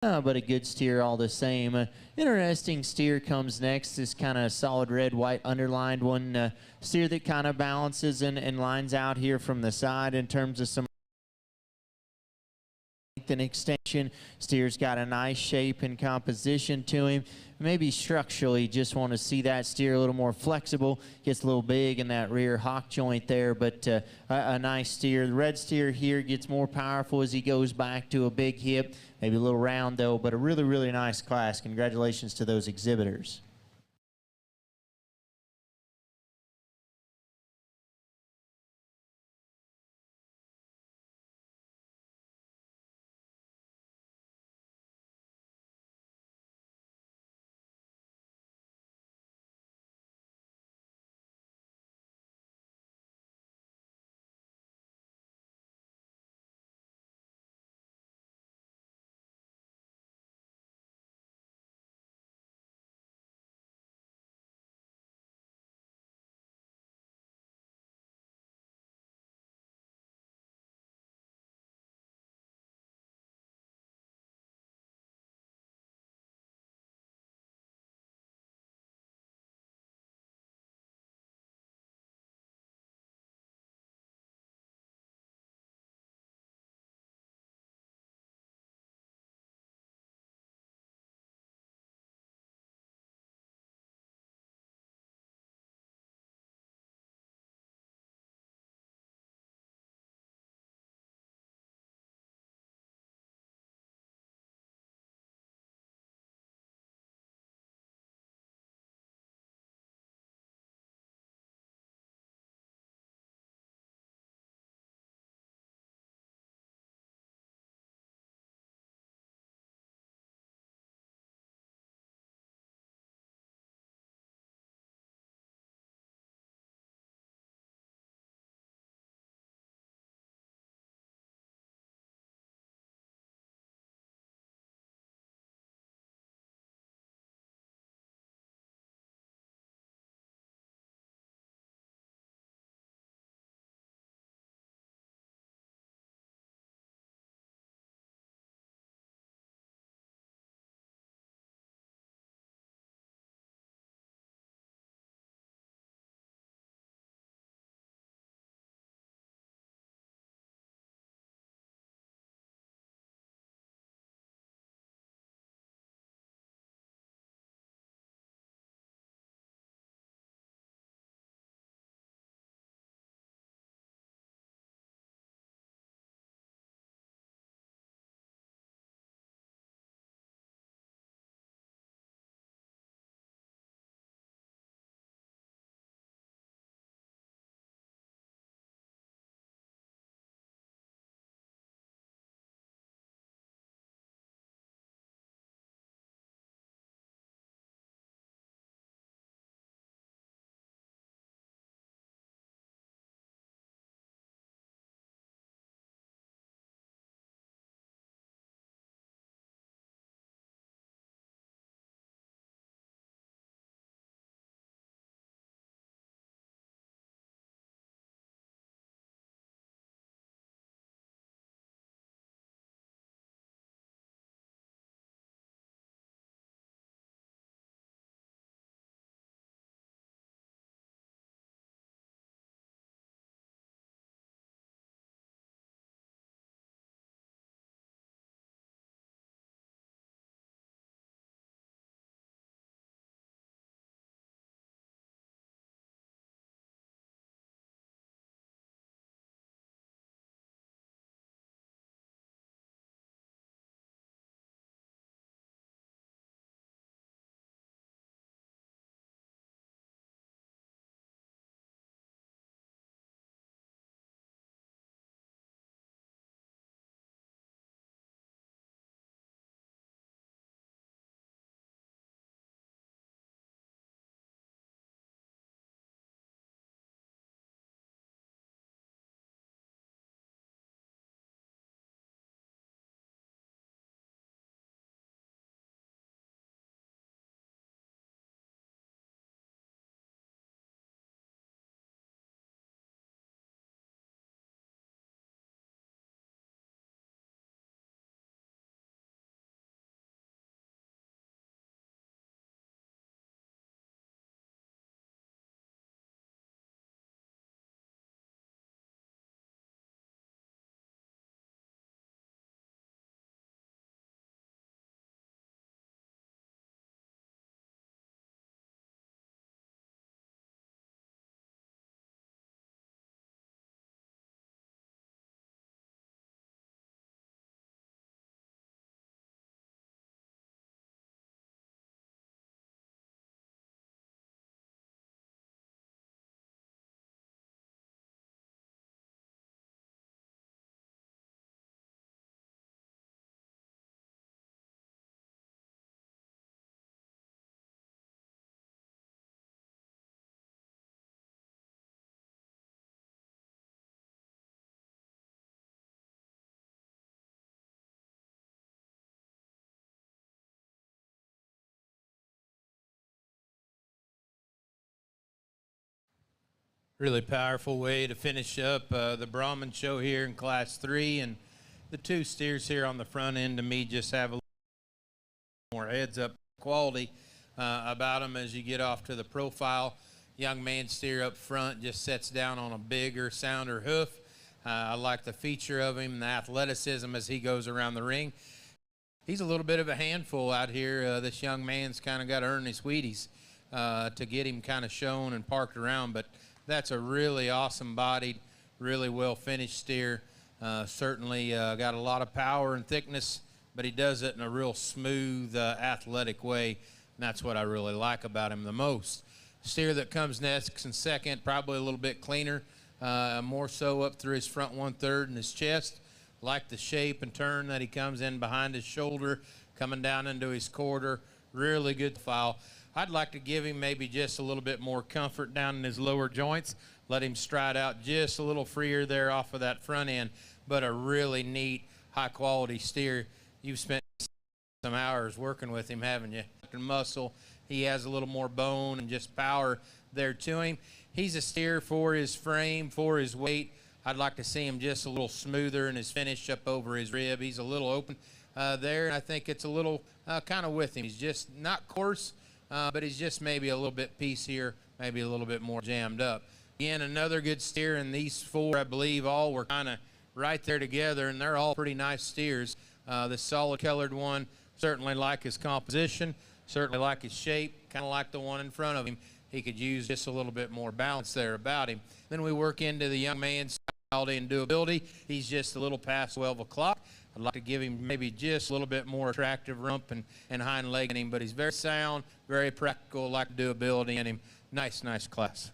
But a good steer all the same. Interesting steer comes next. This kind of solid red, white underlined one. Steer that kind of balances and lines out here from the side in terms of some length and extension. Steer's got a nice shape and composition to him. Maybe structurally, just want to see that steer a little more flexible. Gets a little big in that rear hock joint there, but a nice steer. The red steer here gets more powerful as he goes back to a big hip. Maybe a little round though, but a really, really nice class. Congratulations to those exhibitors. Really powerful way to finish up the Brahman show here in Class 3. And the two steers here on the front end, to me, just have a little more heads-up quality about them as you get off to the profile. Young man steer up front just sets down on a bigger, sounder hoof. I like the feature of him, the athleticism as he goes around the ring. He's a little bit of a handful out here. This young man's kind of got to earn his Wheaties to get him kind of shown and parked around, but that's a really awesome bodied, really well finished steer. Certainly got a lot of power and thickness, but he does it in a real smooth, athletic way, and that's what I really like about him the most. Steer that comes next and second, probably a little bit cleaner, more so up through his front 1/3 and his chest. Like the shape and turn that he comes in behind his shoulder, coming down into his quarter. Really good file. I'd like to give him maybe just a little bit more comfort down in his lower joints. Let him stride out just a little freer there off of that front end, but a really neat, high-quality steer. You've spent some hours working with him, haven't you? Muscle. He has a little more bone and just power there to him. He's a steer for his frame, for his weight. I'd like to see him just a little smoother in his finish up over his rib. He's a little open there, and I think it's a little kind of with him. He's just not coarse, but he's just maybe a little bit piecier, maybe a little bit more jammed up. Again, another good steer, and these four, I believe, all were kind of right there together, and they're all pretty nice steers. The solid colored one, certainly like his composition, certainly like his shape, kind of like the one in front of him. He could use just a little bit more balance there about him. Then we work into the young man's style and doability. He's just a little past 12 o'clock. I'd like to give him maybe just a little bit more attractive rump and hind leg in him, but he's very sound, very practical, like doability in him. Nice, nice class.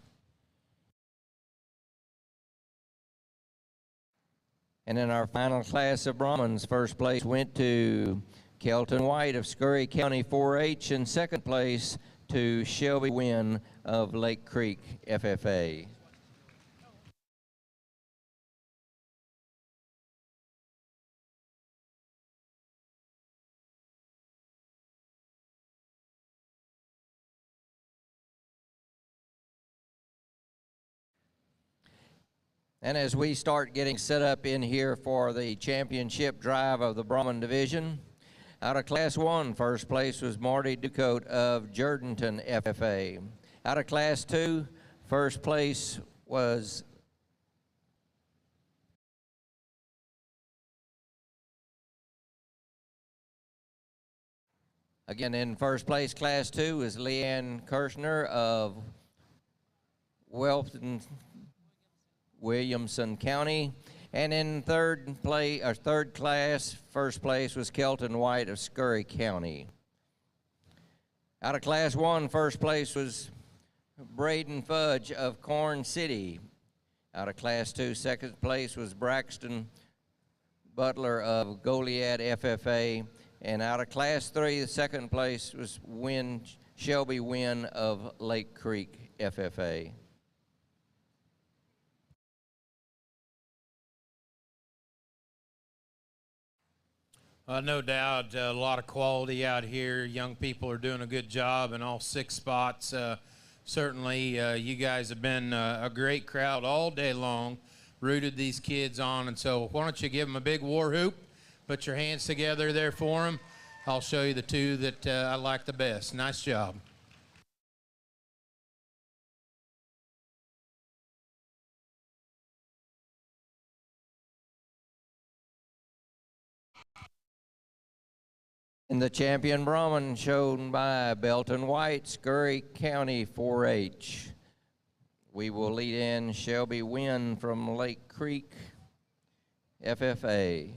And in our final class of Brahmans, first place went to Kelton White of Scurry County 4-H, and second place to Shelby Wynn of Lake Creek FFA. And as we start getting set up in here for the championship drive of the Brahman division, out of Class 1, first place was Marty Ducote of Jourdanton FFA. Out of Class 2, first place was again in first place, Class 2 is Leanne Kirshner of Williamson County. And in third class, first place was Kelton White of Scurry County. Out of Class 1, first place was Braden Fudge of Corn City. Out of Class 2, second place was Braxton Butler of Goliad FFA. And out of Class 3, the second place was Shelby Wynn of Lake Creek FFA. No doubt, a lot of quality out here. Young people are doing a good job in all 6 spots. Certainly, you guys have been a great crowd all day long, rooted these kids on, and so why don't you give them a big war whoop, put your hands together there for them. I'll show you the two that I like the best. Nice job. And the champion Brahman shown by Belton White, Scurry County 4-H. We will lead in Shelby Wynn from Lake Creek FFA.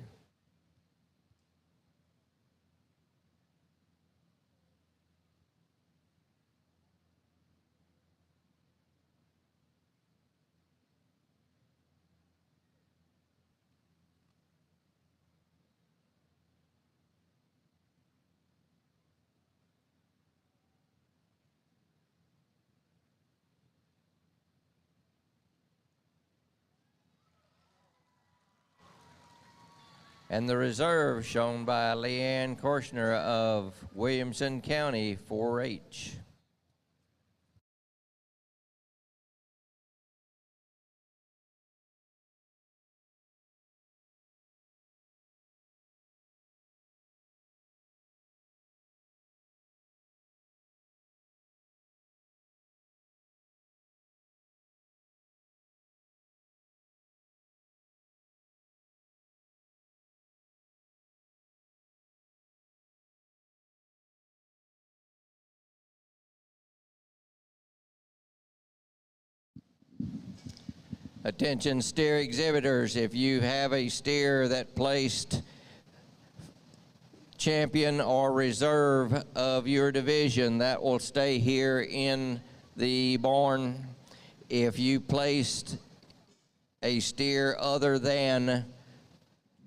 And the reserve shown by Leanne Korshner of Williamson County 4-H. Attention steer exhibitors, if you have a steer that placed champion or reserve of your division, that will stay here in the barn. If you placed a steer other than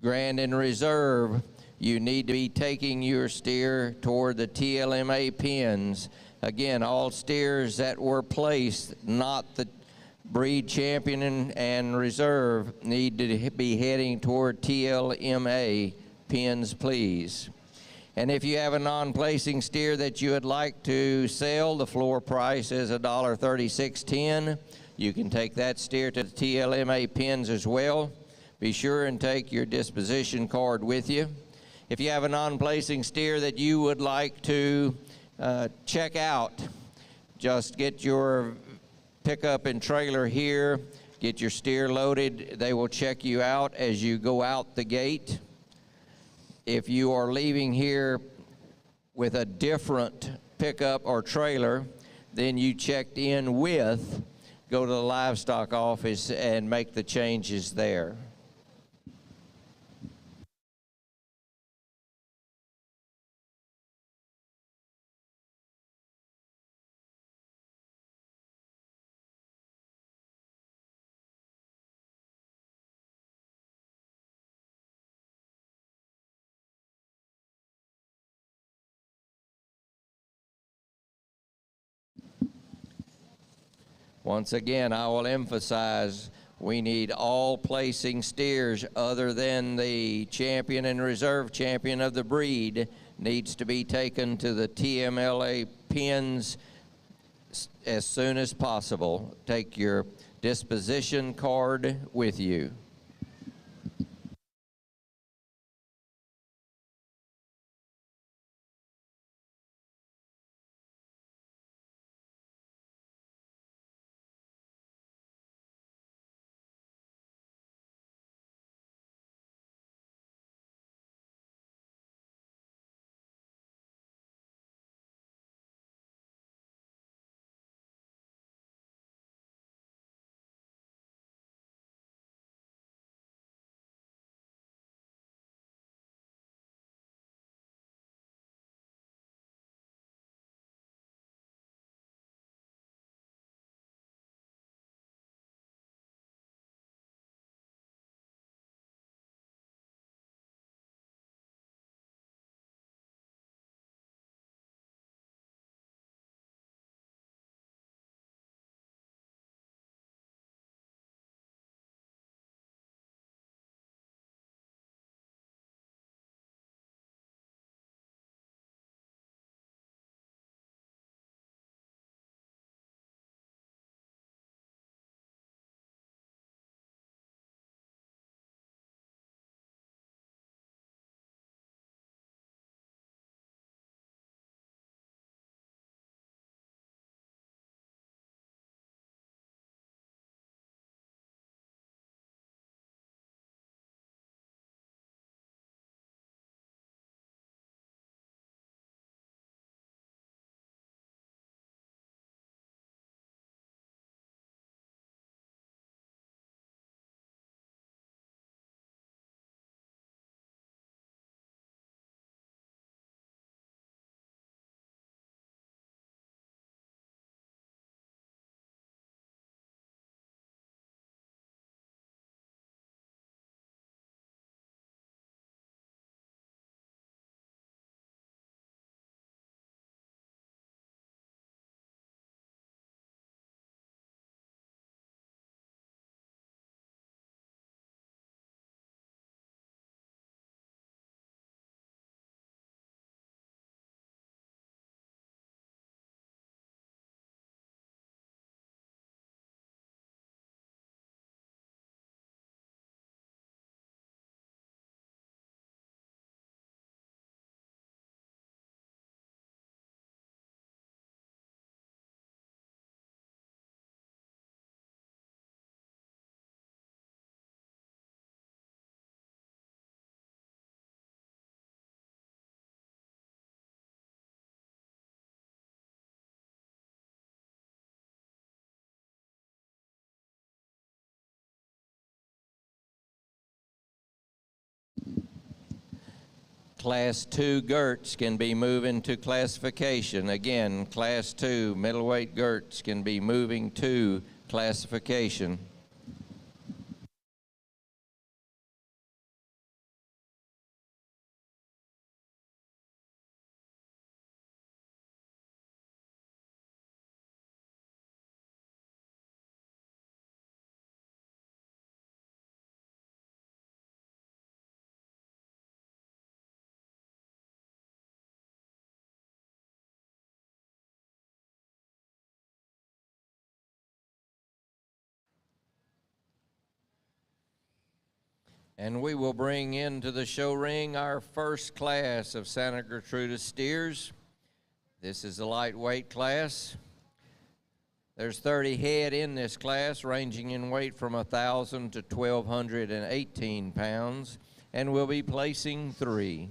Grand and Reserve, you need to be taking your steer toward the TLMA pins. Again, all steers that were placed, not the breed champion and reserve, need to be heading toward TLMA pins, please. And if you have a non-placing steer that you would like to sell, the floor price is $1.3610. You can take that steer to the TLMA pins as well. Be sure and take your disposition card with you. If you have a non-placing steer that you would like to check out, just get your pickup and trailer here, get your steer loaded. They will check you out as you go out the gate. If you are leaving here with a different pickup or trailer than you checked in with, go to the livestock office and make the changes there. Once again, I will emphasize, we need all placing steers other than the champion and reserve champion of the breed needs to be taken to the TMLA pins as soon as possible. Take your disposition card with you. Class 2 Gerts can be moving to classification. Again, Class 2 middleweight Gerts can be moving to classification. And we will bring into the show ring our first class of Santa Gertrudis steers. This is the lightweight class. There's 30 head in this class, ranging in weight from 1,000 to 1,218 pounds, and we'll be placing 3.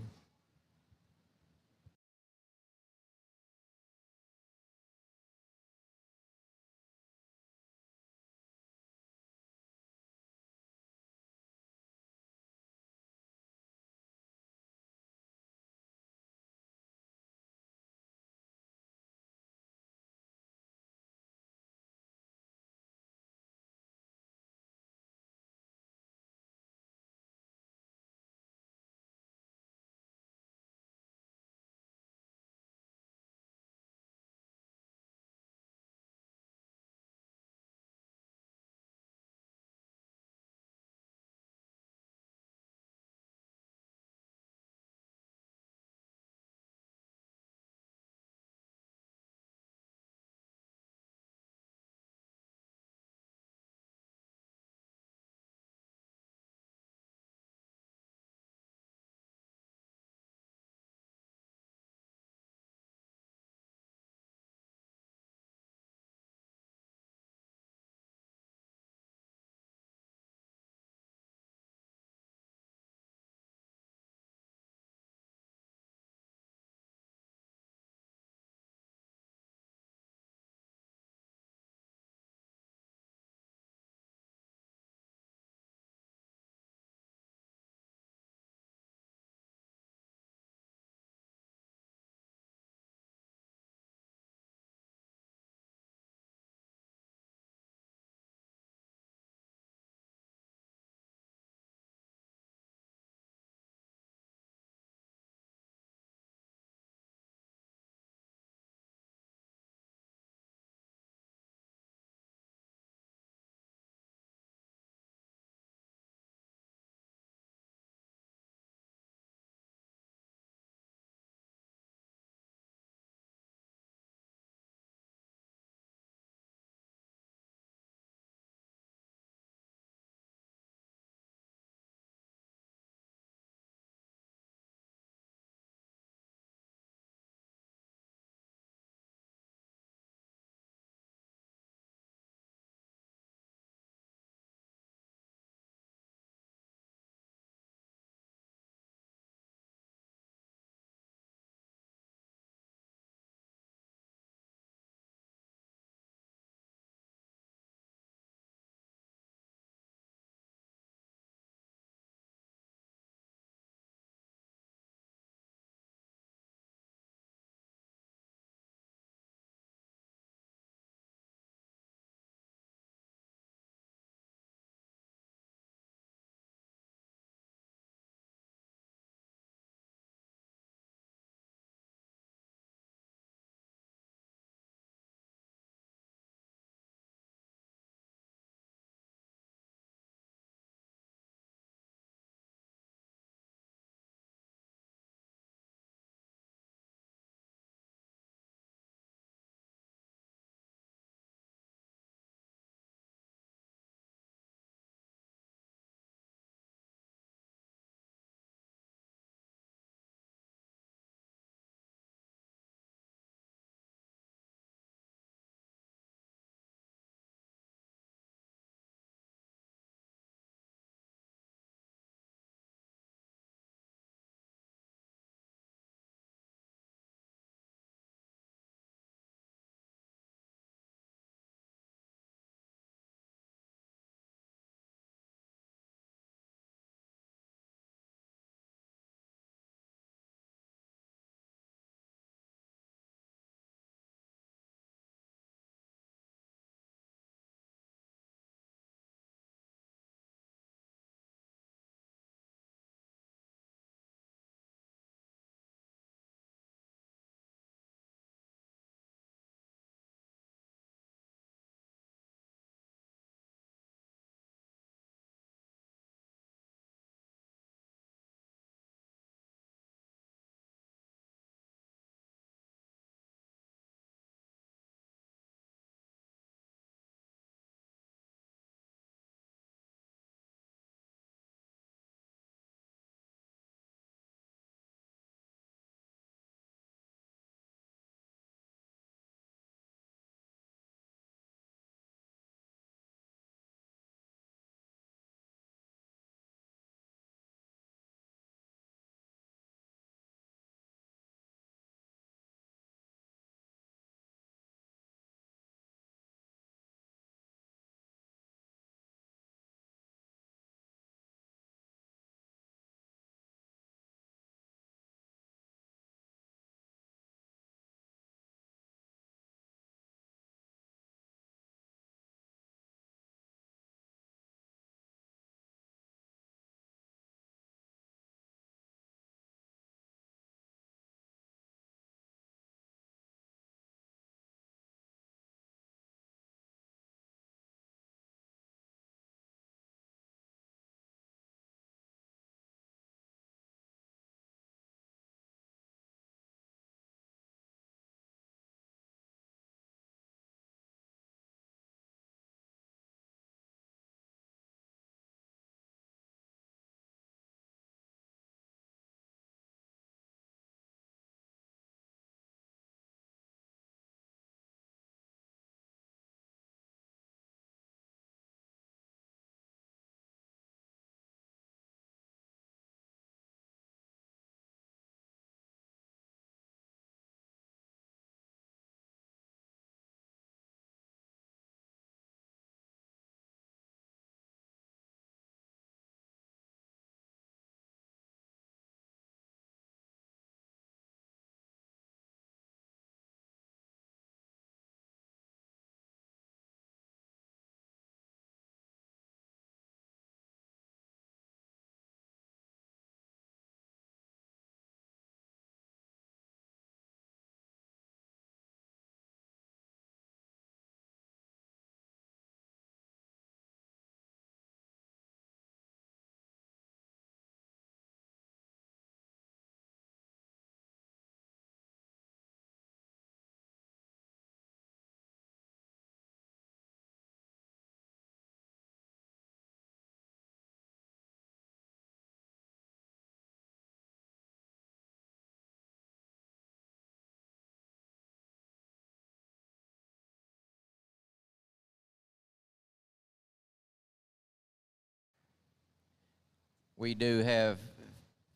We do have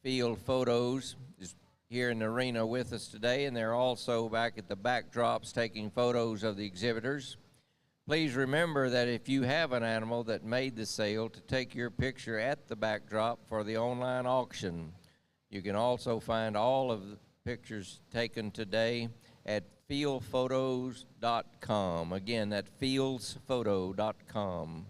field photos here in the arena with us today, and they're also back at the backdrops taking photos of the exhibitors. Please remember that if you have an animal that made the sale, to take your picture at the backdrop for the online auction. You can also find all of the pictures taken today at fieldphotos.com. Again, that's fieldsphoto.com.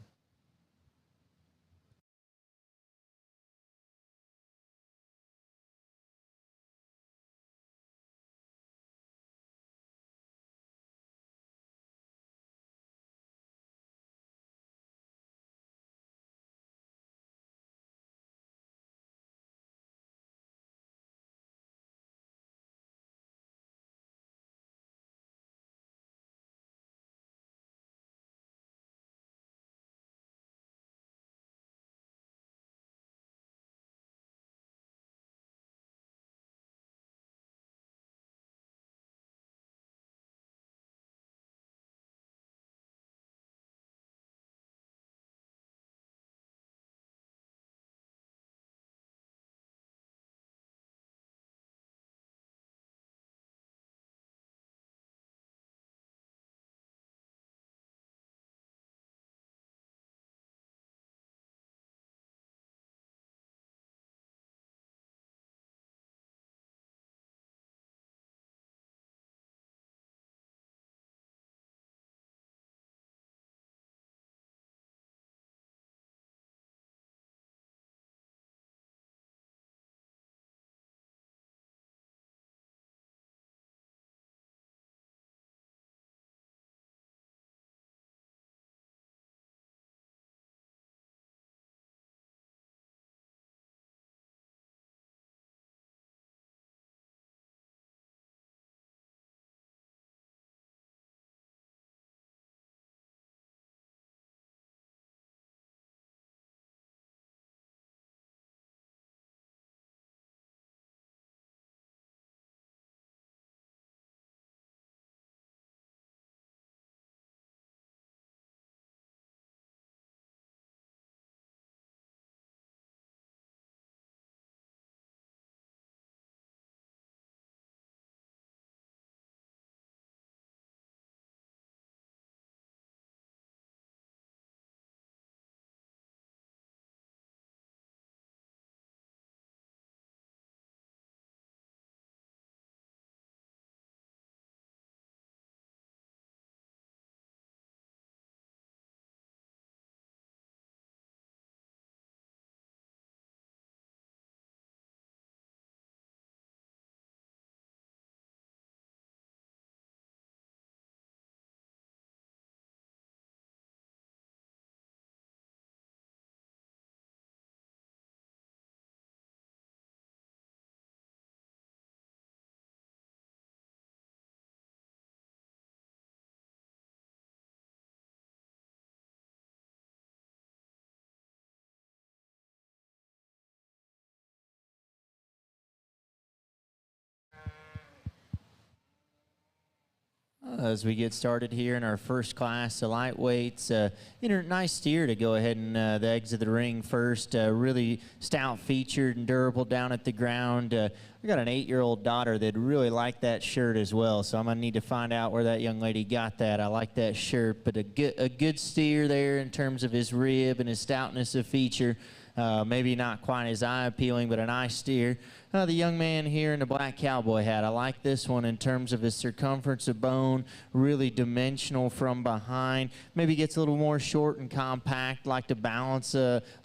As we get started here in our first class of lightweights, nice steer to go ahead and the exit the ring first. Really stout featured and durable down at the ground. We got an 8-year-old daughter that really liked that shirt as well, so I'm gonna need to find out where that young lady got that. I like that shirt, but a good steer there in terms of his rib and his stoutness of feature. Maybe not quite as eye appealing, but a nice steer. The young man here in the black cowboy hat, I like this one in terms of his circumference of bone, really dimensional from behind. Maybe gets a little more short and compact, like to balance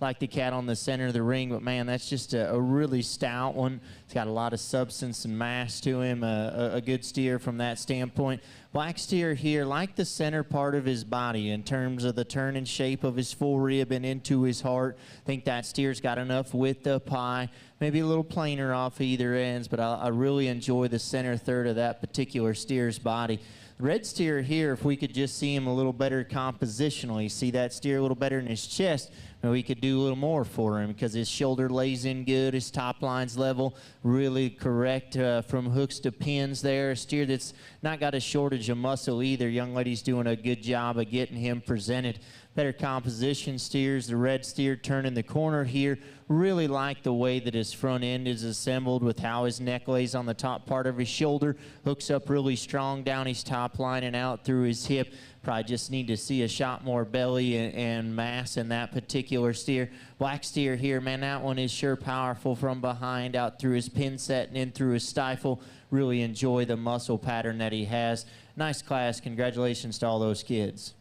like the cat on the center of the ring, but man, that's just a really stout one. It's got a lot of substance and mass to him, a good steer from that standpoint. Black steer here, like the center part of his body in terms of the turn and shape of his full rib and into his heart. I think that steer's got enough width up high, maybe a little plainer off either ends, but I really enjoy the center third of that particular steer's body. Red steer here, if we could just see him a little better compositionally, see that steer a little better in his chest, we could do a little more for him because his shoulder lays in good, his top line's level, really correct from hooks to pins there. A steer that's not got a shortage of muscle either. Young lady's doing a good job of getting him presented. Better composition steers. The red steer turning the corner here. Really like the way that his front end is assembled with how his neck lays on the top part of his shoulder. Hooks up really strong down his top line and out through his hip. Probably just need to see a shot more belly and mass in that particular steer. Black steer here, man, that one is sure powerful from behind out through his pin set and in through his stifle. Really enjoy the muscle pattern that he has. Nice class. Congratulations to all those kids.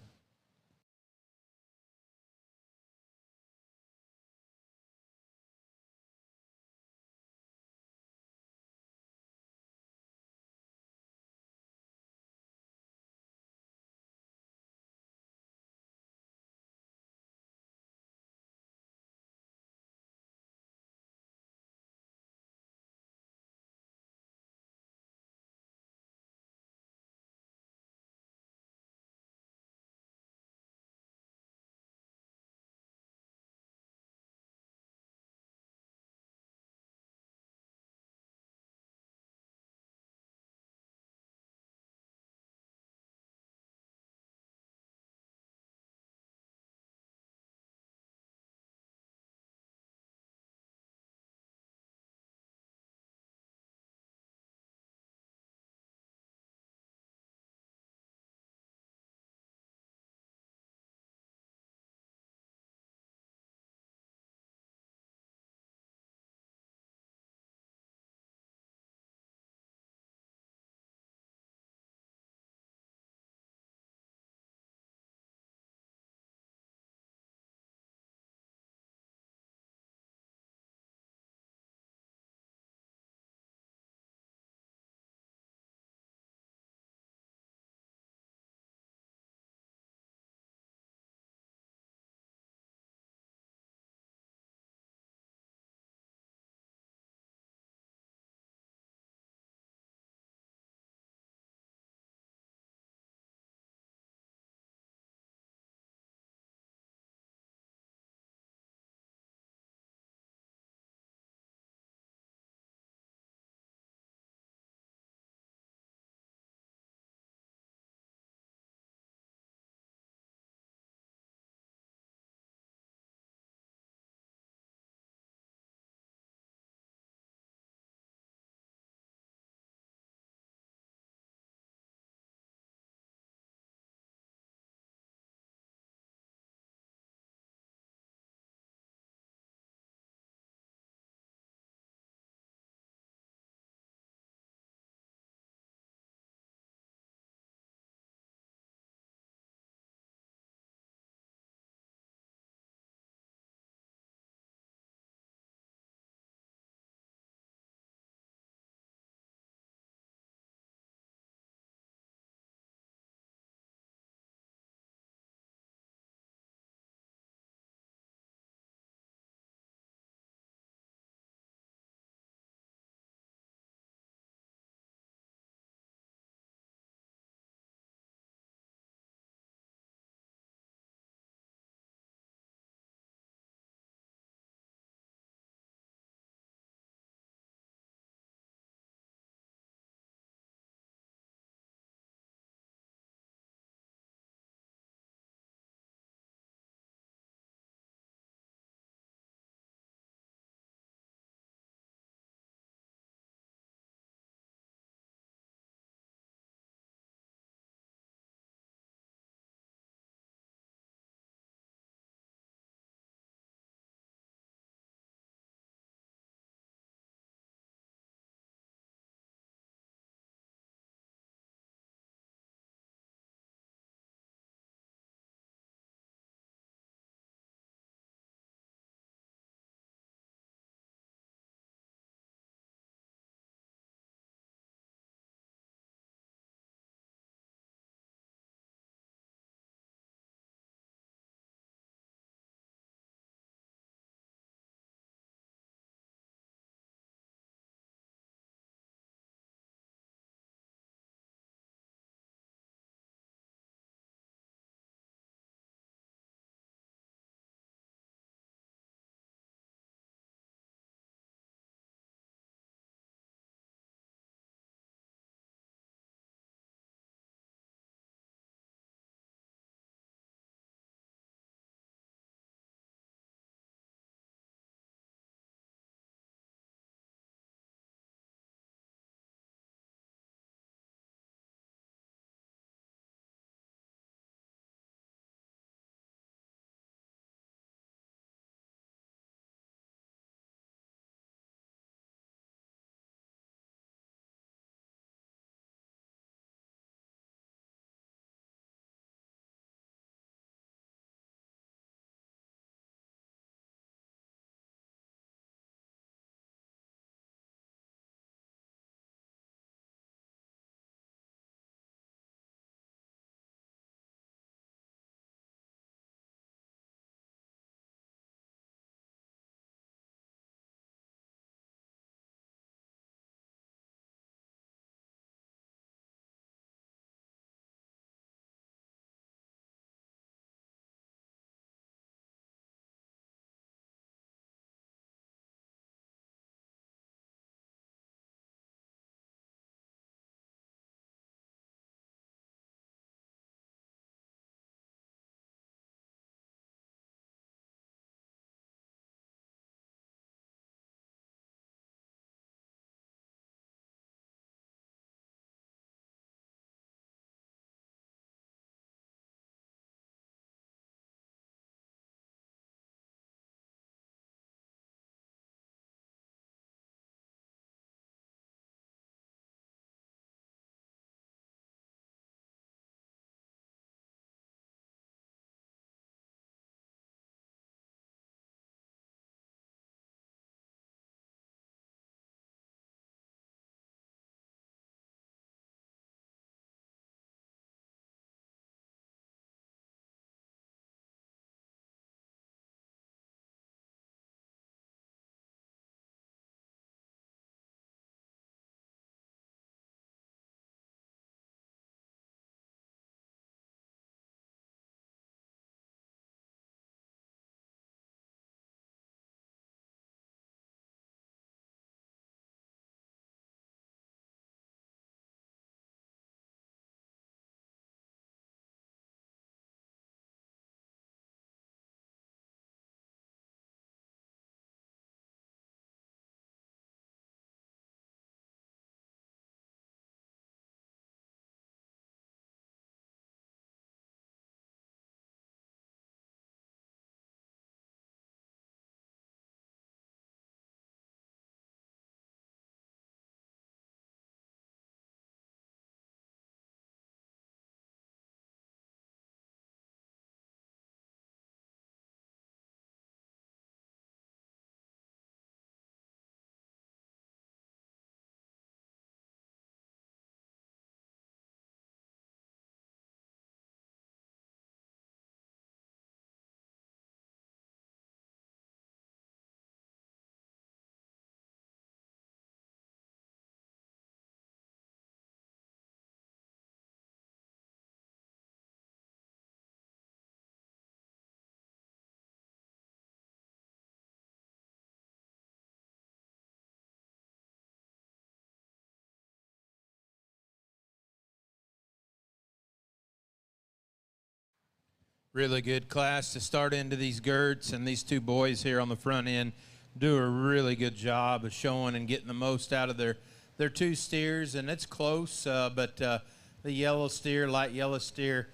Really good class to start into these girts, and these two boys here on the front end do a really good job of showing and getting the most out of their two steers, and it's close, but the yellow steer, light yellow steer,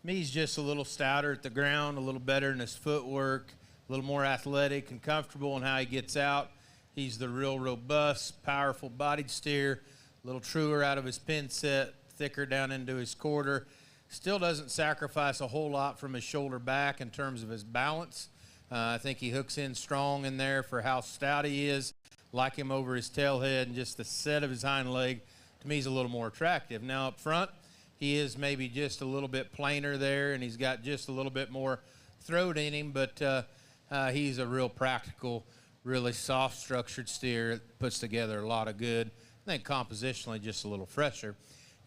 he's just a little stouter at the ground, a little better in his footwork, a little more athletic and comfortable in how he gets out. He's the real robust, powerful bodied steer, a little truer out of his pin set, thicker down into his quarter. Still doesn't sacrifice a whole lot from his shoulder back in terms of his balance. I think he hooks in strong in there for how stout he is. Like him over his tail head, and just the set of his hind leg, to me, is a little more attractive. Now up front, he is maybe just a little bit plainer there, and he's got just a little bit more throat in him, but he's a real practical, really soft structured steer that puts together a lot of good. I think compositionally just a little fresher.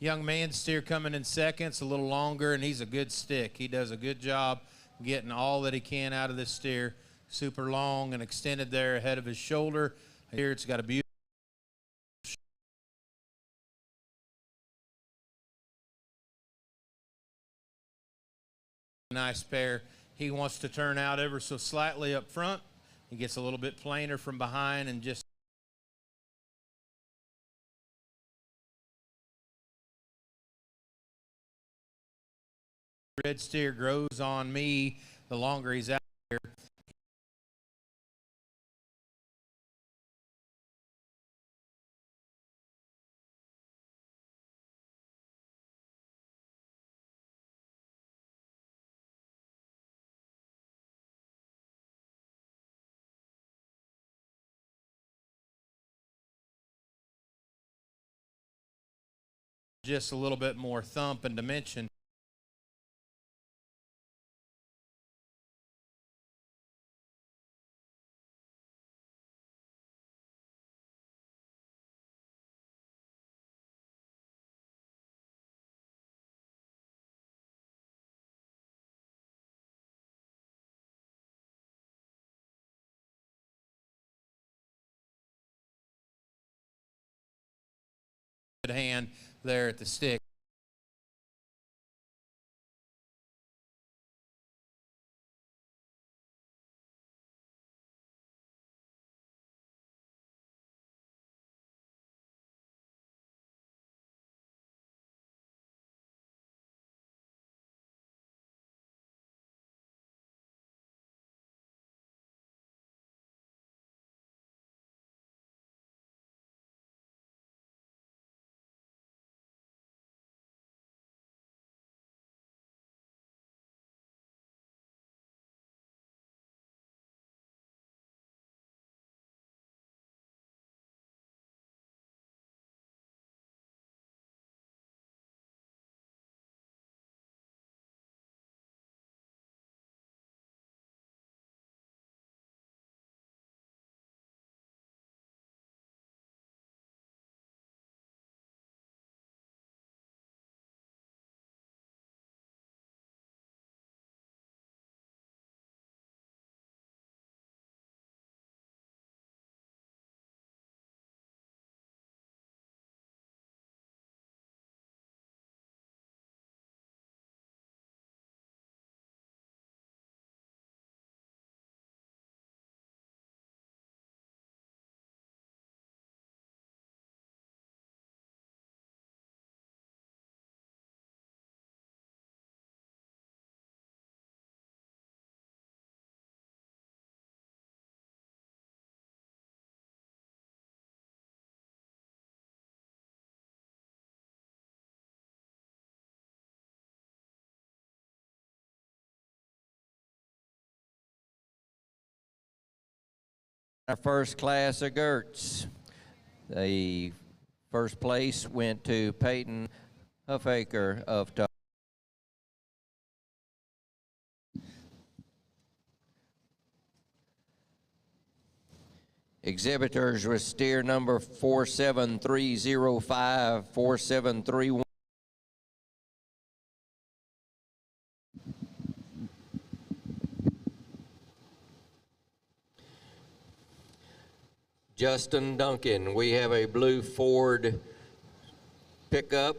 Young man steer coming in second, it's a little longer, and he's a good stick. He does a good job getting all that he can out of this steer. Super long and extended there ahead of his shoulder. Here it's got a beautiful nice pair. He wants to turn out ever so slightly up front. He gets a little bit plainer from behind, and just red steer grows on me the longer he's out here. Just a little bit more thump and dimension. Hand there at the stick. Our first class of Gertz. The first place went to Peyton Huffaker of Tuck. Exhibitors was steer number 47305, 4731. Justin Duncan, we have a blue Ford pickup,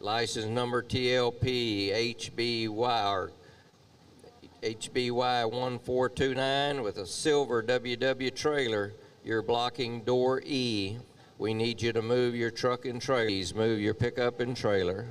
license number TLP HBY HBY 1429 with a silver WW trailer. You're blocking door E. We need you to move your truck and trailer. Please move your pickup and trailer.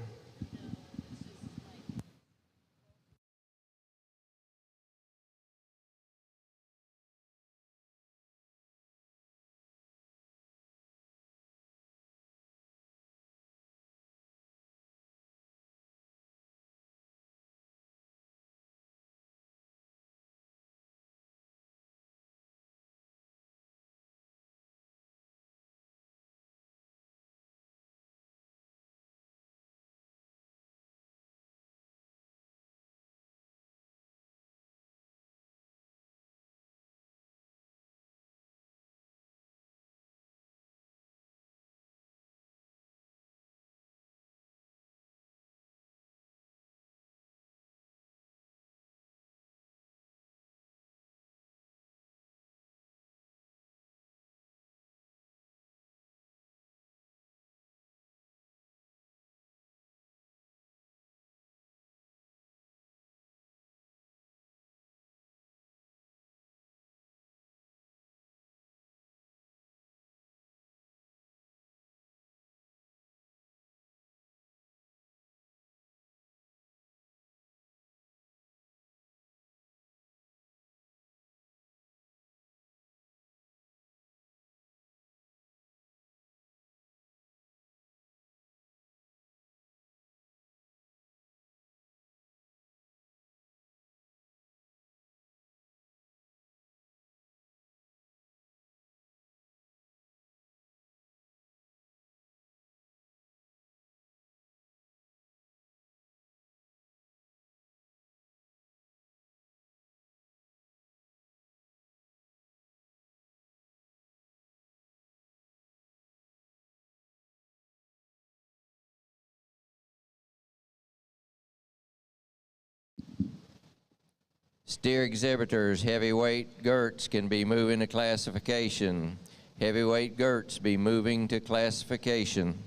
Steer exhibitors, heavyweight Gertz can be moving to classification. Heavyweight Gertz be moving to classification.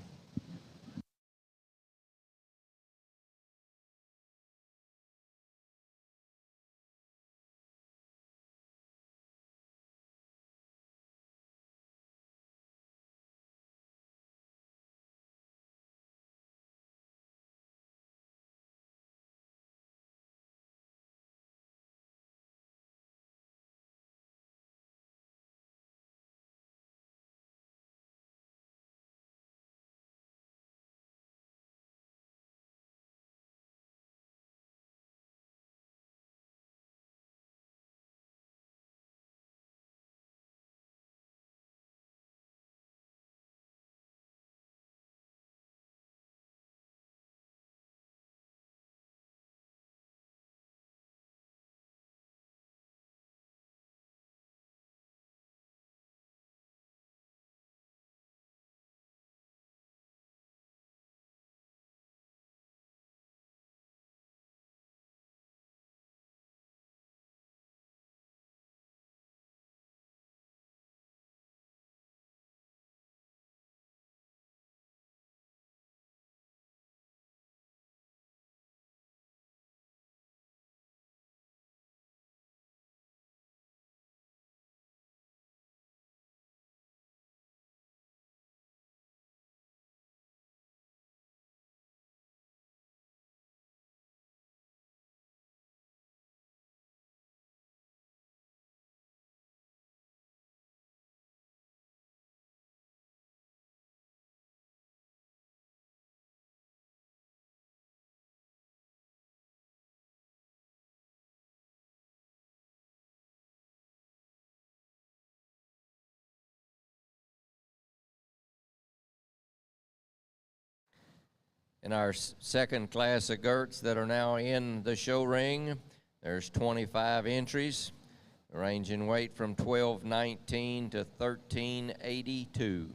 In our second class of Gertz that are now in the show ring, there's 25 entries, ranging in weight from 1219 to 1382.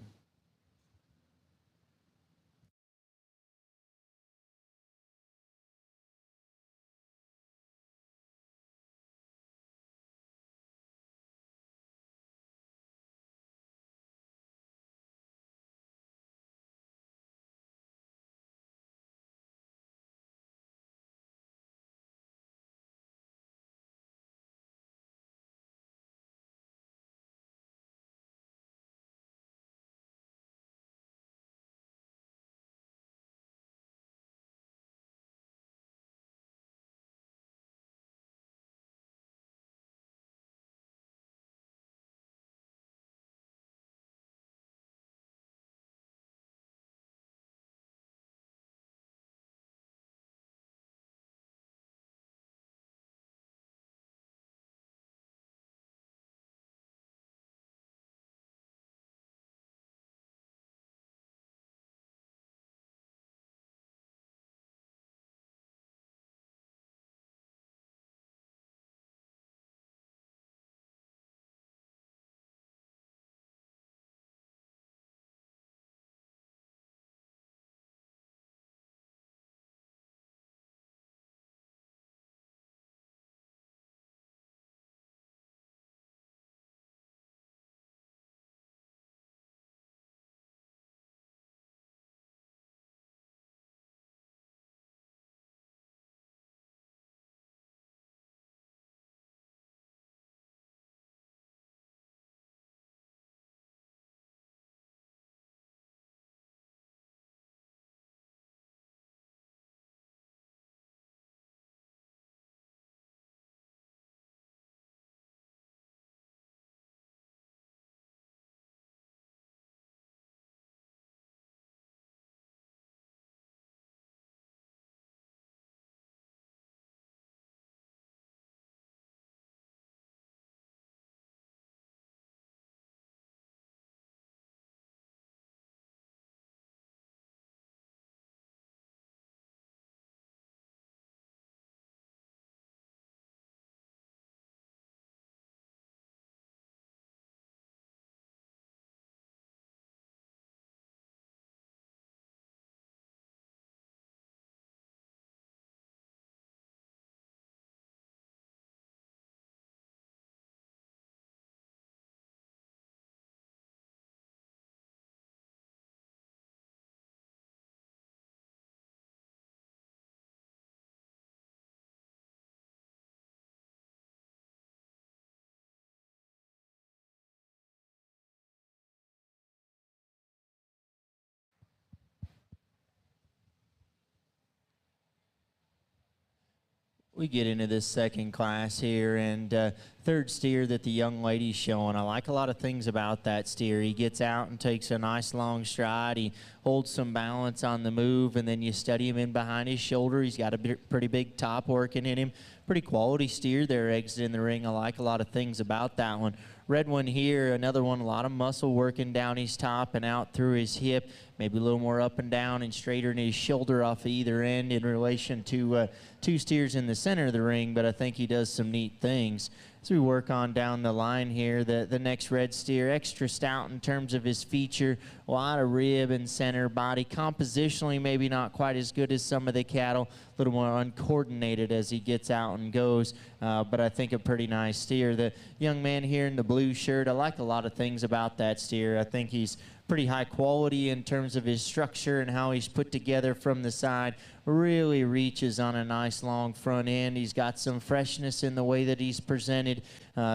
We get into this second class here, and third steer that the young lady's showing. I like a lot of things about that steer. He gets out and takes a nice long stride. He holds some balance on the move, and then you study him in behind his shoulder. He's got a pretty big top working in him. Pretty quality steer there exiting the ring. I like a lot of things about that one. Red one here, another one, a lot of muscle working down his top and out through his hip. Maybe a little more up and down and straighter in his shoulder off either end in relation to two steers in the center of the ring, but I think he does some neat things. As we work on down the line here, the next red steer, extra stout in terms of his feature, a lot of rib and center body. Compositionally, maybe not quite as good as some of the cattle, a little more uncoordinated as he gets out and goes, but I think a pretty nice steer. The young man here in the blue shirt, I like a lot of things about that steer. I think he's pretty high quality in terms of his structure and how he's put together from the side. Really reaches on a nice long front end. He's got some freshness in the way that he's presented,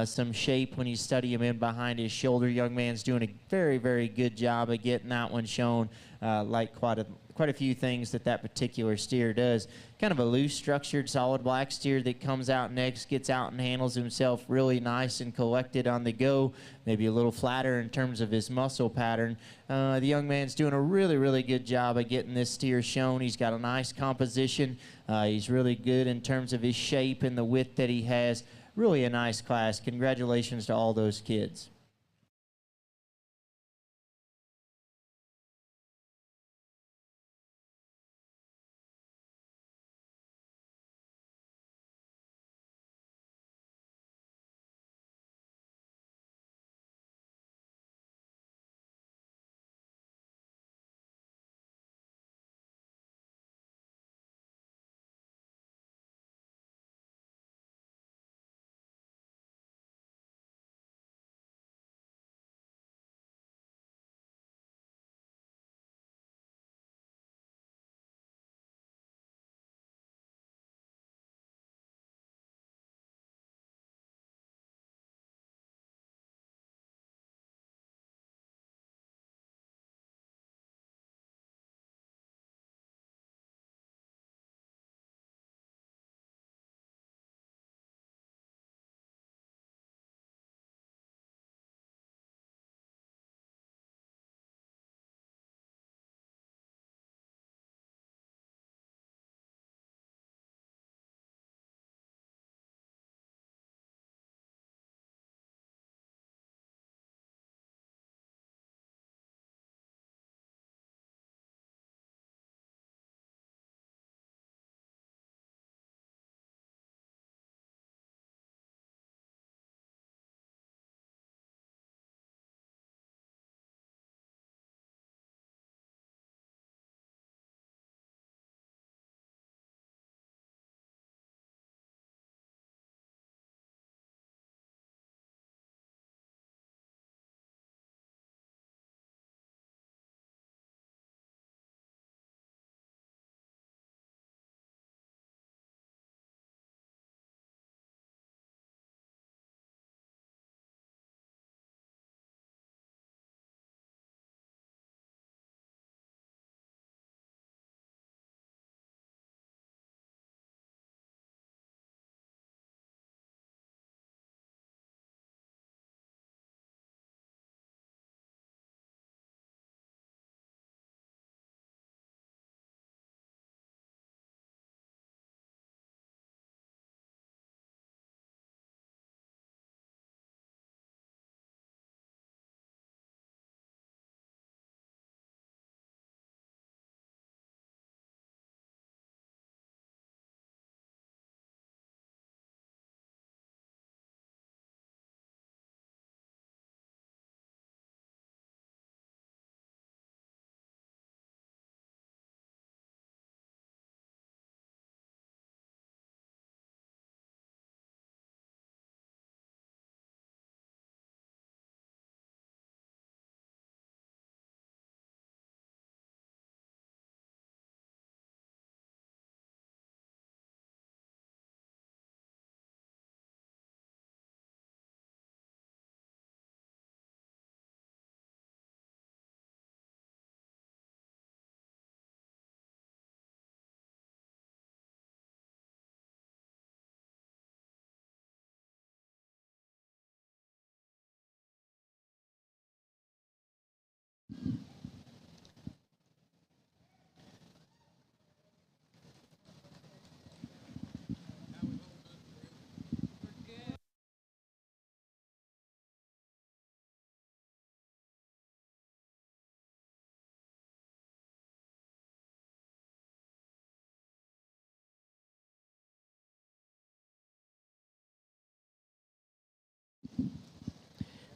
some shape when you study him in behind his shoulder. Young man's doing a very, very good job of getting that one shown, like quite a few things that particular steer does. Kind of a loose structured solid black steer that comes out next, gets out and handles himself really nice and collected on the go, maybe a little flatter in terms of his muscle pattern. The young man's doing a really, really good job of getting this steer shown. He's got a nice composition. He's really good in terms of his shape and the width that he has. Really a nice class. Congratulations to all those kids.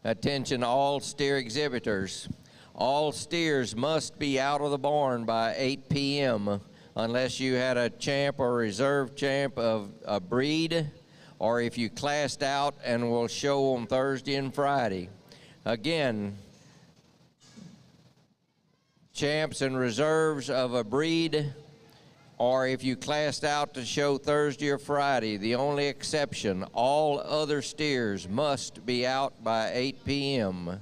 Attention all steer exhibitors. All steers must be out of the barn by 8 p.m. unless you had a champ or reserve champ of a breed, or if you classed out and will show on Thursday and Friday. Again, champs and reserves of a breed, or if you classed out to show Thursday or Friday. The only exception, all other steers must be out by 8 p.m.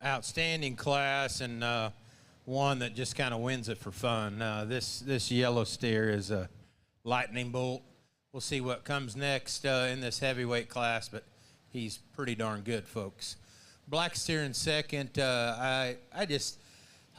Outstanding class, and one that just kind of wins it for fun. This yellow steer is a lightning bolt. We'll see what comes next in this heavyweight class, but he's pretty darn good, folks. Black steer in second. I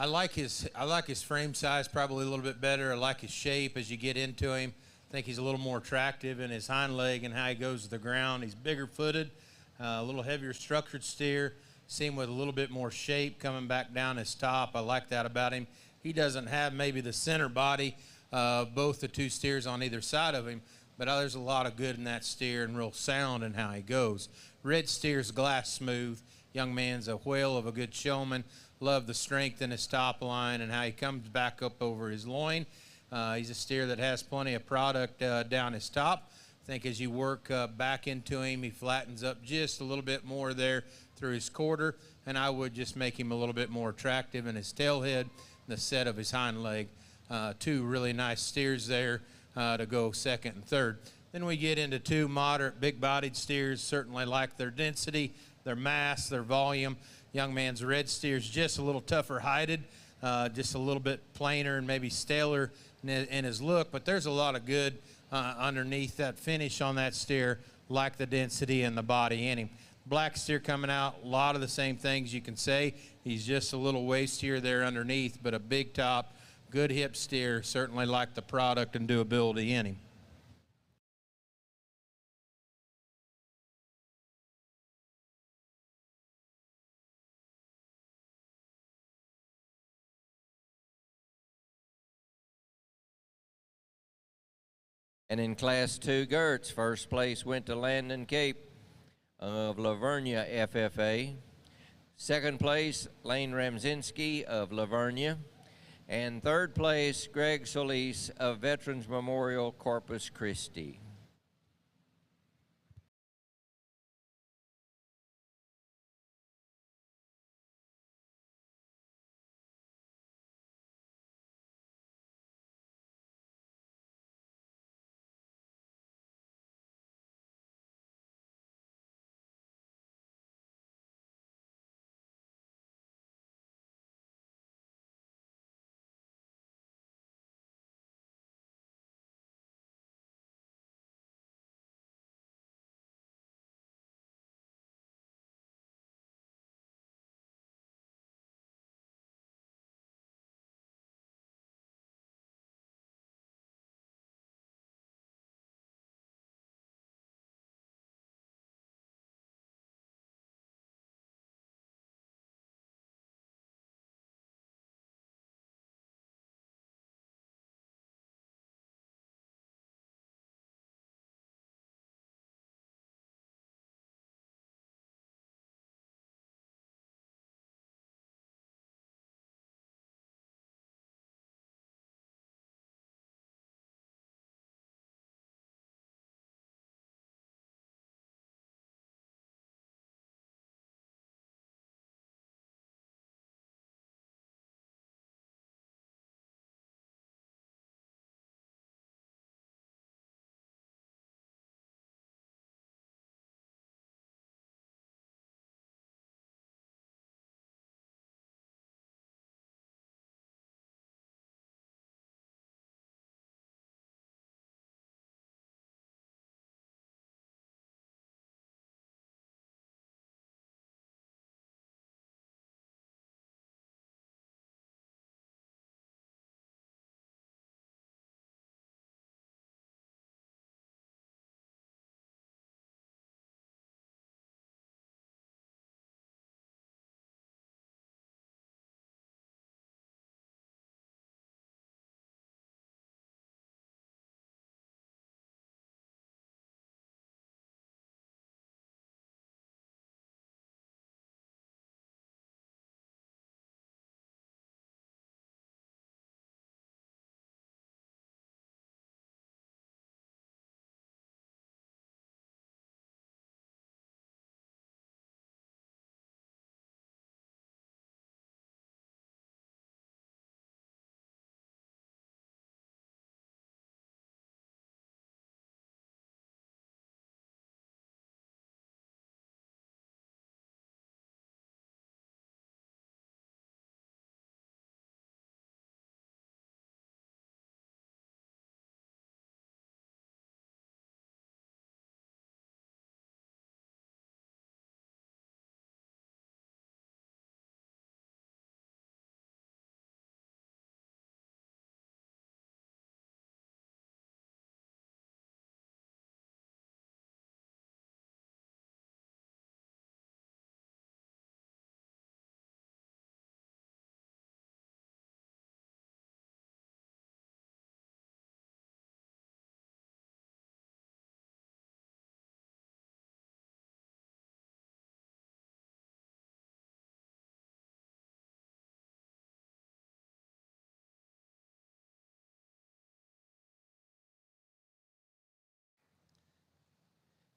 like his frame size probably a little bit better. I like his shape as you get into him. I think he's a little more attractive in his hind leg and how he goes to the ground. He's bigger footed, a little heavier structured steer. See him with a little bit more shape coming back down his top. I like that about him. He doesn't have maybe the center body, both the two steers on either side of him, but there's a lot of good in that steer and real sound in how he goes. Red steer's glass smooth. Young man's a whale of a good showman. Love the strength in his top line and how he comes back up over his loin. He's a steer that has plenty of product down his top. I think as you work back into him, he flattens up just a little bit more there through his quarter, and I would just make him a little bit more attractive in his tail head, the set of his hind leg. Two really nice steers there to go second and third. Then we get into two moderate, big-bodied steers. Certainly like their density, their mass, their volume. Young man's red steer's just a little tougher hided, just a little bit plainer and maybe staler in his look, but there's a lot of good underneath that finish on that steer, like the density and the body in him. Black steer coming out, a lot of the same things you can say. He's just a little wastier there underneath, but a big top, good hip steer, certainly like the product and doability in him. And in Class 2 Girts, first place went to Landon Cape of Lavernia FFA. Second place, Lane Ramzinski of Lavernia. And third place, Greg Solis of Veterans Memorial Corpus Christi.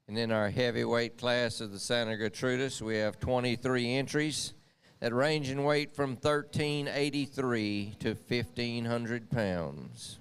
And in our heavyweight class of the Santa Gertrudis, we have 23 entries that range in weight from 1,383 to 1,500 pounds.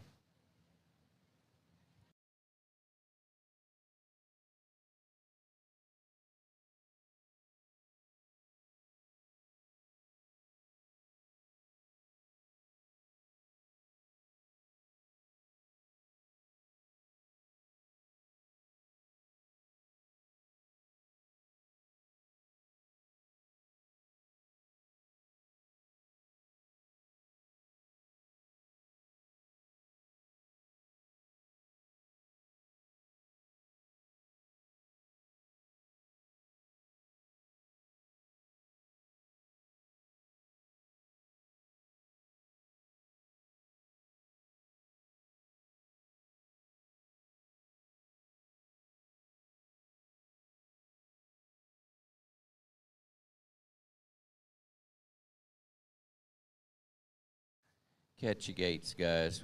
Catch your gates, guys.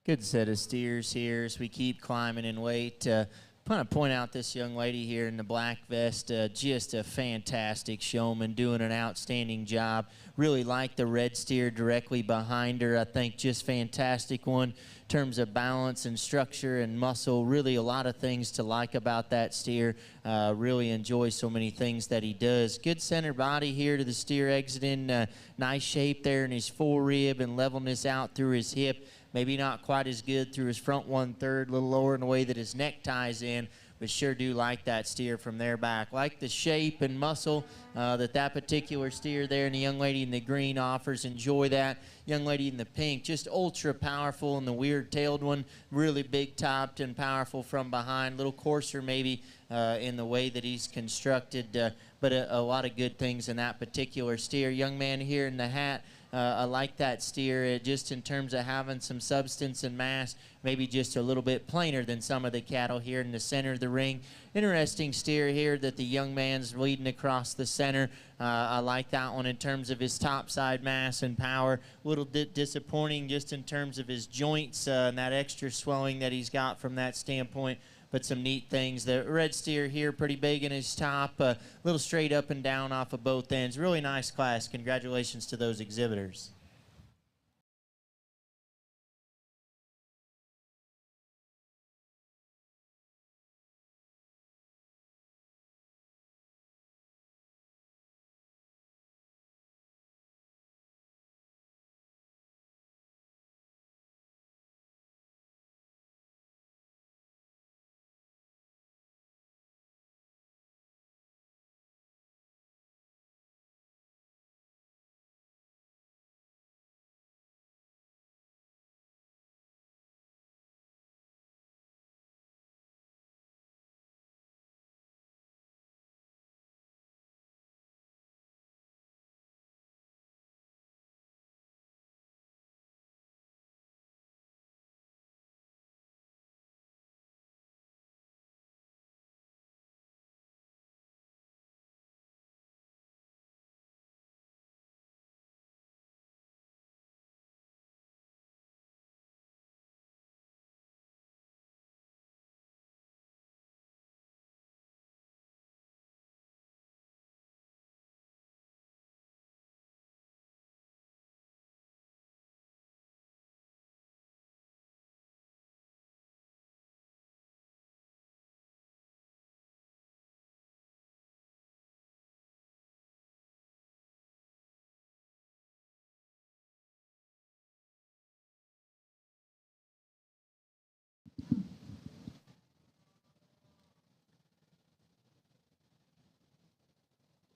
Good set of steers here as we keep climbing in weight. Want to point out this young lady here in the black vest, just a fantastic showman, doing an outstanding job. Really like the red steer directly behind her. I think just fantastic one in terms of balance and structure and muscle. Really a lot of things to like about that steer. Really enjoy so many things that he does. Good center body here to the steer exiting. Nice shape there in his forerib and levelness out through his hip. Maybe not quite as good through his front 1/3, a little lower in the way that his neck ties in, but sure do like that steer from there back. Like the shape and muscle that particular steer there, and the young lady in the green offers. Enjoy that. Young lady in the pink, just ultra powerful, and the weird-tailed one, really big-topped and powerful from behind. A little coarser maybe in the way that he's constructed, but a lot of good things in that particular steer. Young man here in the hat, I like that steer just in terms of having some substance and mass, maybe just a little bit plainer than some of the cattle here in the center of the ring. Interesting steer here that the young man's leading across the center. I like that one in terms of his topside mass and power. A little bit disappointing just in terms of his joints and that extra swelling that he's got from that standpoint. But some neat things. The red steer here, pretty big in his top, a little straight up and down off of both ends. Really nice class. Congratulations to those exhibitors.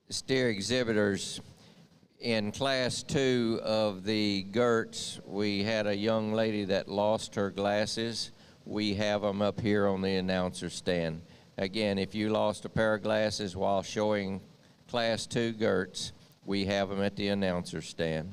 Steer exhibitors, in class 2 of the Gertz, we had a young lady that lost her glasses. We have them up here on the announcer stand. Again, if you lost a pair of glasses while showing class 2 Gertz, we have them at the announcer stand.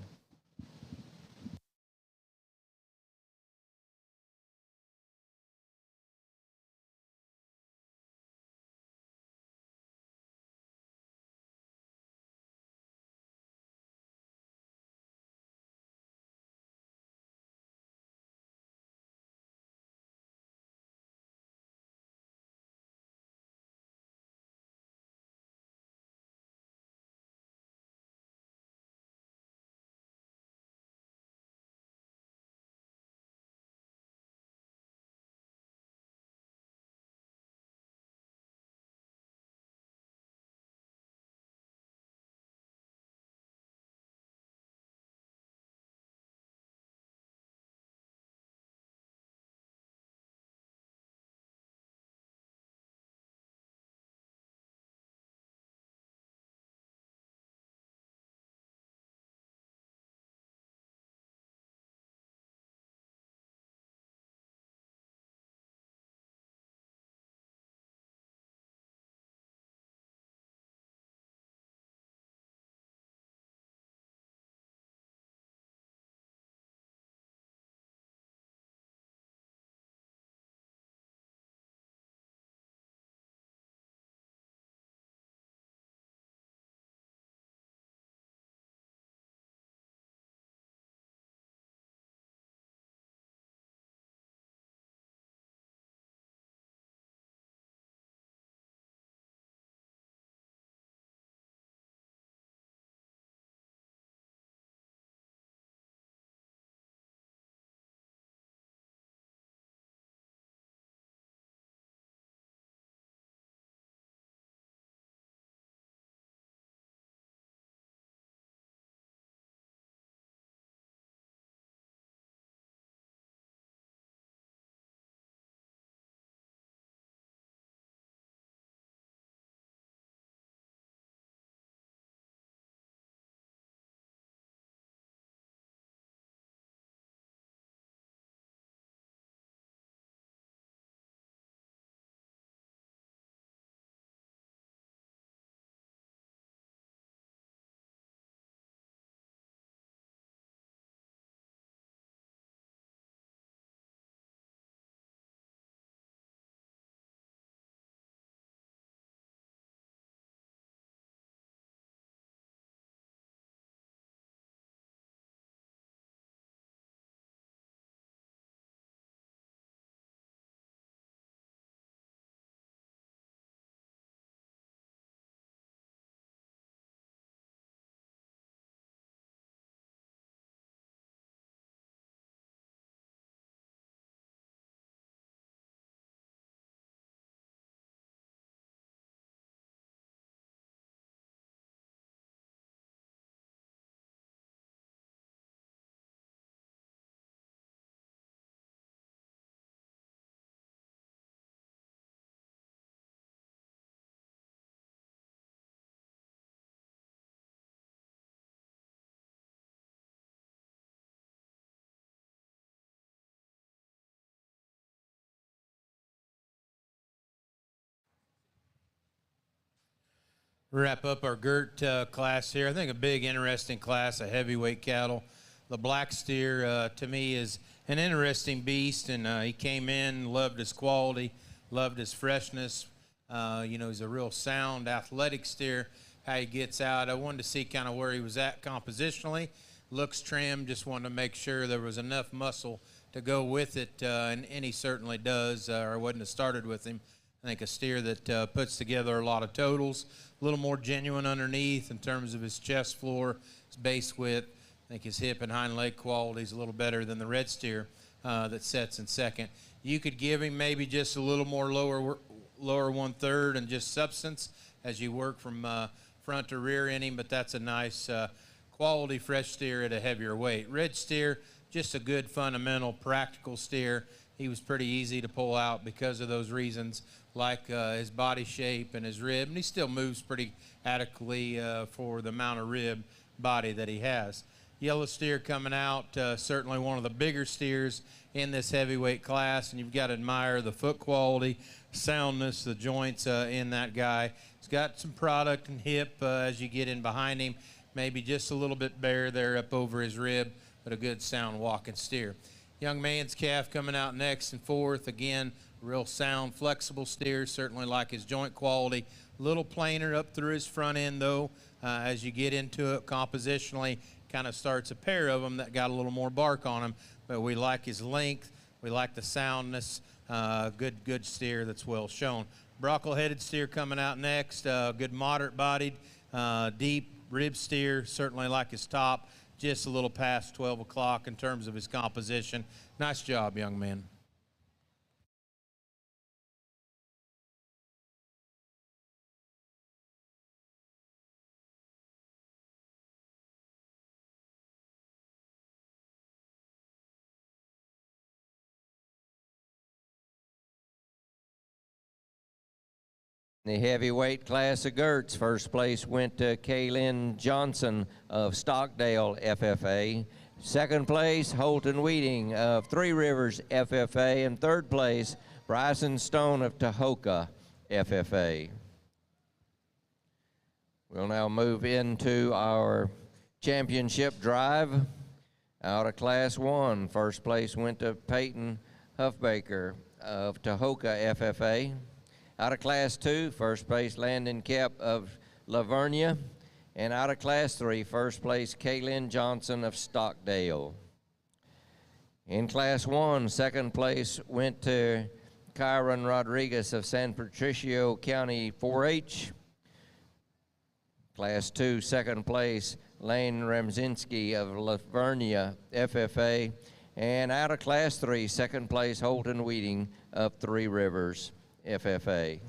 Wrap up our Gert class here. I think a big, interesting class of heavyweight cattle. The black steer, to me, is an interesting beast, and he came in, loved his quality, loved his freshness. You know, he's a real sound, athletic steer. How he gets out, I wanted to see kind of where he was at compositionally. Looks trim, just wanted to make sure there was enough muscle to go with it, and he certainly does, or I wouldn't have started with him. I think a steer that puts together a lot of totals, a little more genuine underneath in terms of his chest floor, his base width. I think his hip and hind leg quality is a little better than the red steer that sets in second. You could give him maybe just a little more lower 1/3 and just substance as you work from front to rear in him, but that's a nice quality fresh steer at a heavier weight. Red steer, just a good fundamental practical steer. He was pretty easy to pull out because of those reasons, like his body shape and his rib, and he still moves pretty adequately for the amount of rib body that he has. Yellow steer coming out, certainly one of the bigger steers in this heavyweight class, and you've got to admire the foot quality, soundness, the joints in that guy. He's got some product and hip as you get in behind him, maybe just a little bit bare there up over his rib, but a good sound walking steer. Young man's calf coming out next and fourth. Again, real sound, flexible steer, certainly like his joint quality. A little plainer up through his front end, though, as you get into it compositionally. Kind of starts a pair of them that got a little more bark on them, but we like his length. We like the soundness. Good steer that's well shown. Brockle-headed steer coming out next. Good moderate-bodied, deep rib steer, certainly like his top. Just a little past 12 o'clock in terms of his composition. Nice job, young man. The heavyweight class of Gerts, first place went to Kaylin Johnson of Stockdale FFA. Second place, Holton Weeding of Three Rivers FFA. And third place, Bryson Stone of Tahoka FFA. We'll now move into our championship drive. Out of Class 1, first place went to Peyton Huffbaker of Tahoka FFA. Out of Class 2, first place Landon Kep of Lavernia. And out of Class 3, first place Kaylin Johnson of Stockdale. In Class 1, second place went to Kyron Rodriguez of San Patricio County 4-H. Class 2, second place Lane Ramzinski of Lavernia FFA. And out of Class 3, second place Holton Weeding of Three Rivers FFA.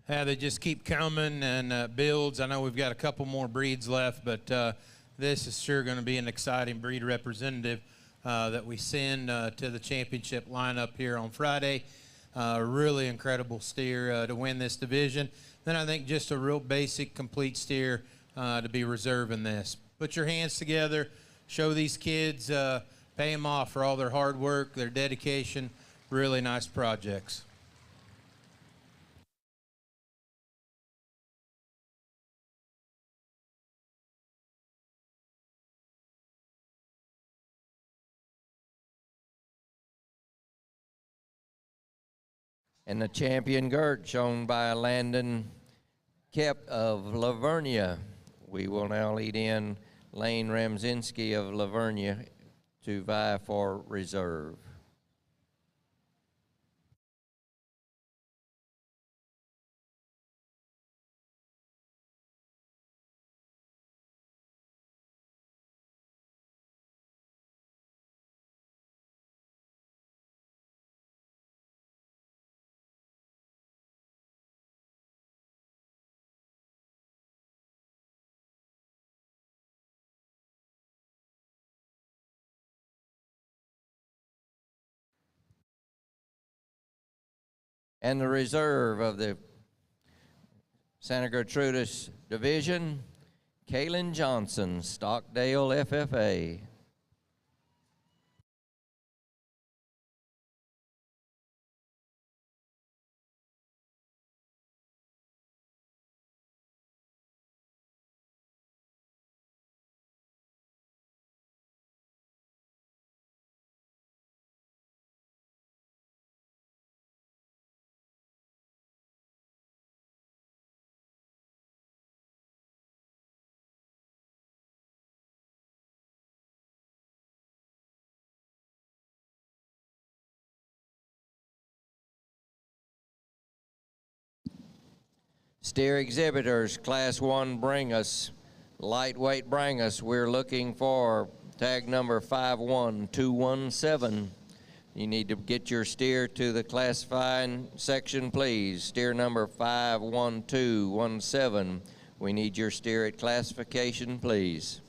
They just keep coming and builds. I know we've got a couple more breeds left, but this is sure going to be an exciting breed representative that we send to the championship lineup here on Friday. Really incredible steer to win this division. Then I think just a real basic, complete steer to be reserving this. Put your hands together, show these kids, pay them off for all their hard work, their dedication. Really nice projects. And the champion Gert, shown by Landon Kep of Lavernia. We will now lead in Lane Ramzinski of Lavernia to vie for reserve. And the reserve of the Santa Gertrudis Division, Kaylin Johnson, Stockdale FFA. Steer exhibitors, Class 1 Brangus, lightweight Brangus. We're looking for tag number 51217. You need to get your steer to the classifying section, please. Steer number 51217. We need your steer at classification, please.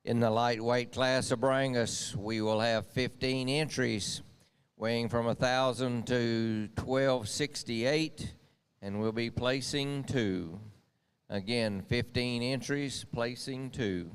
In the lightweight class of Brangus, we will have 15 entries weighing from 1,000 to 1268, and we'll be placing 2. Again, 15 entries, placing 2.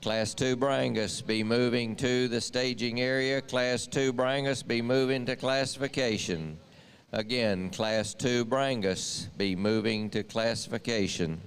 Class 2 Brangus be moving to the staging area. Class 2 Brangus be moving to classification. Again, Class 2 Brangus be moving to classification.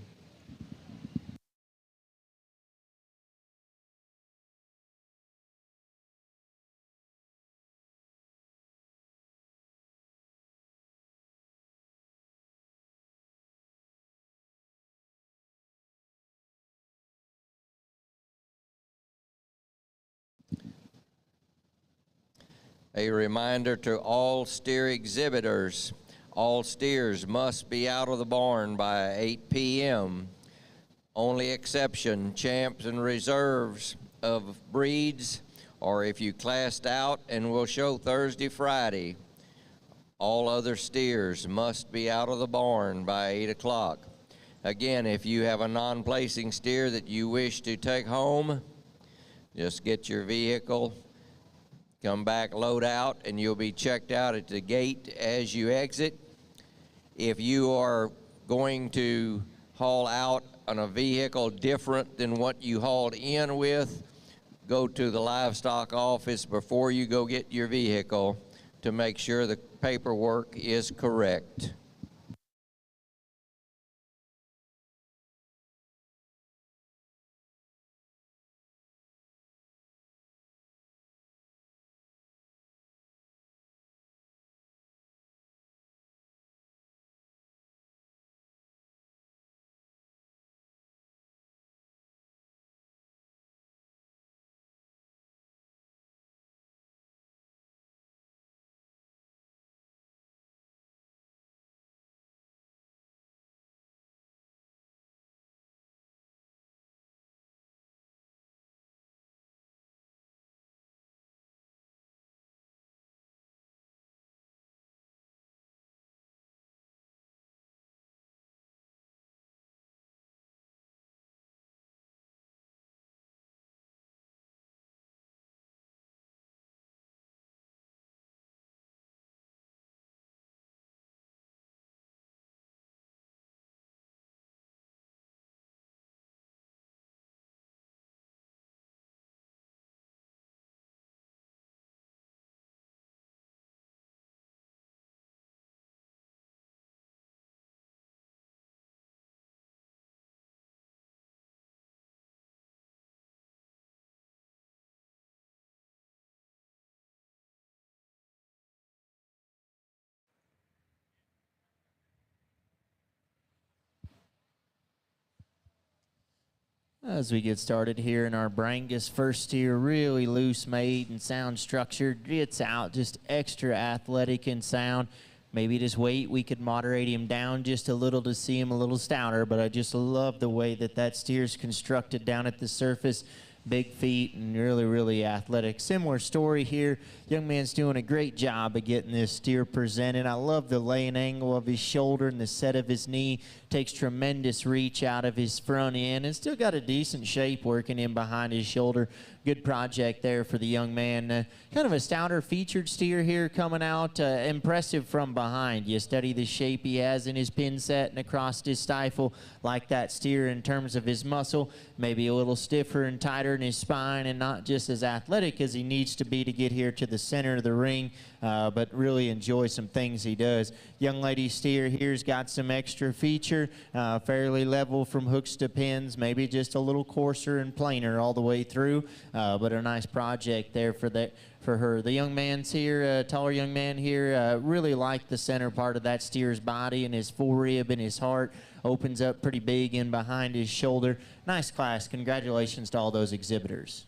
A reminder to all steer exhibitors, all steers must be out of the barn by 8 p.m. Only exception, champs and reserves of breeds, or if you classed out and will show Thursday, Friday. All other steers must be out of the barn by 8 o'clock. Again, if you have a non-placing steer that you wish to take home, just get your vehicle, come back, load out, and you'll be checked out at the gate as you exit. If you are going to haul out on a vehicle different than what you hauled in with, go to the livestock office before you go get your vehicle to make sure the paperwork is correct. As we get started here in our Brangus first steer, really loose made and sound structured, gets out just extra athletic and sound. Maybe his weight, we could moderate him down just a little to see him a little stouter, but I just love the way that that steer's constructed down at the surface. Big feet and really, really athletic. Similar story here. Young man's doing a great job of getting this steer presented. I love the laying angle of his shoulder and the set of his knee. Takes tremendous reach out of his front end and still got a decent shape working in behind his shoulder. Good project there for the young man. Kind of a stouter featured steer here coming out. Impressive from behind. You study the shape he has in his pin set and across his stifle. Like that steer in terms of his muscle. Maybe a little stiffer and tighter in his spine and not just as athletic as he needs to be to get here to the center of the ring. But really enjoy some things he does. Young lady steer here's got some extra feature. Fairly level from hooks to pins. Maybe just a little coarser and plainer all the way through. But a nice project there for her. The young man's here, taller young man here, really like the center part of that steer's body and his forerib and his heart. Opens up pretty big in behind his shoulder. Nice class. Congratulations to all those exhibitors.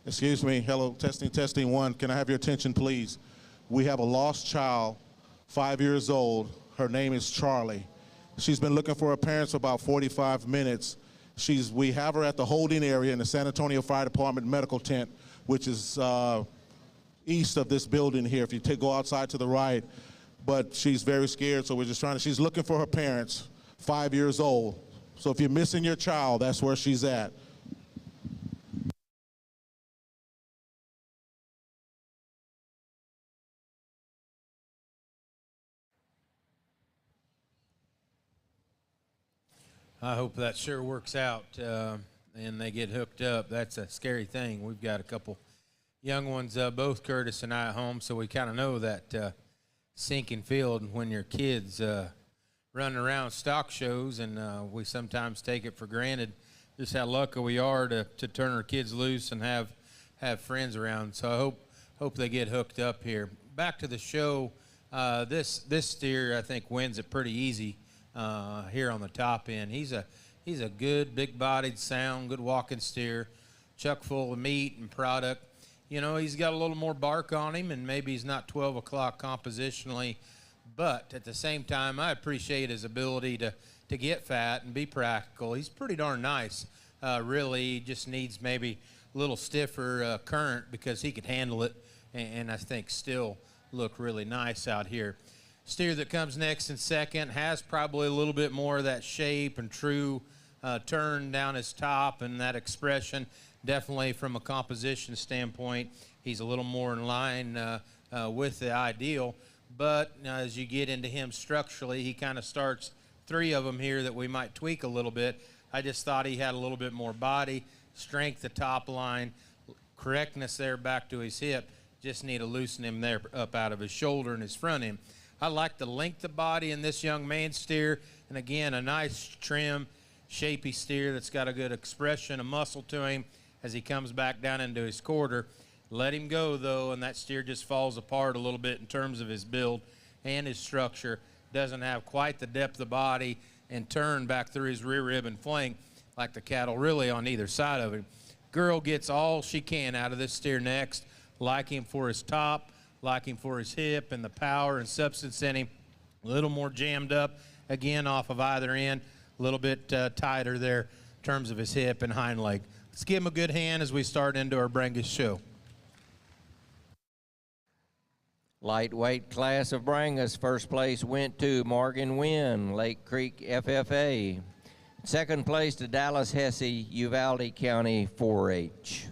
Excuse me. Hello, testing, testing one. Can I have your attention, please? We have a lost child, 5 years old. Her name is Charlie. She's been looking for her parents for about 45 minutes. We have her at the holding area in the San Antonio Fire Department medical tent, which is east of this building here. If you go outside to the right, but she's very scared, so we're just she's looking for her parents, 5 years old. So if you're missing your child, that's where she's at. I hope that sure works out and they get hooked up. That's a scary thing. We've got a couple young ones, both Curtis and I at home, so we kind of know that sinking field when your kids running around stock shows, and we sometimes take it for granted just how lucky we are to turn our kids loose and have friends around. So I hope they get hooked up here. Back to the show. This steer I think wins it pretty easy here on the top end. He's a good big-bodied, sound, good walking steer, chuck full of meat and product. You know, he's got a little more bark on him, and maybe he's not 12 o'clock compositionally, but at the same time, I appreciate his ability to get fat and be practical. He's pretty darn nice. Really, he just needs maybe a little stiffer current because he could handle it, and I think still look really nice out here. Steer that comes next in second has probably a little bit more of that shape and true turn down his top and that expression. Definitely from a composition standpoint, he's a little more in line with the ideal. But as you get into him structurally, he kind of starts three of them here that we might tweak a little bit. I just thought he had a little bit more body, strength, the top line, correctness there back to his hip. Just need to loosen him there up out of his shoulder and his front end. I like the length of body in this young man steer, and again, a nice trim, shapy steer that's got a good expression, a muscle to him as he comes back down into his quarter. Let him go, though, and that steer just falls apart a little bit in terms of his build and his structure. Doesn't have quite the depth of body and turn back through his rear rib and flank like the cattle really on either side of him. Girl gets all she can out of this steer next. Like him for his top, like him for his hip and the power and substance in him. A little more jammed up, again, off of either end. A little bit tighter there in terms of his hip and hind leg. Let's give him a good hand as we start into our Brangus show. Lightweight class of Brangus, first place went to Morgan Wynn, Lake Creek FFA. Second place to Dallas Hesse, Uvalde County 4-H.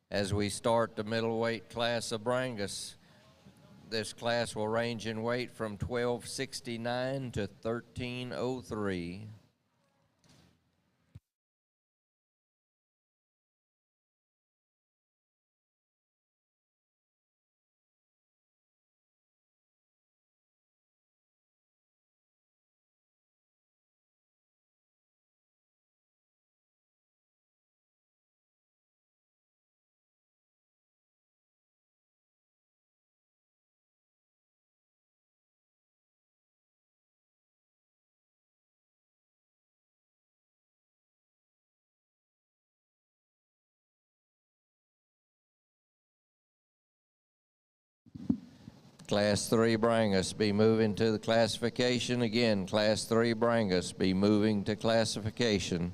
As we start the middleweight class of Brangus, this class will range in weight from 1269 to 1303. Class 3 Brangus be moving to the classification. Again, Class 3 Brangus be moving to classification.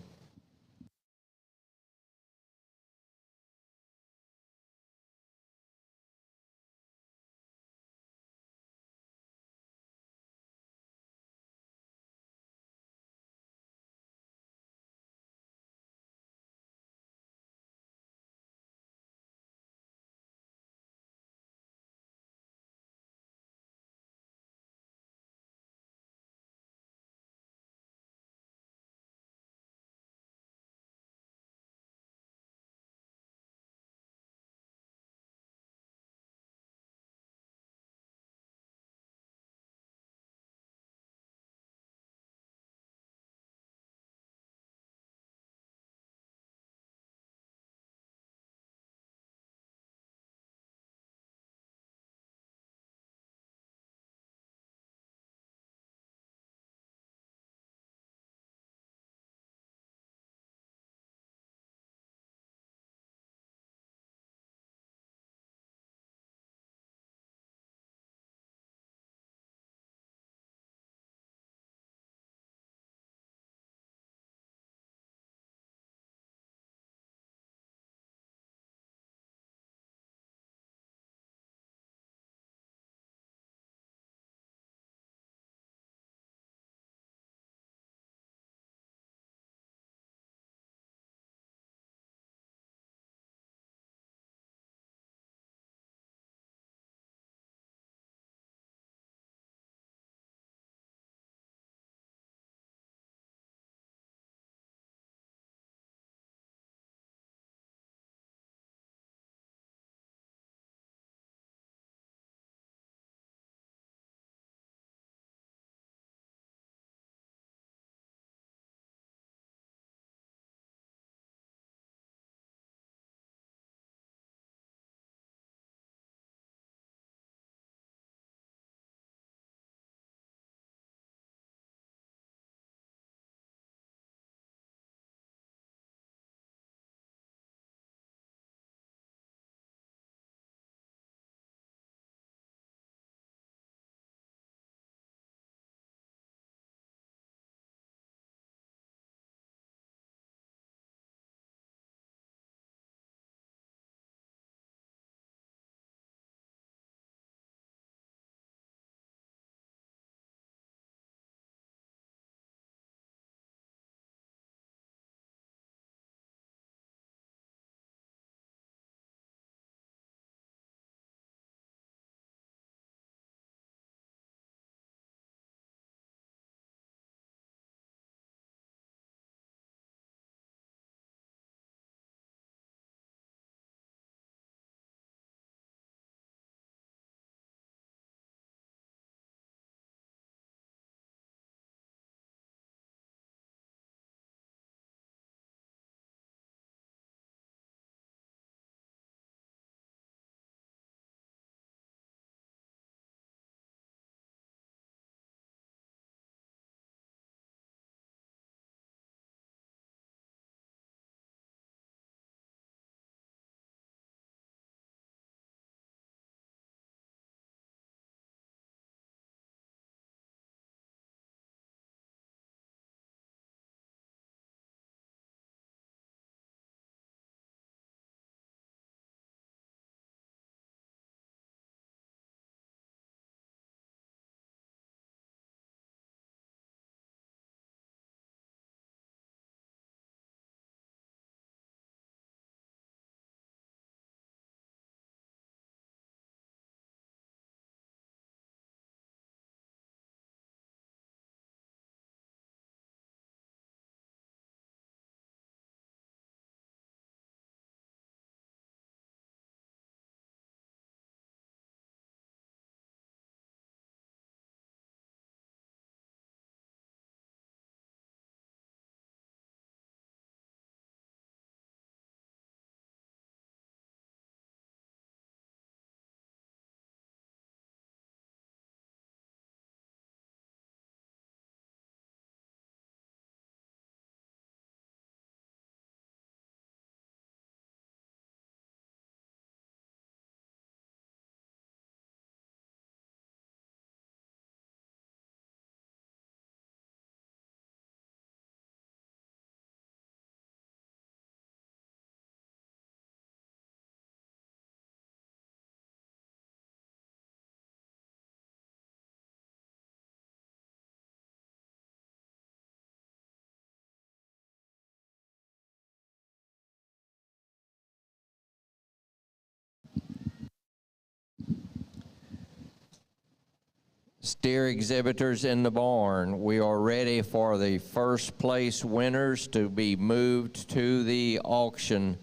Steer exhibitors in the barn, we are ready for the first place winners to be moved to the auction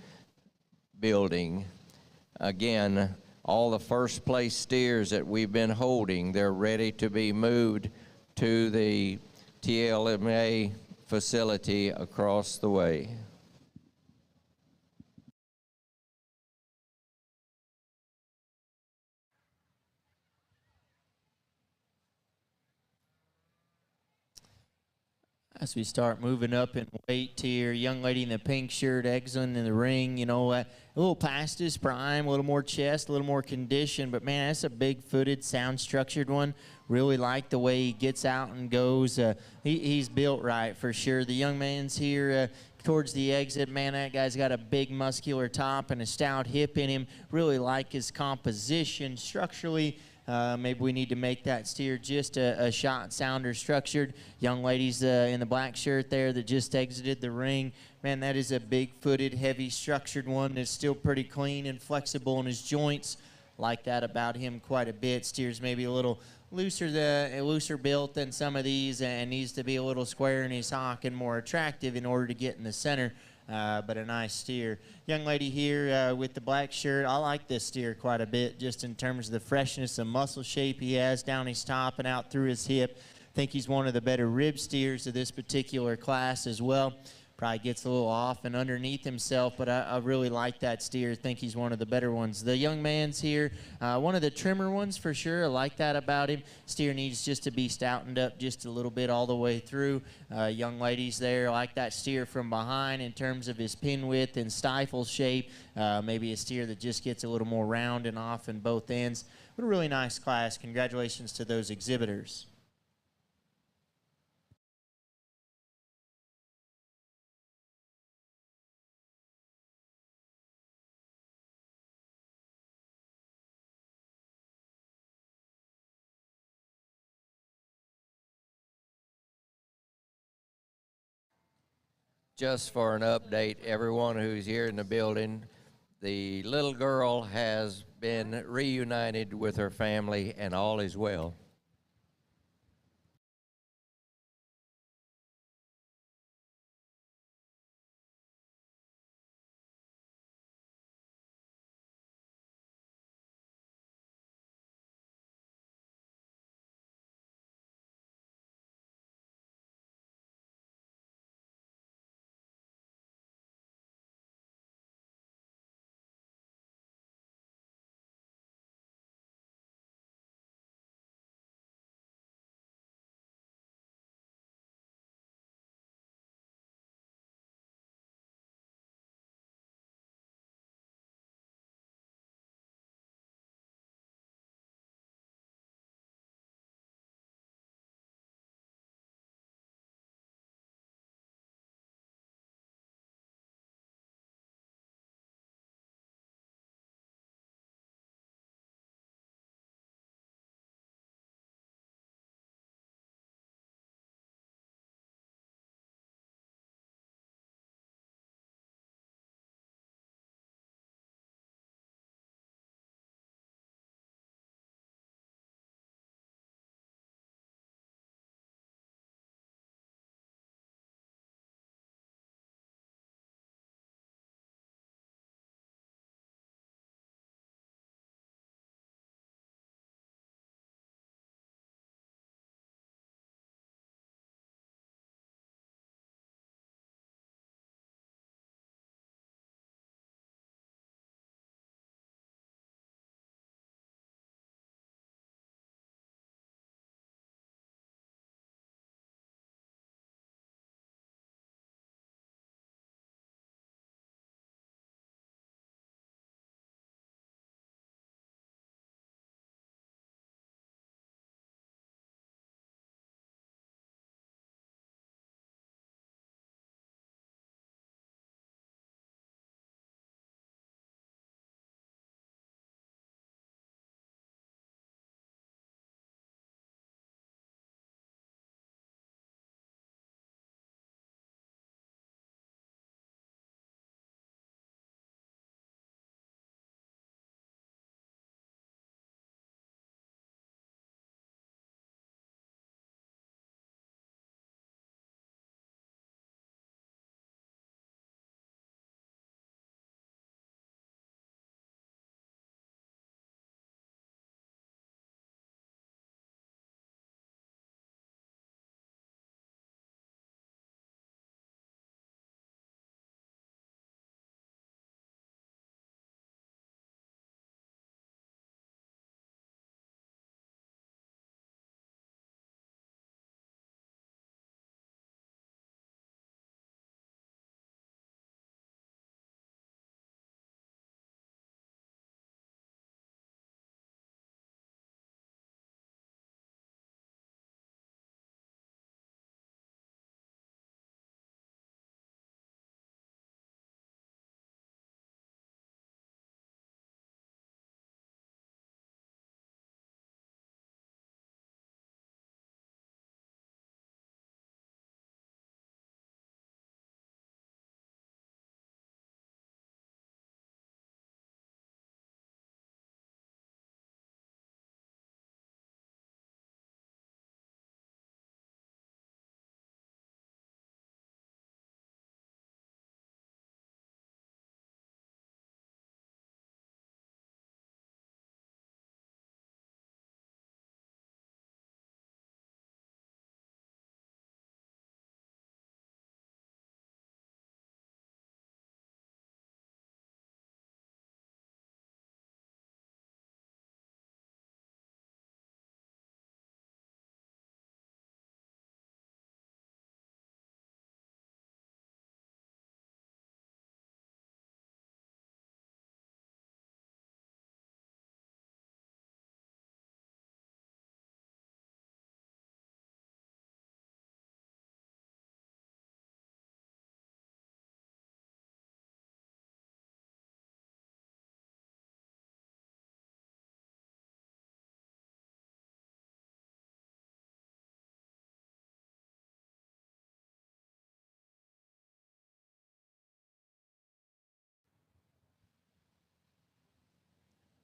building. Again, all the first place steers that we've been holding, they're ready to be moved to the TLMA facility across the way. As we start moving up in weight tier, young lady in the pink shirt exiting in the ring, you know, a little past his prime, a little more chest, a little more condition, but man, that's a big-footed, sound-structured one. Really like the way he gets out and goes. He's built right for sure. The young man's here towards the exit. Man, that guy's got a big muscular top and a stout hip in him. Really like his composition structurally. Maybe we need to make that steer just a shot sounder structured. Young ladies in the black shirt there that just exited the ring. Man, that is a big-footed, heavy structured one that's still pretty clean and flexible in his joints. Like that about him quite a bit. Steer's maybe a little looser built than some of these and needs to be a little square in his hock and more attractive in order to get in the center. But a nice steer. Young lady here with the black shirt, I like this steer quite a bit just in terms of the freshness and muscle shape he has down his top and out through his hip. I think he's one of the better rib steers of this particular class as well. Probably gets a little off and underneath himself, but I really like that steer. I think he's one of the better ones. The young man's here, one of the trimmer ones for sure. I like that about him. Steer needs just to be stoutened up just a little bit all the way through. Young ladies there, I like that steer from behind in terms of his pin width and stifle shape. Maybe a steer that just gets a little more round and off in both ends. But a really nice class. Congratulations to those exhibitors. Just for an update, everyone who's here in the building, the little girl has been reunited with her family and all is well.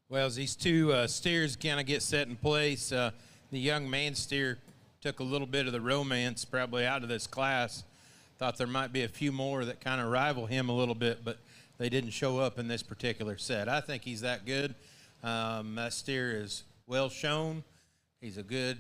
Well, as these two steers kind of get set in place, the young man steer took a little bit of the romance probably out of this class. Thought there might be a few more that kind of rival him a little bit, but they didn't show up in this particular set. I think he's that good. That steer is well shown. He's a good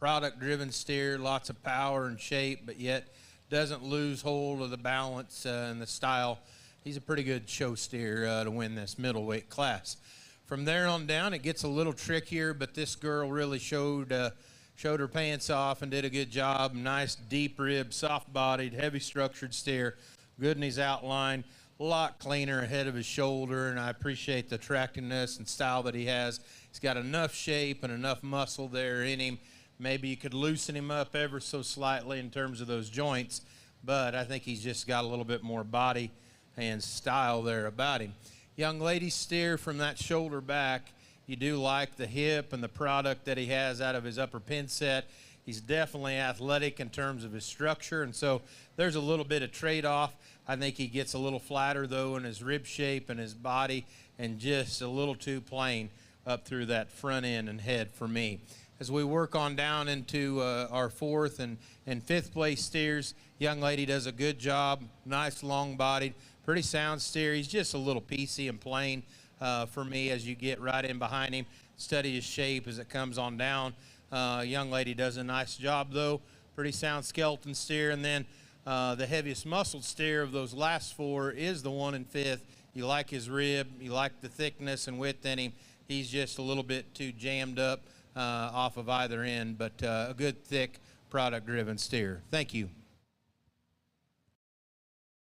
product-driven steer, lots of power and shape, but yet doesn't lose hold of the balance and the style. He's a pretty good show steer to win this middleweight class. From there on down, it gets a little trickier, but this girl really showed her pants off and did a good job. Nice, deep rib, soft-bodied, heavy-structured steer. Good in his outline, a lot cleaner ahead of his shoulder, and I appreciate the attractiveness and style that he has. He's got enough shape and enough muscle there in him. Maybe you could loosen him up ever so slightly in terms of those joints, but I think he's just got a little bit more body and style there about him. Young lady steer from that shoulder back, you do like the hip and the product that he has out of his upper pin set. He's definitely athletic in terms of his structure, and so there's a little bit of trade-off. I think he gets a little flatter, though, in his rib shape and his body, and just a little too plain up through that front end and head for me. As we work on down into our fourth and fifth place steers, young lady does a good job, nice long-bodied, pretty sound steer. He's just a little piecey and plain for me as you get right in behind him. Study his shape as it comes on down. Young lady does a nice job, though. Pretty sound skeleton steer. And then the heaviest muscled steer of those last four is the one in fifth. You like his rib. You like the thickness and width in him. He's just a little bit too jammed up off of either end, but a good, thick, product-driven steer. Thank you.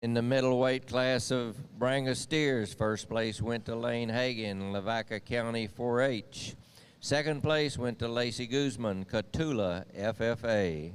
In the middleweight class of Brangus steers, first place went to Lane Hagan, Lavaca County 4-H. Second place went to Lacey Guzman, Catula FFA.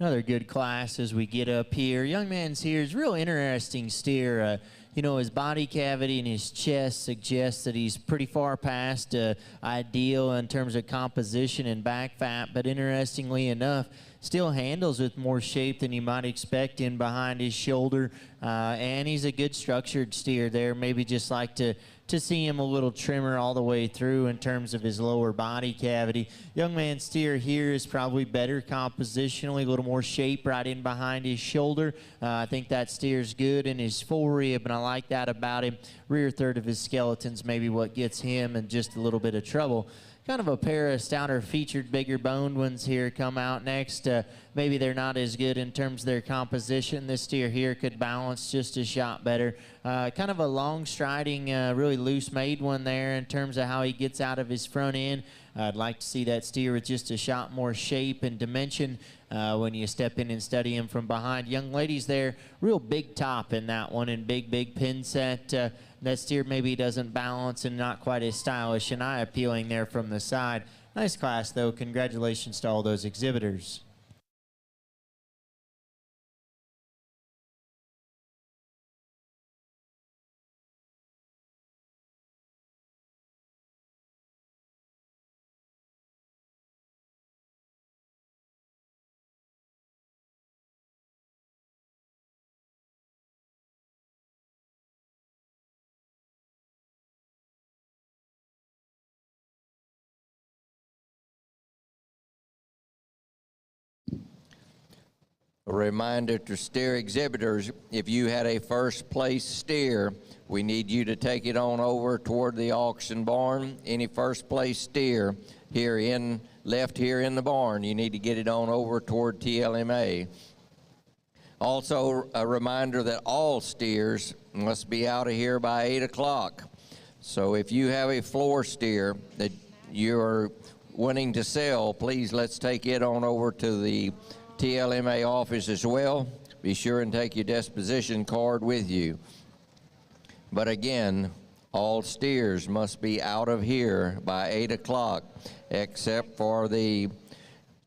Another good class as we get up here. Young man's here is real interesting steer. You know, his body cavity and his chest suggests that he's pretty far past ideal in terms of composition and back fat, but interestingly enough, still handles with more shape than you might expect in behind his shoulder, and he's a good structured steer there. Maybe just like to see him a little trimmer all the way through in terms of his lower body cavity. Young man steer here is probably better compositionally, a little more shape right in behind his shoulder. I think that steer's good in his forerib, and I like that about him. Rear third of his skeleton's maybe what gets him in just a little bit of trouble. Kind of a pair of stouter featured, bigger boned ones here come out next. Maybe they're not as good in terms of their composition. This steer here could balance just a shot better. Kind of a long striding, really loose made one there in terms of how he gets out of his front end. I'd like to see that steer with just a shot more shape and dimension when you step in and study him from behind. Young ladies there, real big top in that one and big pin set. That steer maybe doesn't balance and not quite as stylish and eye appealing there from the side. Nice class though. Congratulations to all those exhibitors. A reminder to steer exhibitors, if you had a first place steer, we need you to take it on over toward the auction barn. Any first place steer left here in the barn, you need to get it on over toward TLMA. Also, a reminder that all steers must be out of here by 8 o'clock. So if you have a floor steer that you're wanting to sell, please let's take it on over to the TLMA office as well. Be sure and take your disposition card with you. But again, all steers must be out of here by 8 o'clock, except for the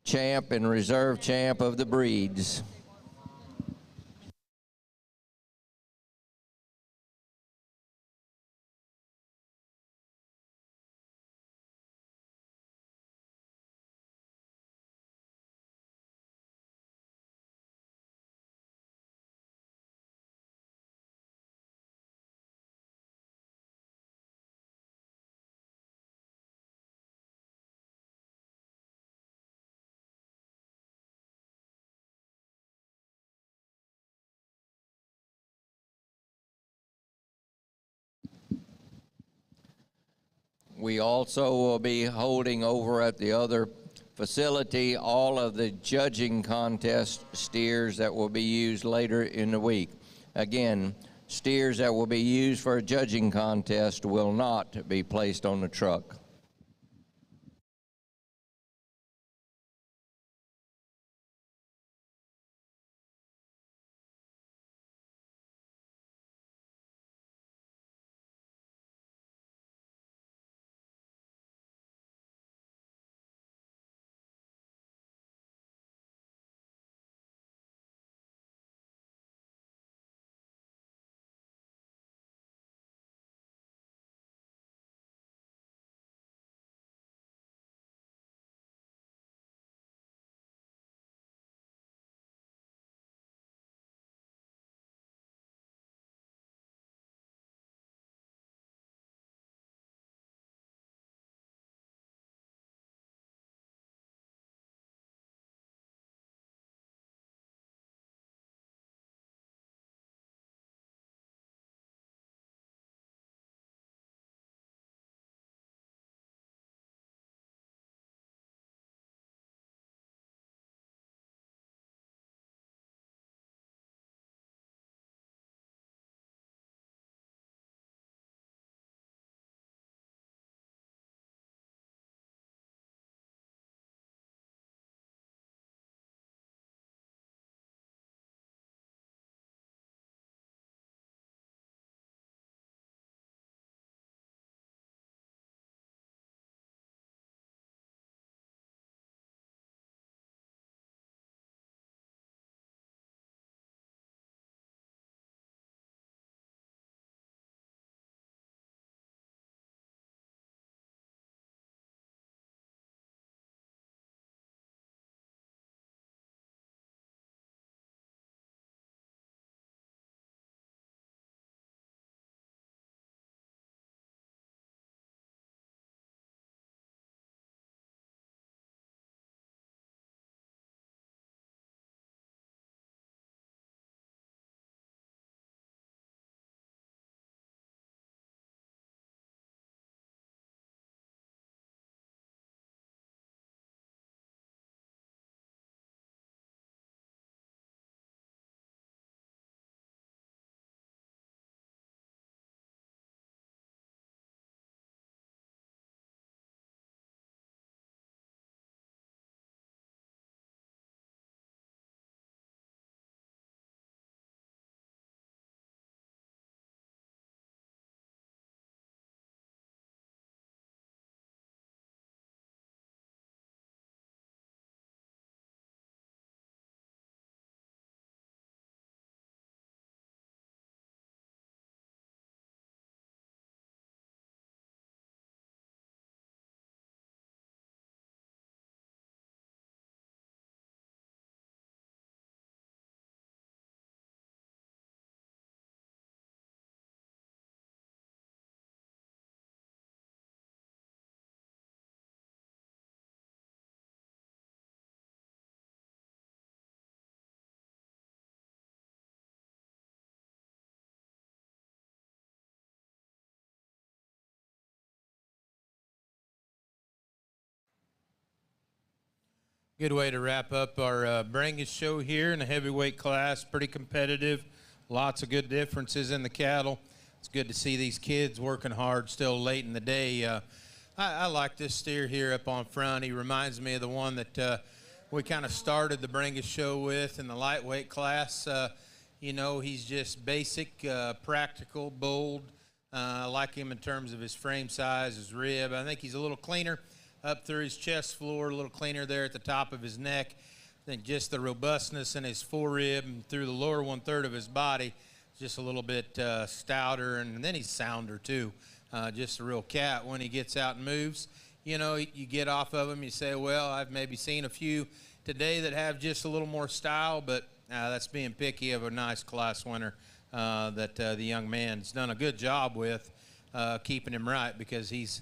champ and reserve champ of the breeds. We also will be holding over at the other facility all of the judging contest steers that will be used later in the week. Again, steers that will be used for a judging contest will not be placed on the truck. Good way to wrap up our Brangus show here in the heavyweight class. Pretty competitive. Lots of good differences in the cattle. It's good to see these kids working hard still late in the day. I like this steer here up on front. He reminds me of the one that we kind of started the Brangus show with in the lightweight class. You know, he's just basic, practical, bold. I like him in terms of his frame size, his rib. I think he's a little cleaner up through his chest floor, a little cleaner there at the top of his neck. I think just the robustness in his forerib and through the lower 1/3 of his body, just a little bit stouter, and then he's sounder too. Just a real cat when he gets out and moves. You know, you get off of him, you say, well, I've maybe seen a few today that have just a little more style, but that's being picky of a nice class winner that the young man's done a good job with keeping him right, because he's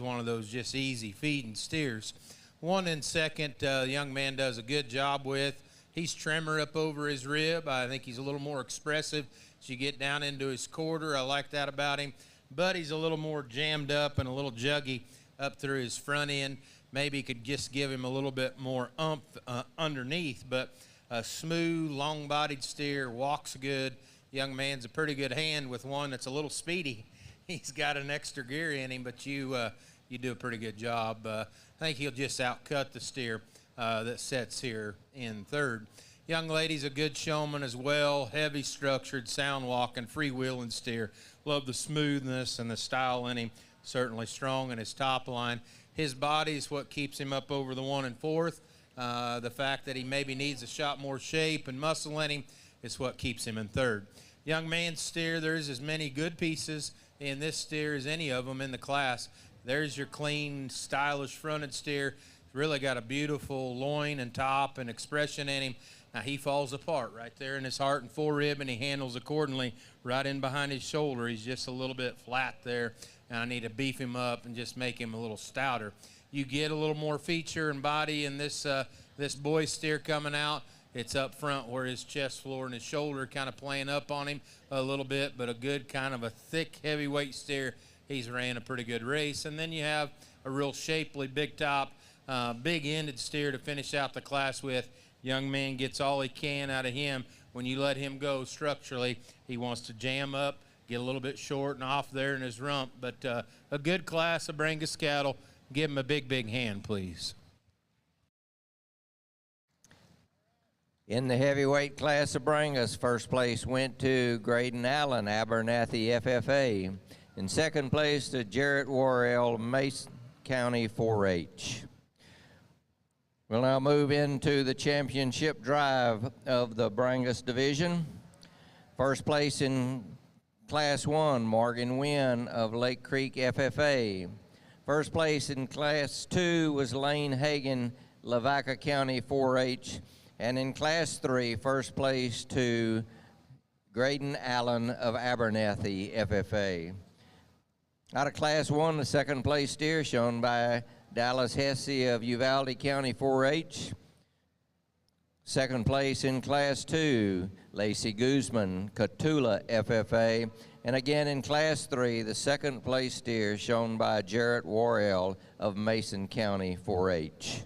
one of those just easy feeding steers. One in second, the young man does a good job with. He's trimmer up over his rib. I think he's a little more expressive as you get down into his quarter. I like that about him. But he's a little more jammed up and a little juggy up through his front end. Maybe could just give him a little bit more oomph underneath. But a smooth, long-bodied steer, walks good. Young man's a pretty good hand with one that's a little speedy. He's got an extra gear in him, but you do a pretty good job. I think he'll just outcut the steer that sets here in third. Young lady's a good showman as well. Heavy structured, sound walking, freewheeling steer. Love the smoothness and the style in him. Certainly strong in his top line. His body's what keeps him up over the 1 and 4th. The fact that he maybe needs a shot more shape and muscle in him is what keeps him in third. Young man's steer, there's as many good pieces in this steer as any of them in the class. There's your clean, stylish fronted steer. Really got a beautiful loin and top and expression in him. Now he falls apart right there in his heart and forerib, and he handles accordingly right in behind his shoulder. He's just a little bit flat there, and I need to beef him up and just make him a little stouter. You get a little more feature and body in this this boy steer coming out. It's up front where his chest floor and his shoulder kind of playing up on him a little bit, but a good kind of a thick heavyweight steer. He's ran a pretty good race. And then you have a real shapely, big top, big-ended steer to finish out the class with. Young man gets all he can out of him. When you let him go structurally, he wants to jam up, get a little bit short and off there in his rump. But a good class of Brangus cattle. Give him a big, big hand, please. In the heavyweight class of Brangus, first place went to Graydon Allen, Abernathy FFA. In second place to Jarrett Worrell, Mason County 4-H. We'll now move into the championship drive of the Brangus division. First place in Class 1, Morgan Wynn of Lake Creek FFA. First place in Class 2 was Lane Hagan, Lavaca County 4-H. And in Class 3, first place to Graydon Allen of Abernathy FFA. Out of Class 1, the second place steer shown by Dallas Hesse of Uvalde County 4-H. Second place in Class 2, Lacey Guzman, Catula FFA. And again in Class 3, the second place steer shown by Jarrett Worrell of Mason County 4-H.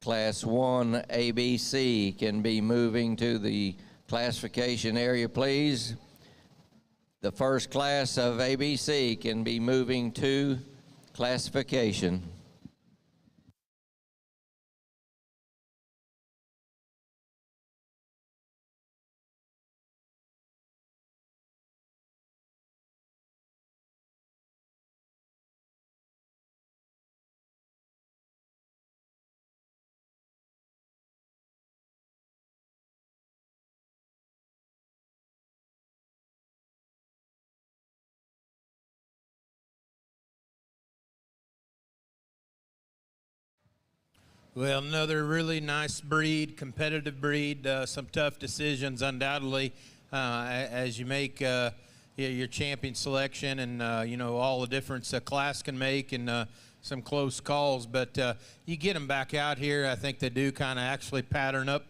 Class 1 ABC can be moving to the classification area, please. The first class of ABC can be moving to classification. Well, another really nice breed, competitive breed, some tough decisions undoubtedly as you make your champion selection, and you know, all the difference a class can make, and some close calls, but you get them back out here. I think they do kind of actually pattern up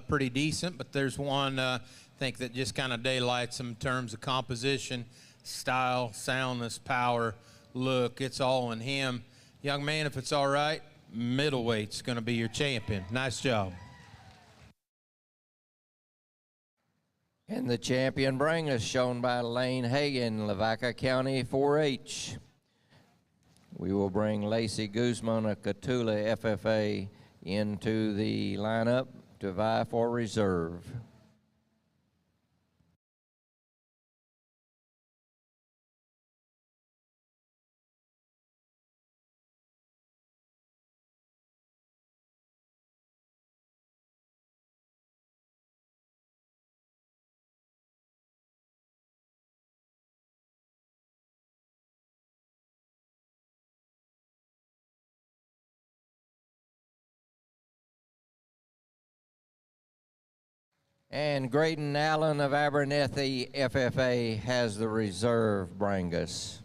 pretty decent, but there's one I think that just kind of daylights them in terms of composition, style, soundness, power, look. It's all in him. Young man, if it's all right, middleweight's going to be your champion. Nice job. And the champion Brangus, shown by Lane Hagan, Lavaca County 4-H. We will bring Lacey Guzman of Catula FFA into the lineup to vie for reserve. And Graydon Allen of Abernethy FFA has the reserve Brangus.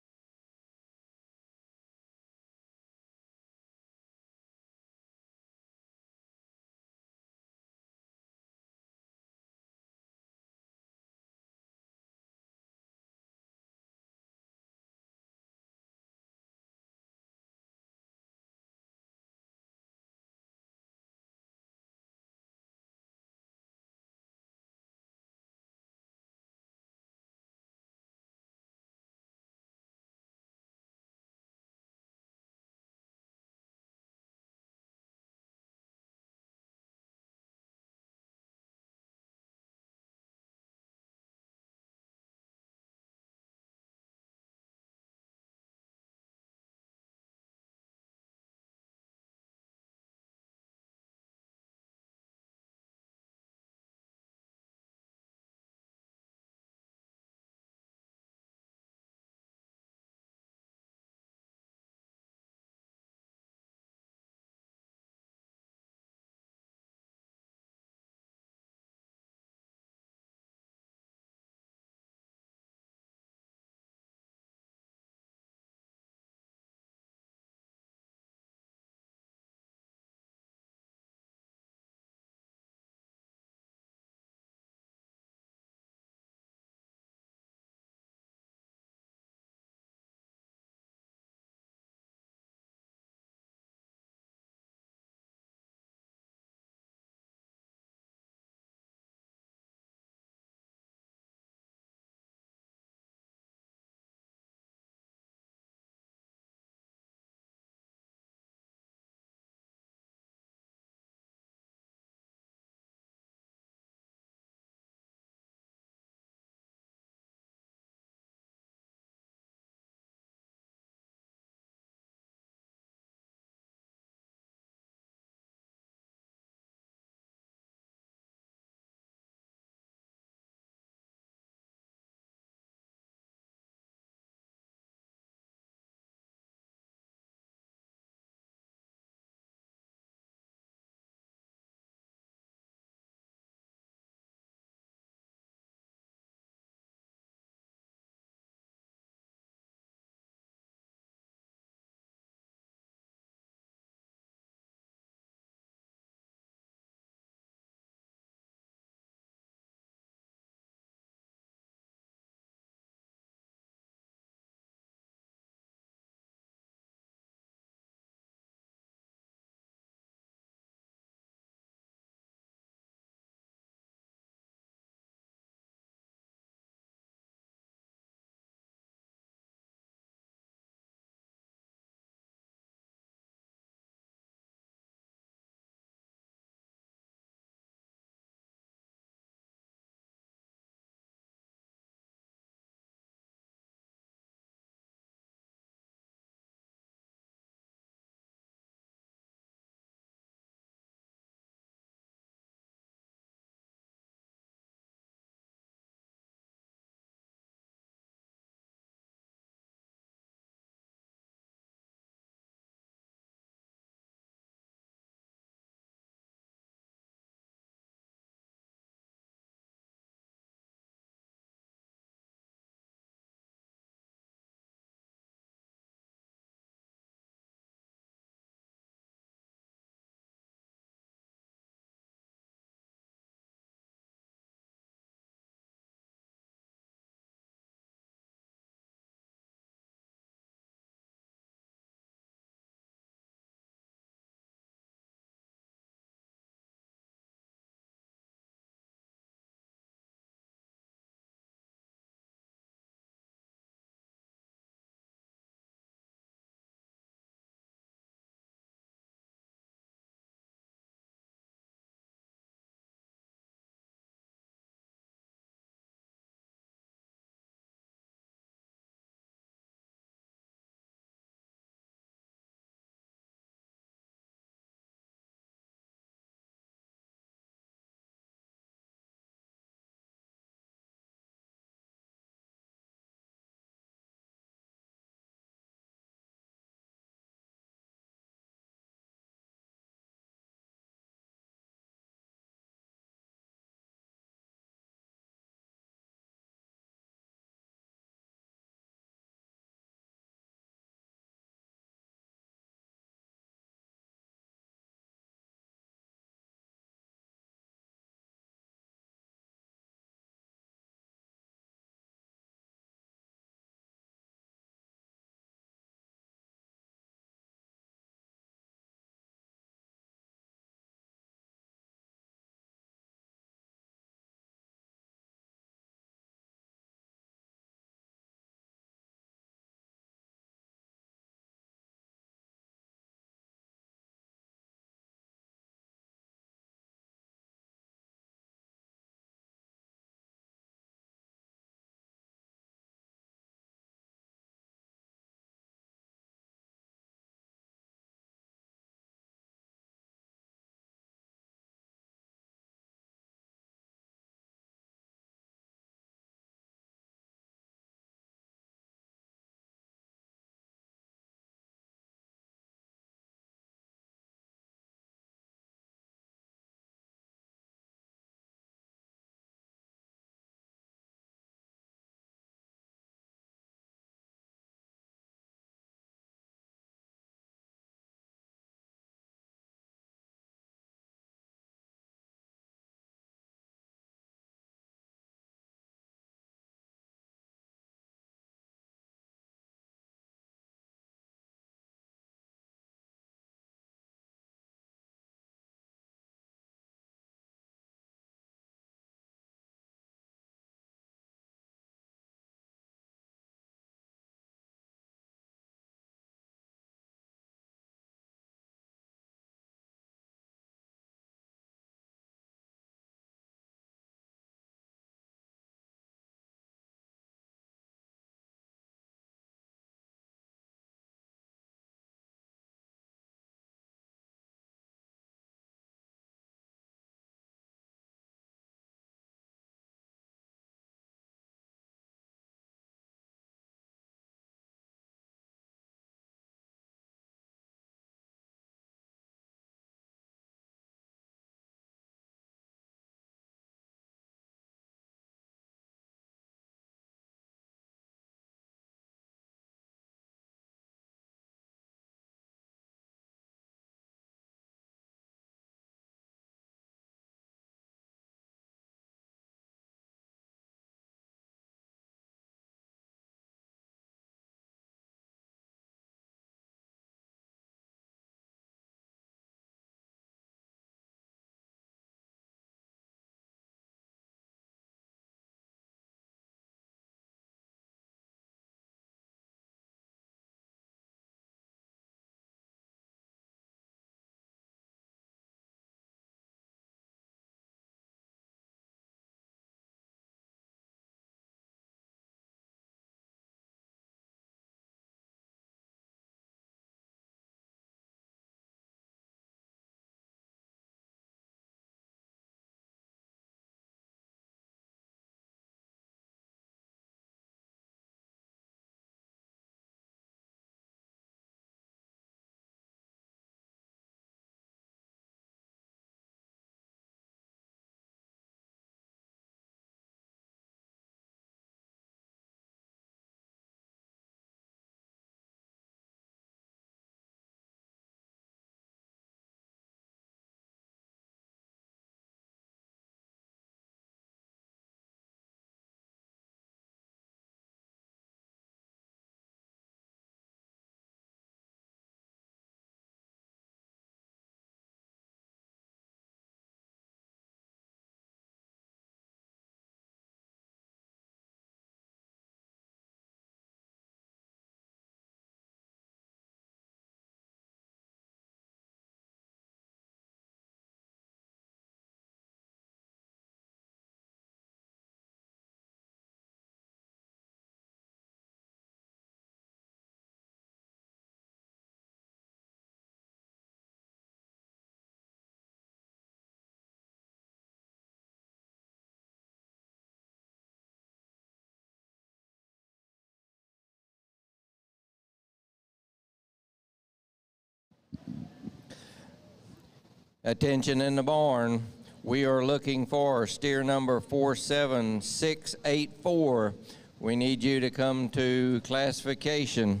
Attention in the barn. We are looking for steer number 47684. We need you to come to classification.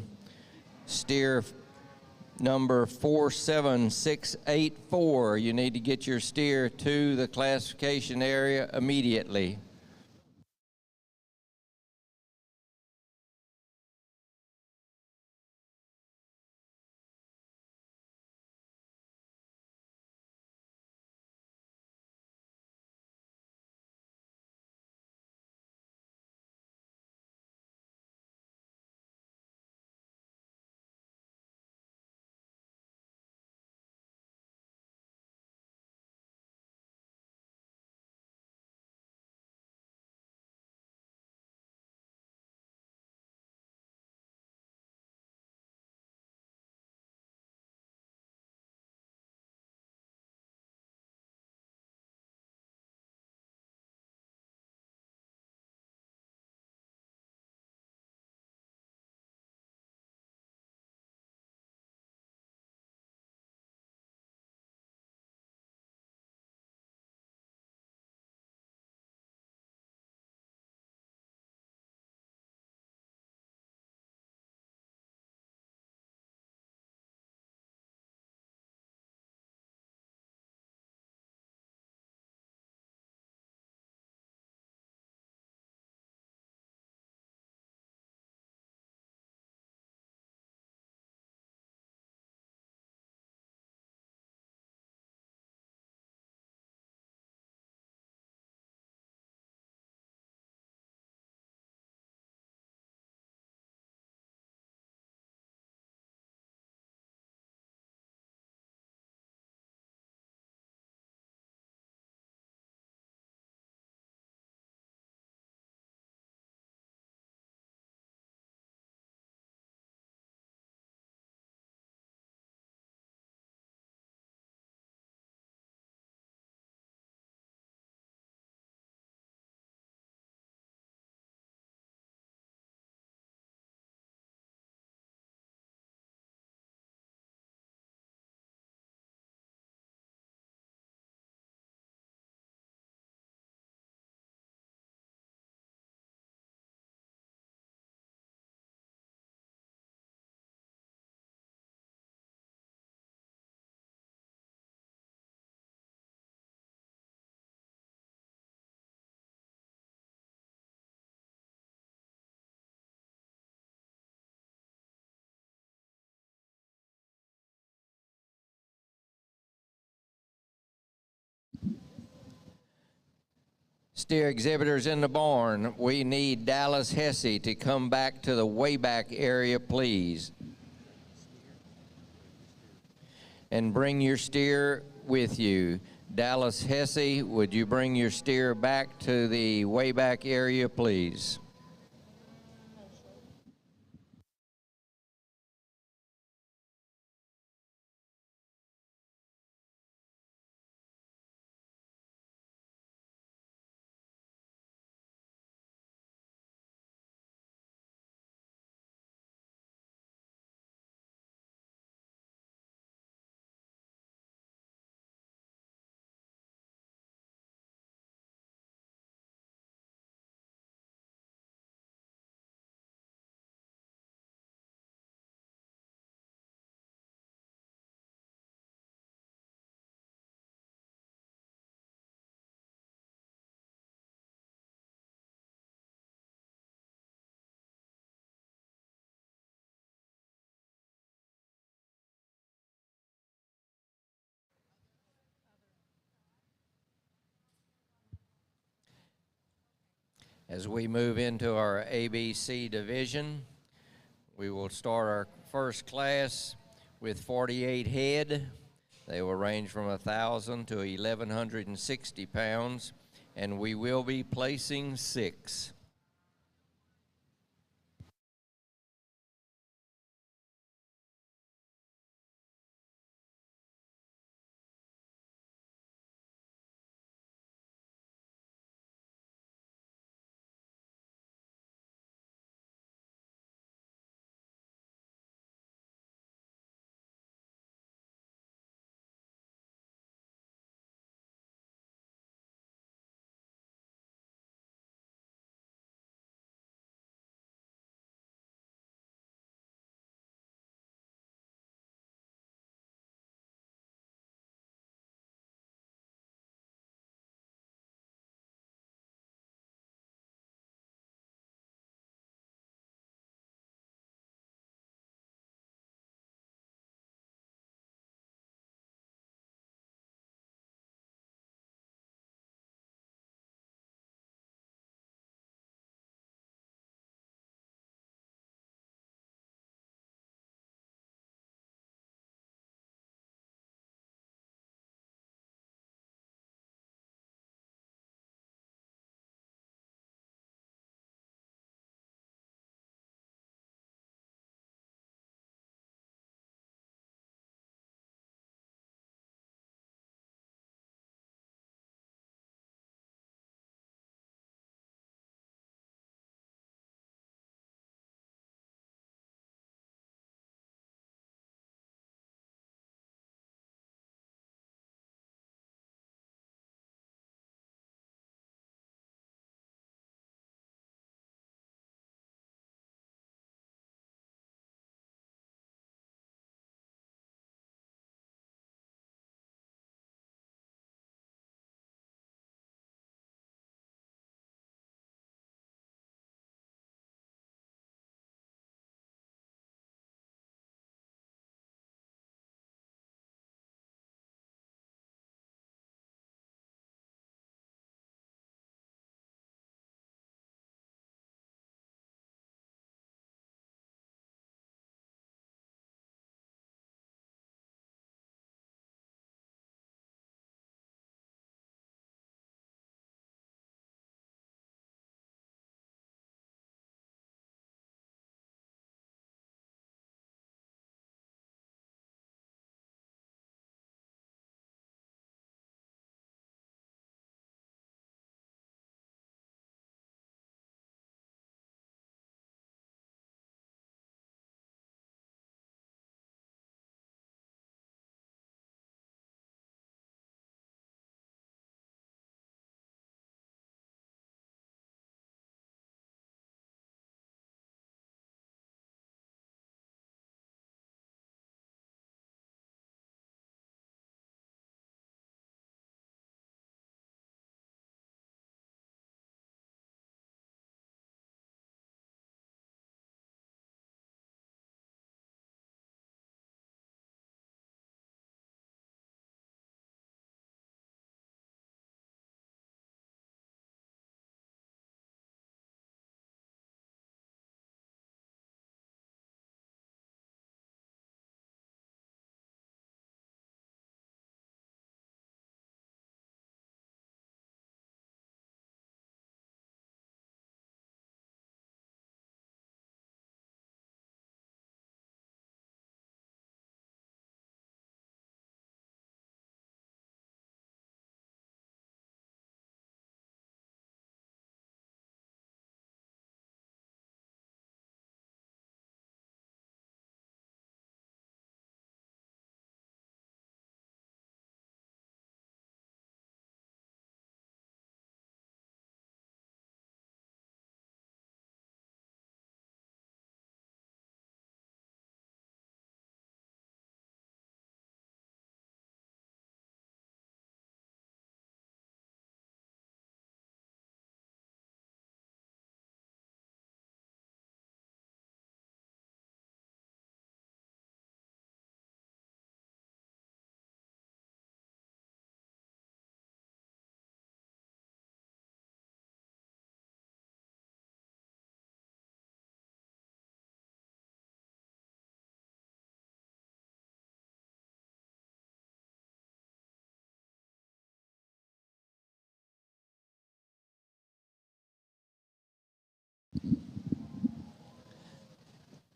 Steer number 47684. You need to get your steer to the classification area immediately. Steer exhibitors in the barn, we need Dallas Hesse to come back to the way back area, please. And bring your steer with you. Dallas Hesse, would you bring your steer back to the way back area, please? As we move into our ABC division, we will start our first class with 48 head. They will range from 1,000 to 1,160 pounds, and we will be placing 6.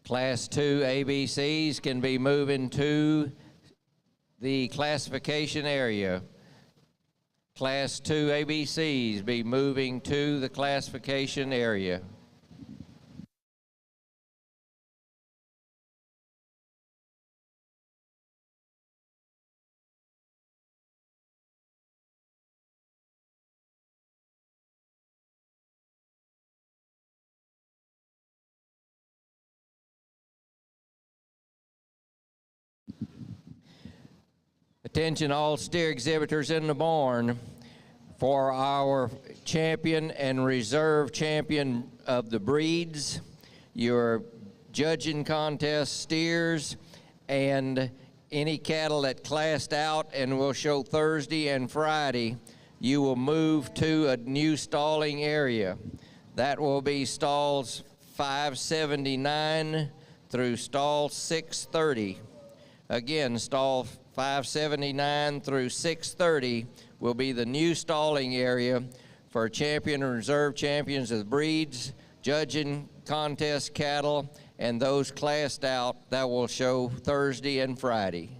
Class 2 ABCs can be moving to the classification area. Class 2 ABCs be moving to the classification area. Attention all steer exhibitors in the barn for our champion and reserve champion of the breeds, your judging contest steers, and any cattle that classed out and will show Thursday and Friday, you will move to a new stalling area. That will be stalls 579 through stall 630. Again, stall 579 through 630 will be the new stalling area for champion and reserve champions of the breeds, judging contest cattle, and those classed out that will show Thursday and Friday.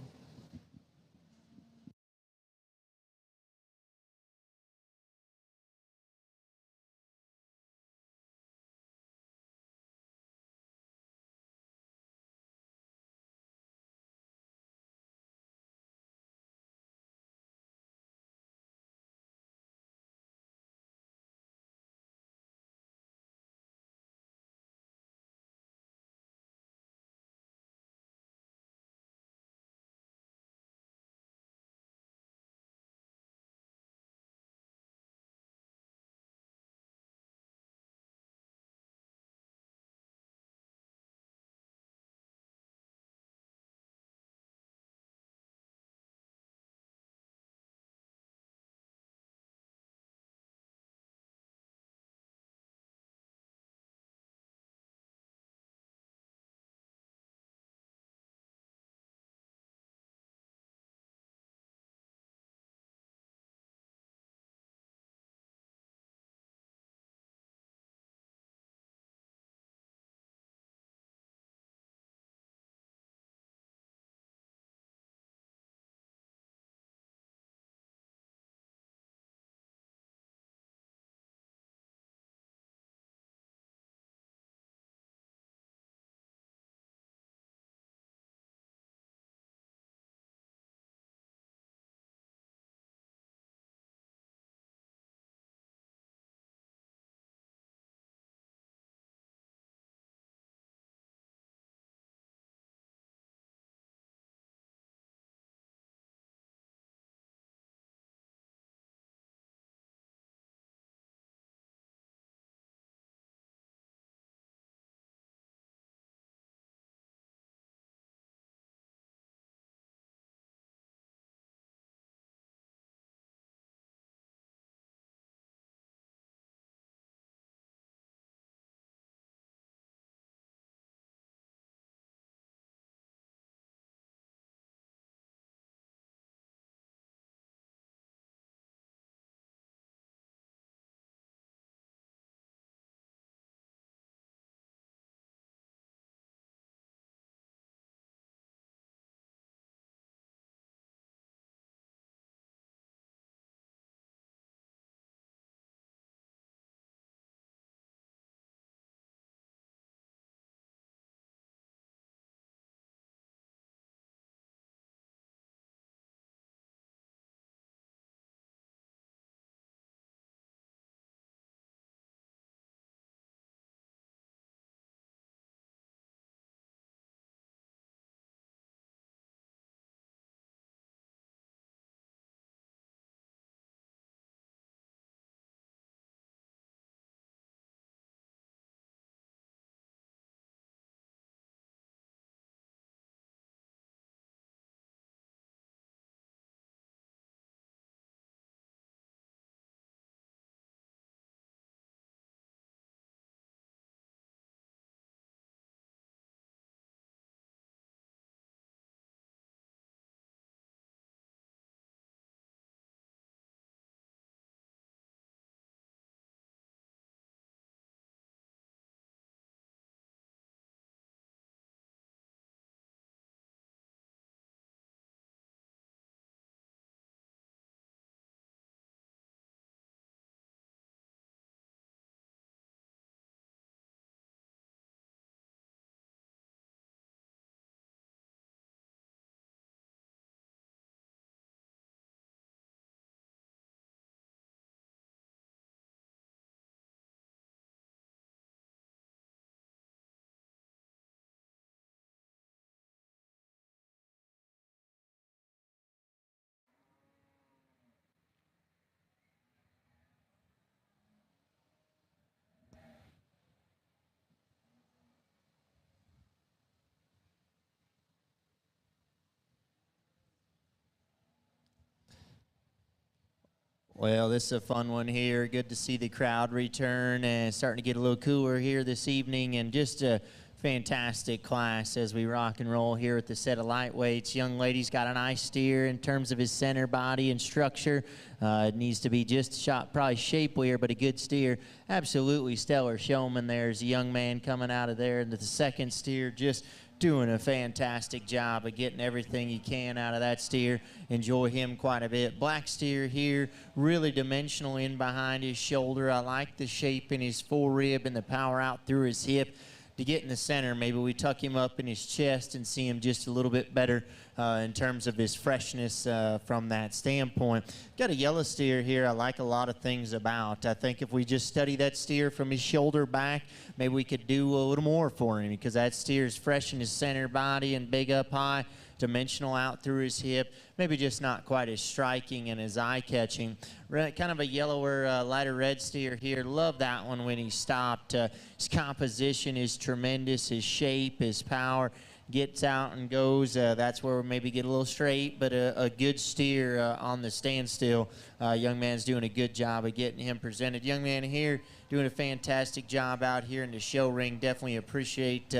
Well, this is a fun one here. Good to see the crowd return and starting to get a little cooler here this evening, and just a fantastic class as we rock and roll here with the set of lightweights. Young lady's got a nice steer in terms of his center body and structure. It needs to be just shot, probably shapelier, but a good steer. Absolutely stellar showman. There's a young man coming out of there into the second steer, just doing a fantastic job of getting everything he can out of that steer. Enjoy him quite a bit. Black steer here, really dimensional in behind his shoulder. I like the shape in his forerib and the power out through his hip. To get in the center, maybe we tuck him up in his chest and see him just a little bit better in terms of his freshness from that standpoint. Got a yellow steer here I like a lot of things about. I think if we just study that steer from his shoulder back, maybe we could do a little more for him, because that steer is fresh in his center body and big up high, dimensional out through his hip, maybe just not quite as striking and as eye-catching. Kind of a yellower, lighter red steer here. Love that one when he stopped. His composition is tremendous. His shape, his power, gets out and goes. That's where we maybe get a little straight, but a good steer on the standstill. Young man's doing a good job of getting him presented. Young man here doing a fantastic job out here in the show ring. Definitely appreciate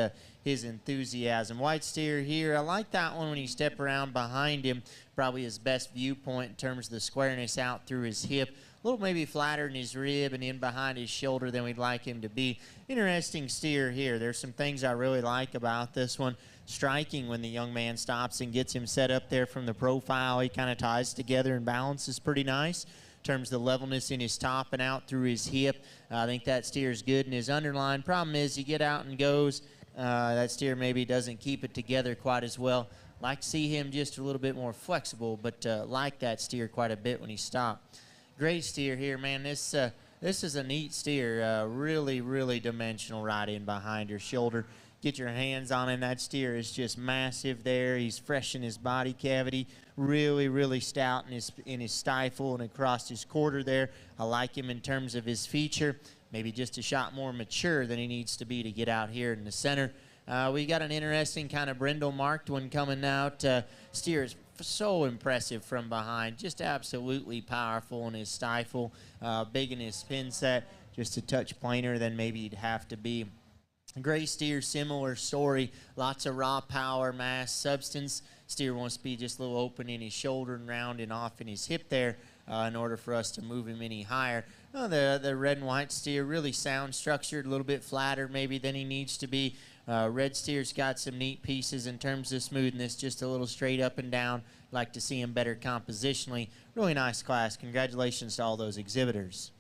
his enthusiasm. White steer here, I like that one when you step around behind him. Probably his best viewpoint in terms of the squareness out through his hip. A little maybe flatter in his rib and in behind his shoulder than we'd like him to be. Interesting steer here. There's some things I really like about this one. Striking when the young man stops and gets him set up there from the profile. He kind of ties together and balances pretty nice. In terms of the levelness in his top and out through his hip, I think that steer is good in his underline. Problem is, you get out and goes, that steer maybe doesn't keep it together quite as well. Like to see him just a little bit more flexible, but like that steer quite a bit when he stopped. Great steer here, man. This is a neat steer. Really, really dimensional right in behind your shoulder. Get your hands on him. That steer is just massive there. He's fresh in his body cavity. Really, really stout in his stifle and across his quarter there. I like him in terms of his feature. Maybe just a shot more mature than he needs to be to get out here in the center. We got an interesting kind of brindle marked one coming out. Steer is so impressive from behind. Just absolutely powerful in his stifle. Big in his spin set. Just a touch plainer than maybe he'd have to be. Gray steer, similar story. Lots of raw power, mass, substance. Steer wants to be just a little open in his shoulder and round and off in his hip there in order for us to move him any higher. The red and white steer, really sound structured, a little bit flatter maybe than he needs to be. Red steer's got some neat pieces in terms of smoothness, just a little straight up and down. Like to see him better compositionally. Really nice class. Congratulations to all those exhibitors.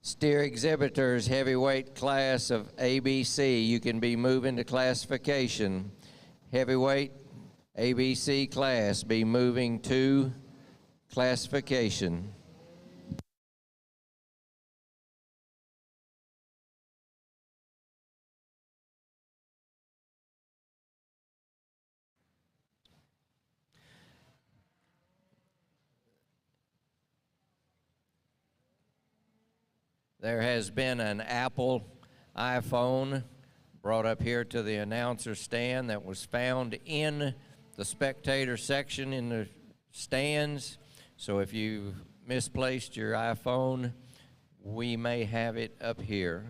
Steer exhibitors, heavyweight class of ABC. You can be moving to classification. Heavyweight ABC class, be moving to classification. There has been an Apple iPhone brought up here to the announcer stand that was found in the spectator section in the stands. So if you misplaced your iPhone, we may have it up here.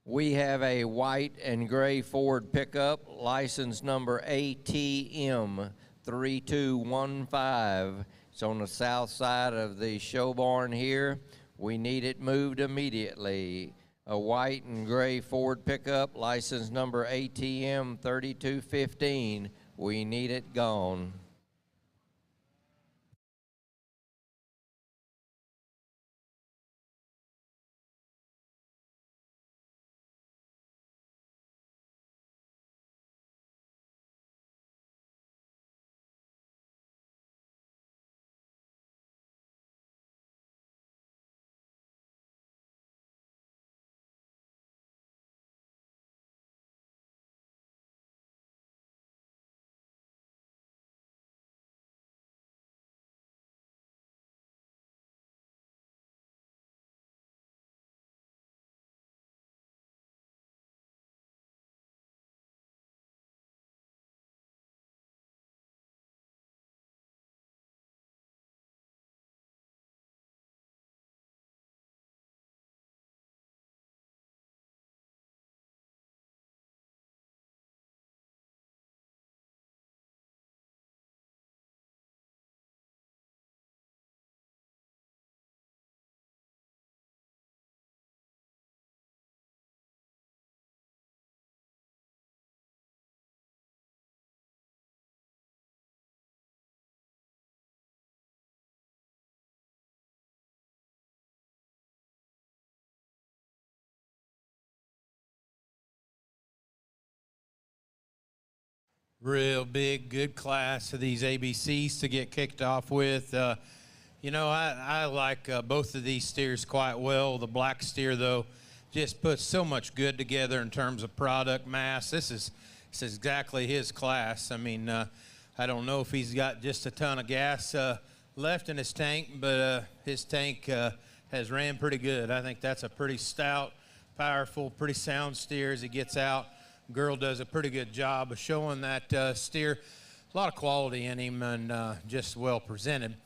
We have a white and gray Ford pickup, license number ATM 3215. It's on the south side of the show barn here. We need it moved immediately. A white and gray Ford pickup, license number ATM 3215. We need it gone. Real big, good class of these ABCs to get kicked off with. You know, I like both of these steers quite well. The black steer, though, just puts so much good together in terms of product mass. This is exactly his class. I mean, I don't know if he's got just a ton of gas left in his tank, but his tank has ran pretty good. I think that's a pretty stout, powerful, pretty sound steer as he gets out. Girl does a pretty good job of showing that steer. A lot of quality in him and just well presented.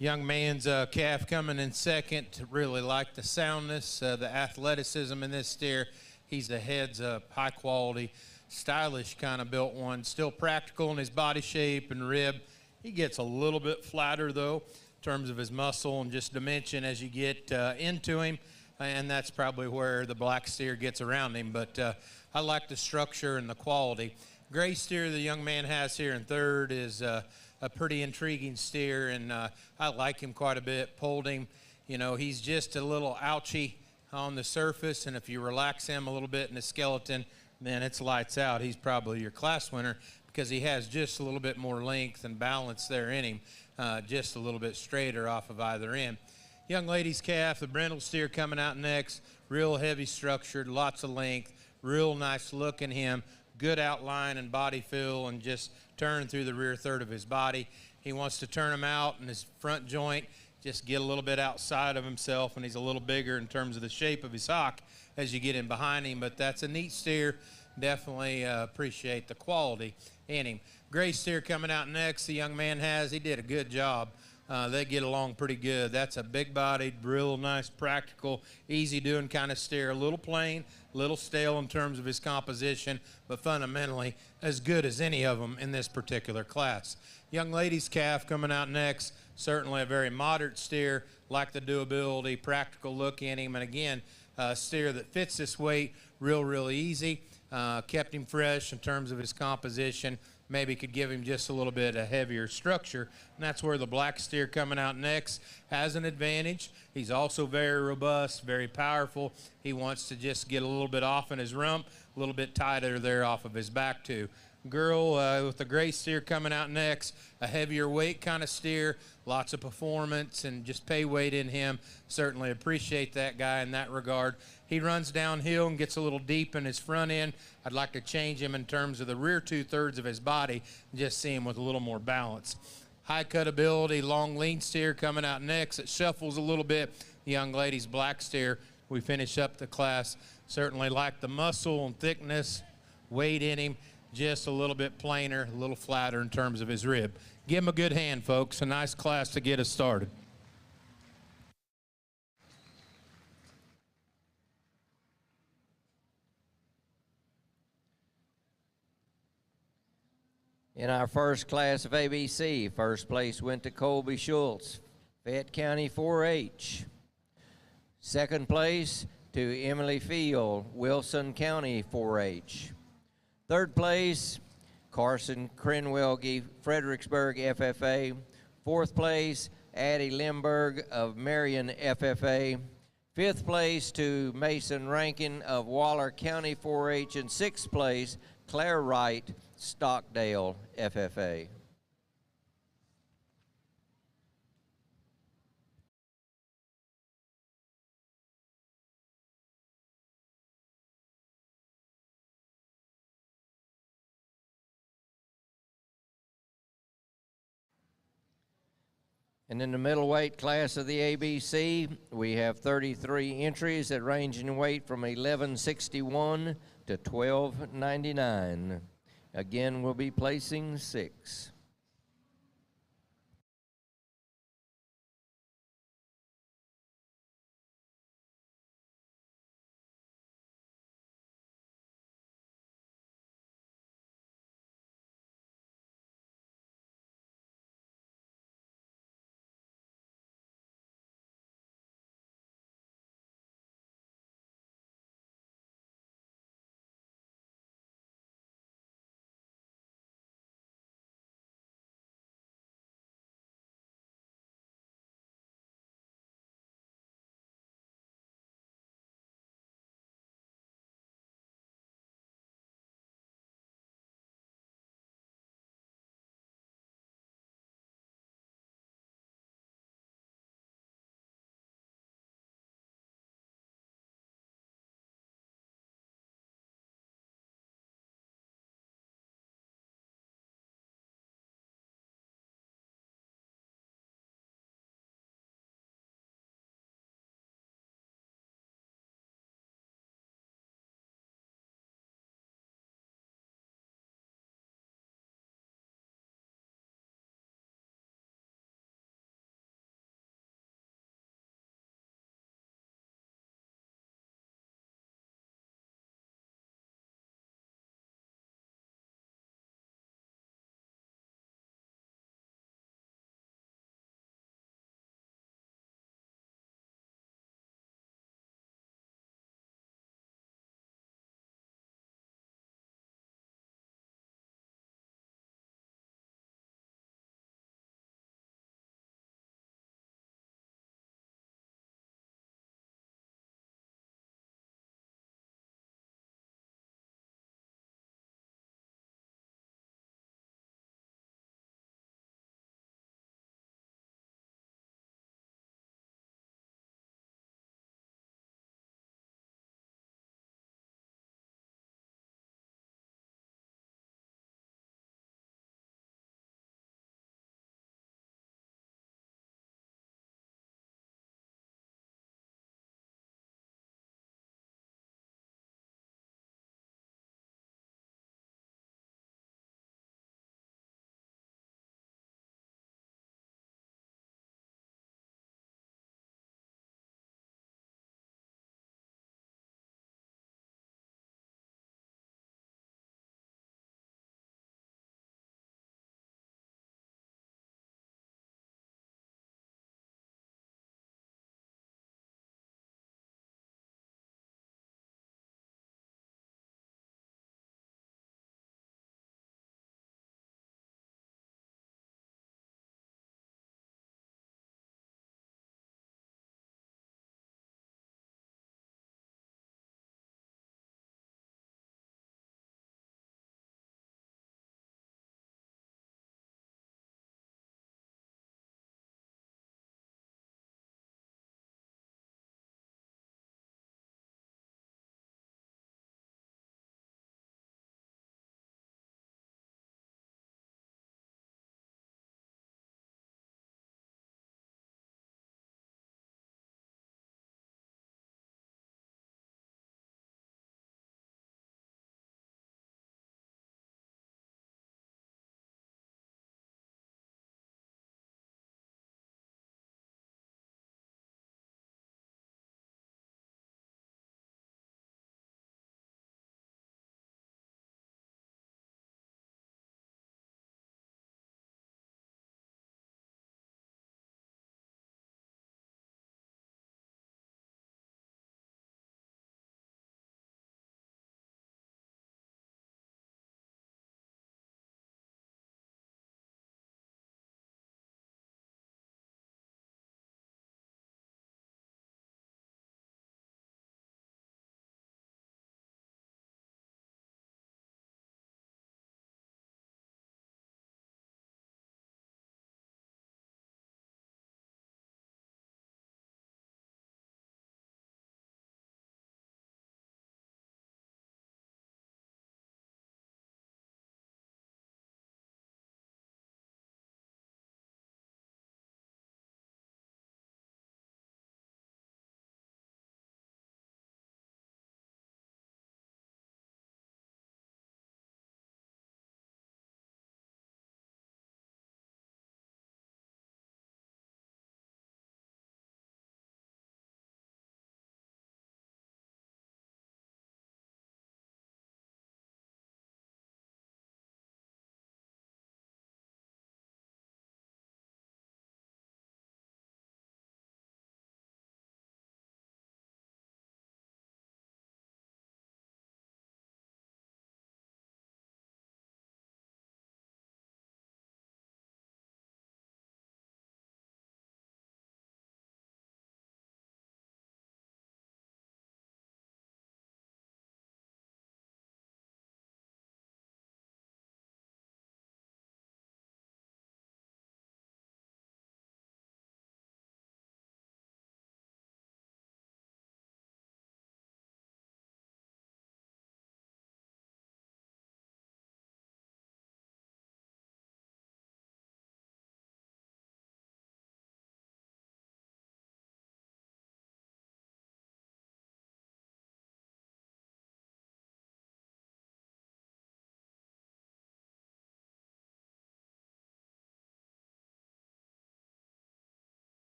Young man's calf coming in second. Really like the soundness, the athleticism in this steer. He's the heads up, high quality, stylish kind of built one. Still practical in his body shape and rib. He gets a little bit flatter though in terms of his muscle and just dimension as you get into him. And that's probably where the black steer gets around him. But I like the structure and the quality. Gray steer the young man has here in third is a pretty intriguing steer, and I like him quite a bit. Pulled him, you know, he's just a little ouchy on the surface, and if you relax him a little bit in the skeleton, then it's lights out. He's probably your class winner because he has just a little bit more length and balance there in him, just a little bit straighter off of either end. Young lady's calf, the Brental Steer coming out next, real heavy structured, lots of length, real nice look in him, good outline and body feel, and just turn through the rear third of his body. He wants to turn him out in his front joint, just get a little bit outside of himself, and he's a little bigger in terms of the shape of his hock as you get in behind him, but that's a neat steer. Definitely appreciate the quality in him. Gray steer coming out next, the young man has. He did a good job. They get along pretty good. That's a big-bodied, real nice, practical, easy-doing kind of steer. A little plain, a little stale in terms of his composition, but fundamentally as good as any of them in this particular class. Young lady's calf coming out next. Certainly a very moderate steer, like the doability, practical look in him. And again, a steer that fits this weight real easy. Kept him fresh in terms of his composition. Maybe could give him just a little bit of heavier structure. And that's where the black steer coming out next has an advantage. He's also very robust, very powerful. He wants to just get a little bit off in his rump, a little bit tighter there off of his back too. Girl with the gray steer coming out next, a heavier weight kind of steer, lots of performance and just pay weight in him. Certainly appreciate that guy in that regard. He runs downhill and gets a little deep in his front end. I'd like to change him in terms of the rear 2/3 of his body and just see him with a little more balance. High cut ability, long lean steer coming out next. It shuffles a little bit. The young lady's black steer. We finish up the class. Certainly like the muscle and thickness, weight in him. Just a little bit plainer, a little flatter in terms of his rib. Give him a good hand, folks. A nice class to get us started. In our first class of ABC, first place went to Colby Schultz, Fayette County 4-H. Second place to Emily Field, Wilson County 4-H. Third place, Carson Crenwelge, Fredericksburg FFA. Fourth place, Addie Limburg of Marion FFA. Fifth place to Mason Rankin of Waller County 4-H. And sixth place, Claire Wright, Stockdale FFA. And in the middleweight class of the ABC, we have 33 entries that range in weight from 1161 to 1299. Again, we'll be placing 6.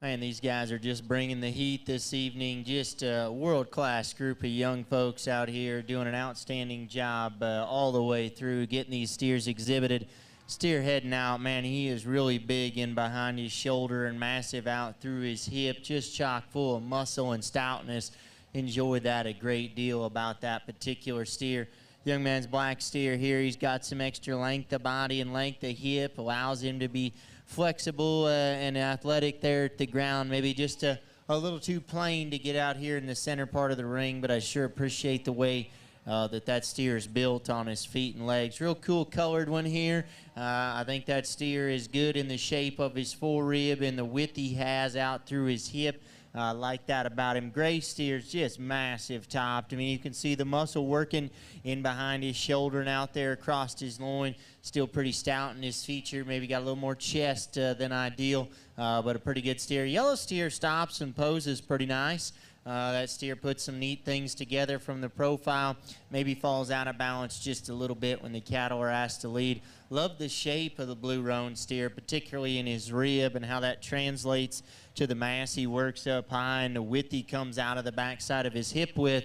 Man, these guys are just bringing the heat this evening. Just a world-class group of young folks out here doing an outstanding job all the way through, getting these steers exhibited. Steer heading out, man, he is really big in behind his shoulder and massive out through his hip, just chock full of muscle and stoutness. Enjoyed that a great deal about that particular steer. Young man's black steer here, he's got some extra length of body and length of hip, allows him to be flexible and athletic there at the ground. Maybe just a little too plain to get out here in the center part of the ring, but I sure appreciate the way that steer is built on his feet and legs. Real cool colored one here. I think that steer is good in the shape of his forerib and the width he has out through his hip. I like that about him. Gray steer's just massive topped. I mean, you can see the muscle working in behind his shoulder and out there across his loin. Still pretty stout in his feature. Maybe got a little more chest than ideal, but a pretty good steer. Yellow steer stops and poses pretty nice. That steer puts some neat things together from the profile. Maybe falls out of balance just a little bit when the cattle are asked to lead. Love the shape of the blue roan steer, particularly in his rib and how that translates to the mass he works up high and the width he comes out of the backside of his hip with.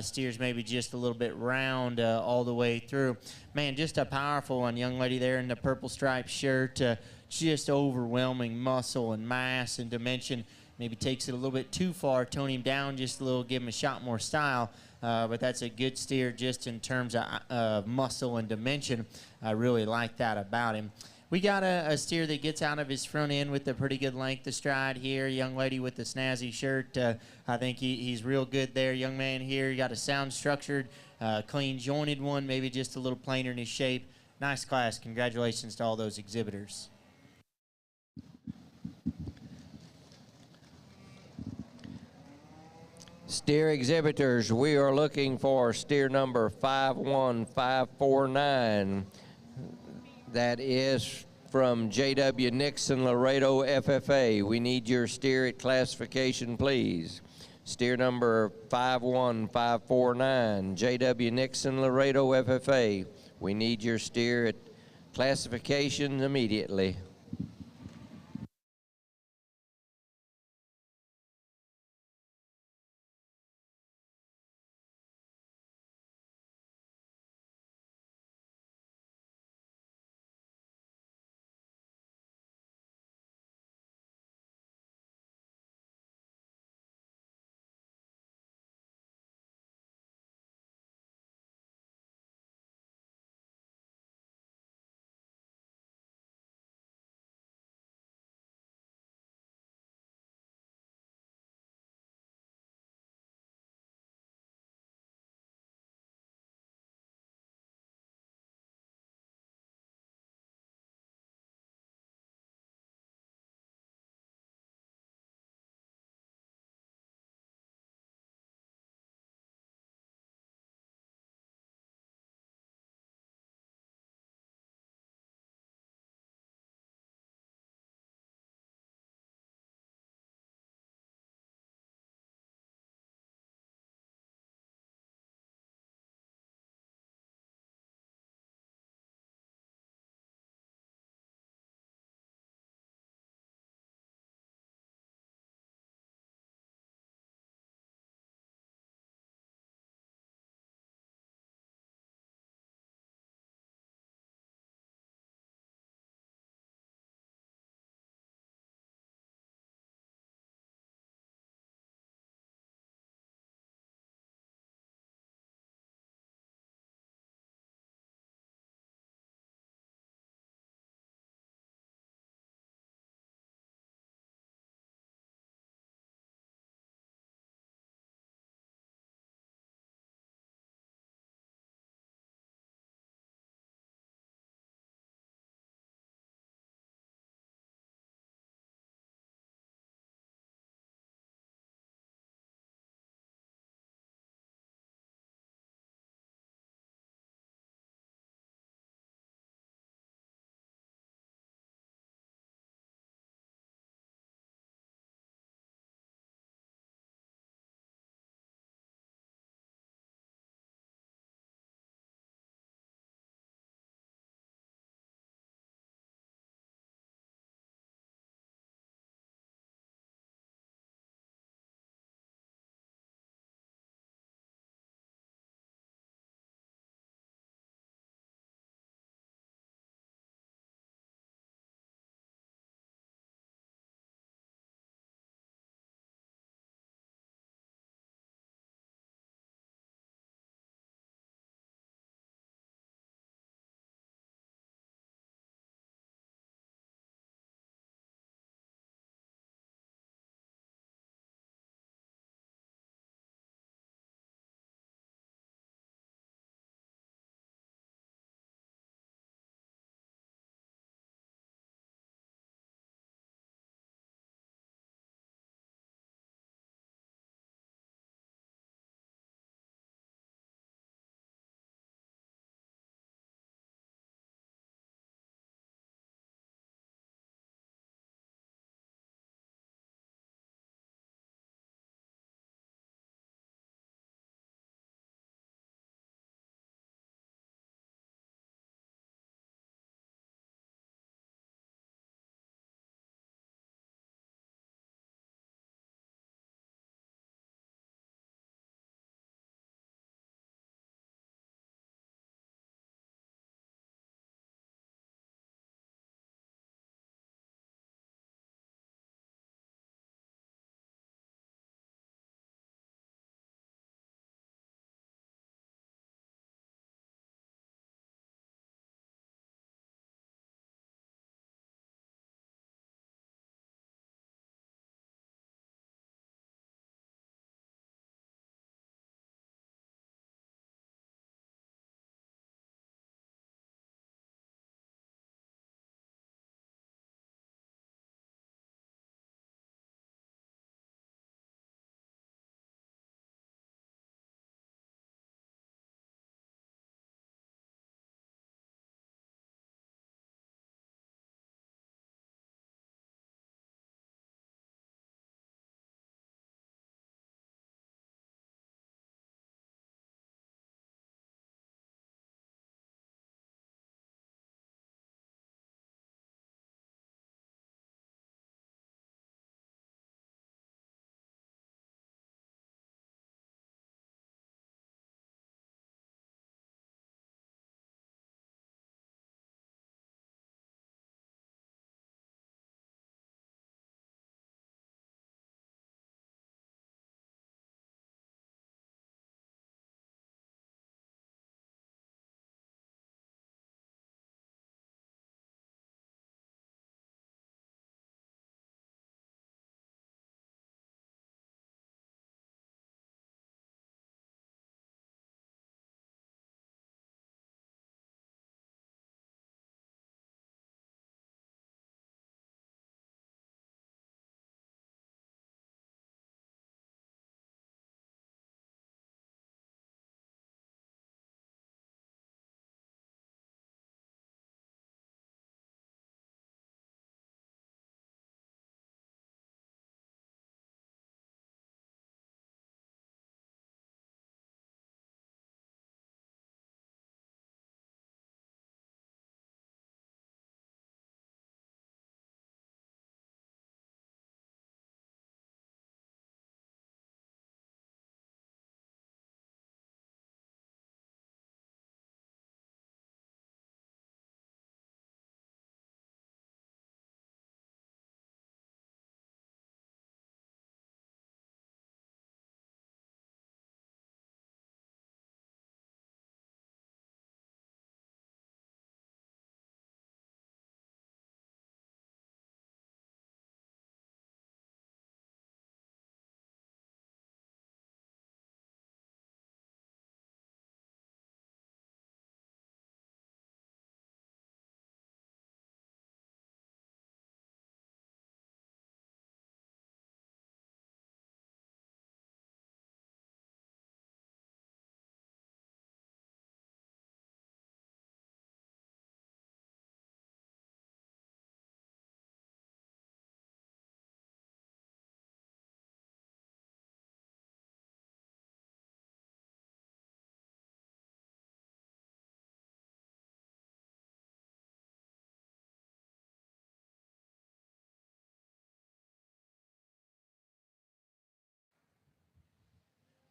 Steers maybe just a little bit round all the way through. Man, just a powerful one. Young lady there in the purple striped shirt, just overwhelming muscle and mass and dimension. Maybe takes it a little bit too far, tone him down just a little, give him a shot more style. But that's a good steer just in terms of muscle and dimension. I really like that about him. We got a steer that gets out of his front end with a pretty good length of stride here. Young lady with the snazzy shirt. I think he's real good there. Young man here, you got a sound structured, clean jointed one, maybe just a little plainer in his shape. Nice class. Congratulations to all those exhibitors. Steer exhibitors, we are looking for steer number 51549. That is from J.W. Nixon Laredo FFA. We need your steer at classification, please. Steer number 51549, J.W. Nixon Laredo FFA. We need your steer at classification immediately.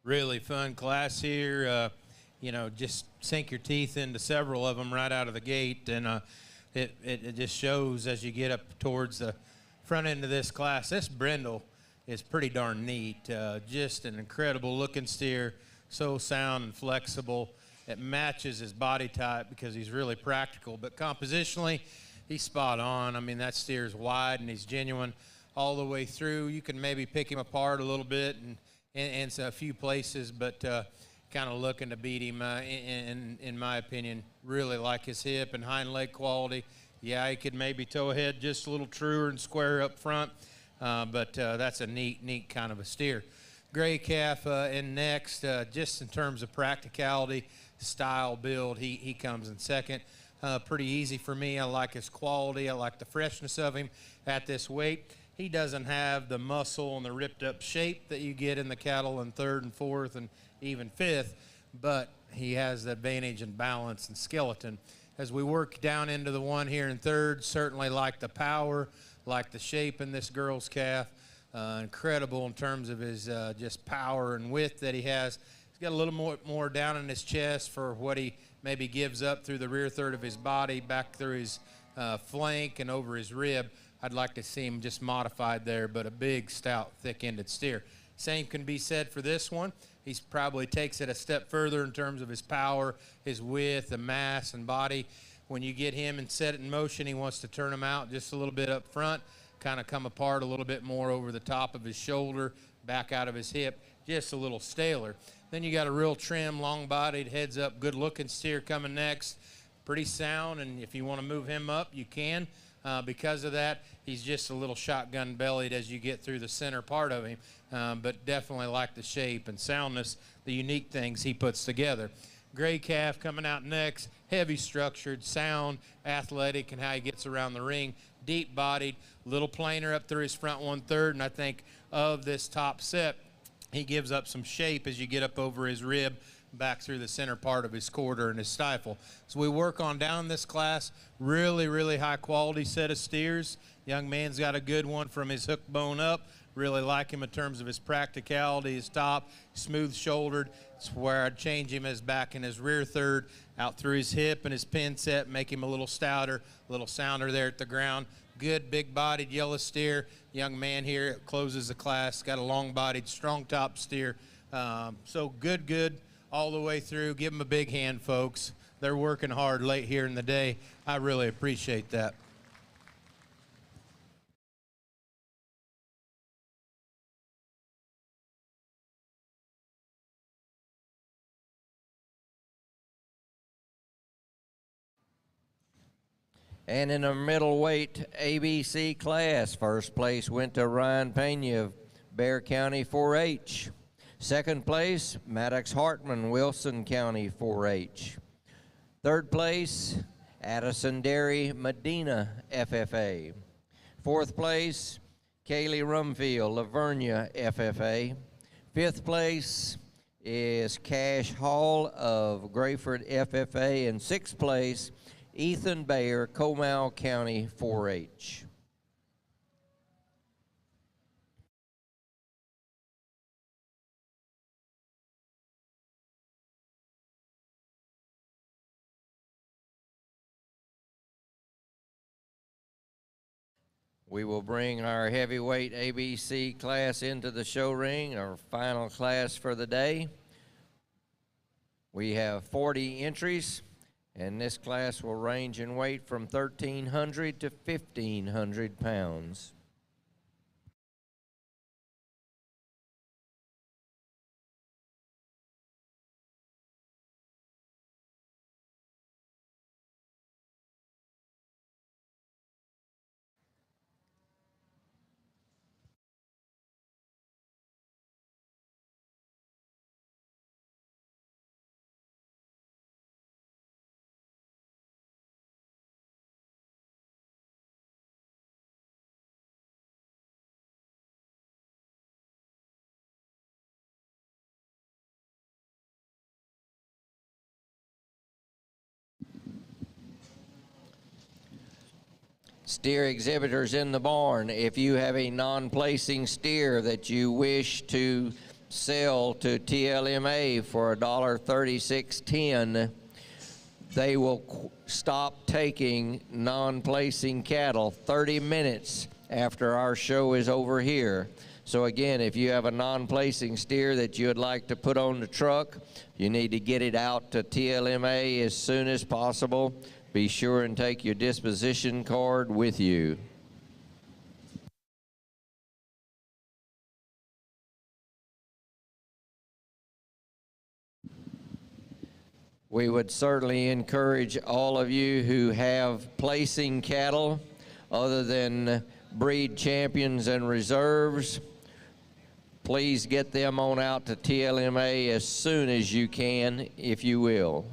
Really fun class here. You know, just sink your teeth into several of them right out of the gate, and it just shows as you get up towards the front end of this class. This Brental is pretty darn neat. Just an incredible looking steer, so sound and flexible. It matches his body type because he's really practical, but compositionally, he's spot on. I mean, that steer's wide and he's genuine all the way through. You can maybe pick him apart a little bit and a few places, but kind of looking to beat him, in my opinion. Really like his hip and hind leg quality. Yeah, he could maybe toe ahead just a little truer and square up front, but that's a neat kind of a steer. Gray calf in next. Just in terms of practicality, style, build, he comes in second. Pretty easy for me. I like his quality. I like the freshness of him at this weight. He doesn't have the muscle and the ripped up shape that you get in the cattle in third and fourth and even fifth, but he has the advantage in balance and skeleton. As we work down into the one here in third, certainly like the power, like the shape in this girl's calf. Incredible in terms of his just power and width that he has. He's got a little more down in his chest for what he maybe gives up through the rear third of his body, back through his flank and over his rib. I'd like to see him just modified there, but a big, stout, thick-ended steer. Same can be said for this one. He probably takes it a step further in terms of his power, his width, the mass, and body. When you get him and set it in motion, he wants to turn him out just a little bit up front, kind of come apart a little bit more over the top of his shoulder, back out of his hip, just a little staler. Then you got a real trim, long-bodied, heads-up, good-looking steer coming next. Pretty sound, and if you want to move him up, you can. Because of that, he's just a little shotgun-bellied as you get through the center part of him, but definitely like the shape and soundness, the unique things he puts together. Gray calf coming out next, heavy structured, sound, athletic, and how he gets around the ring, deep-bodied, little planer up through his front 1/3, and I think of this top set, he gives up some shape as you get up over his rib, back through the center part of his quarter and his stifle. So we work on down this class, really high quality set of steers. Young man's got a good one from his hook bone up. Really like him in terms of his practicality, his top, smooth shouldered. It's where I'd change him as back in his rear third, out through his hip and his pin set, make him a little stouter, a little sounder there at the ground. Good big bodied yellow steer. Young man here closes the class, got a long bodied, strong top steer. So good all the way through. Give them a big hand, folks. They're working hard late here in the day. I really appreciate that. And in the middleweight ABC class, first place went to Ryan Pena of Bexar County 4-H. Second place, Maddox Hartman, Wilson County 4-H. Third place, Addison Derry, Medina FFA. Fourth place, Kaylee Rumfield, Lavernia FFA. Fifth place is Cash Hall of Grayford FFA. And sixth place, Ethan Bayer, Comal County 4-H. We will bring our heavyweight ABC class into the show ring, our final class for the day. We have 40 entries, and this class will range in weight from 1,300 to 1,500 pounds. Steer exhibitors in the barn, if you have a non-placing steer that you wish to sell to TLMA for $1.3610, they will stop taking non-placing cattle 30 minutes after our show is over here. So again, if you have a non-placing steer that you would like to put on the truck, you need to get it out to TLMA as soon as possible. Be sure and take your disposition card with you. We would certainly encourage all of you who have placing cattle other than breed champions and reserves, please get them on out to TLMA as soon as you can, if you will.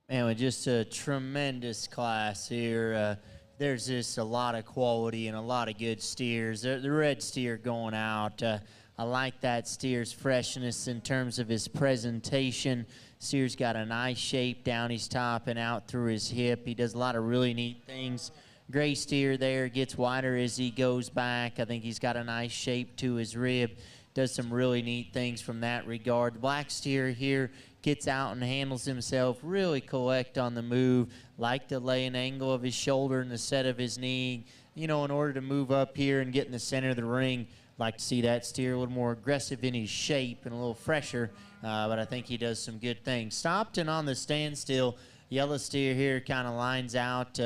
Man, with just a tremendous class here. There's just a lot of quality and a lot of good steers. The red steer going out. I like that steer's freshness in terms of his presentation. Steer's got a nice shape down his top and out through his hip. He does a lot of really neat things. Gray steer there gets wider as he goes back. I think he's got a nice shape to his rib. Does some really neat things from that regard. The black steer here gets out and handles himself really collect on the move. Like to lay an angle of his shoulder and the set of his knee, you know, in order to move up here and get in the center of the ring. Like to see that steer a little more aggressive in his shape and a little fresher, but I think he does some good things. Stopped and on the standstill, yellow steer here kind of lines out.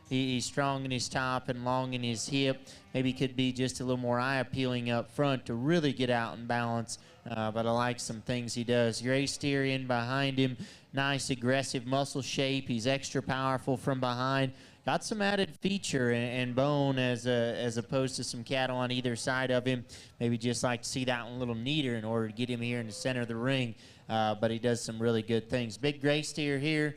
He's strong in his top and long in his hip. Maybe could be just a little more eye-appealing up front to really get out and balance, but I like some things he does. Gray steer in behind him, nice aggressive muscle shape. He's extra powerful from behind. Got some added feature and bone as opposed to some cattle on either side of him. Maybe just like to see that one a little neater in order to get him here in the center of the ring. But he does some really good things. Big gray steer here,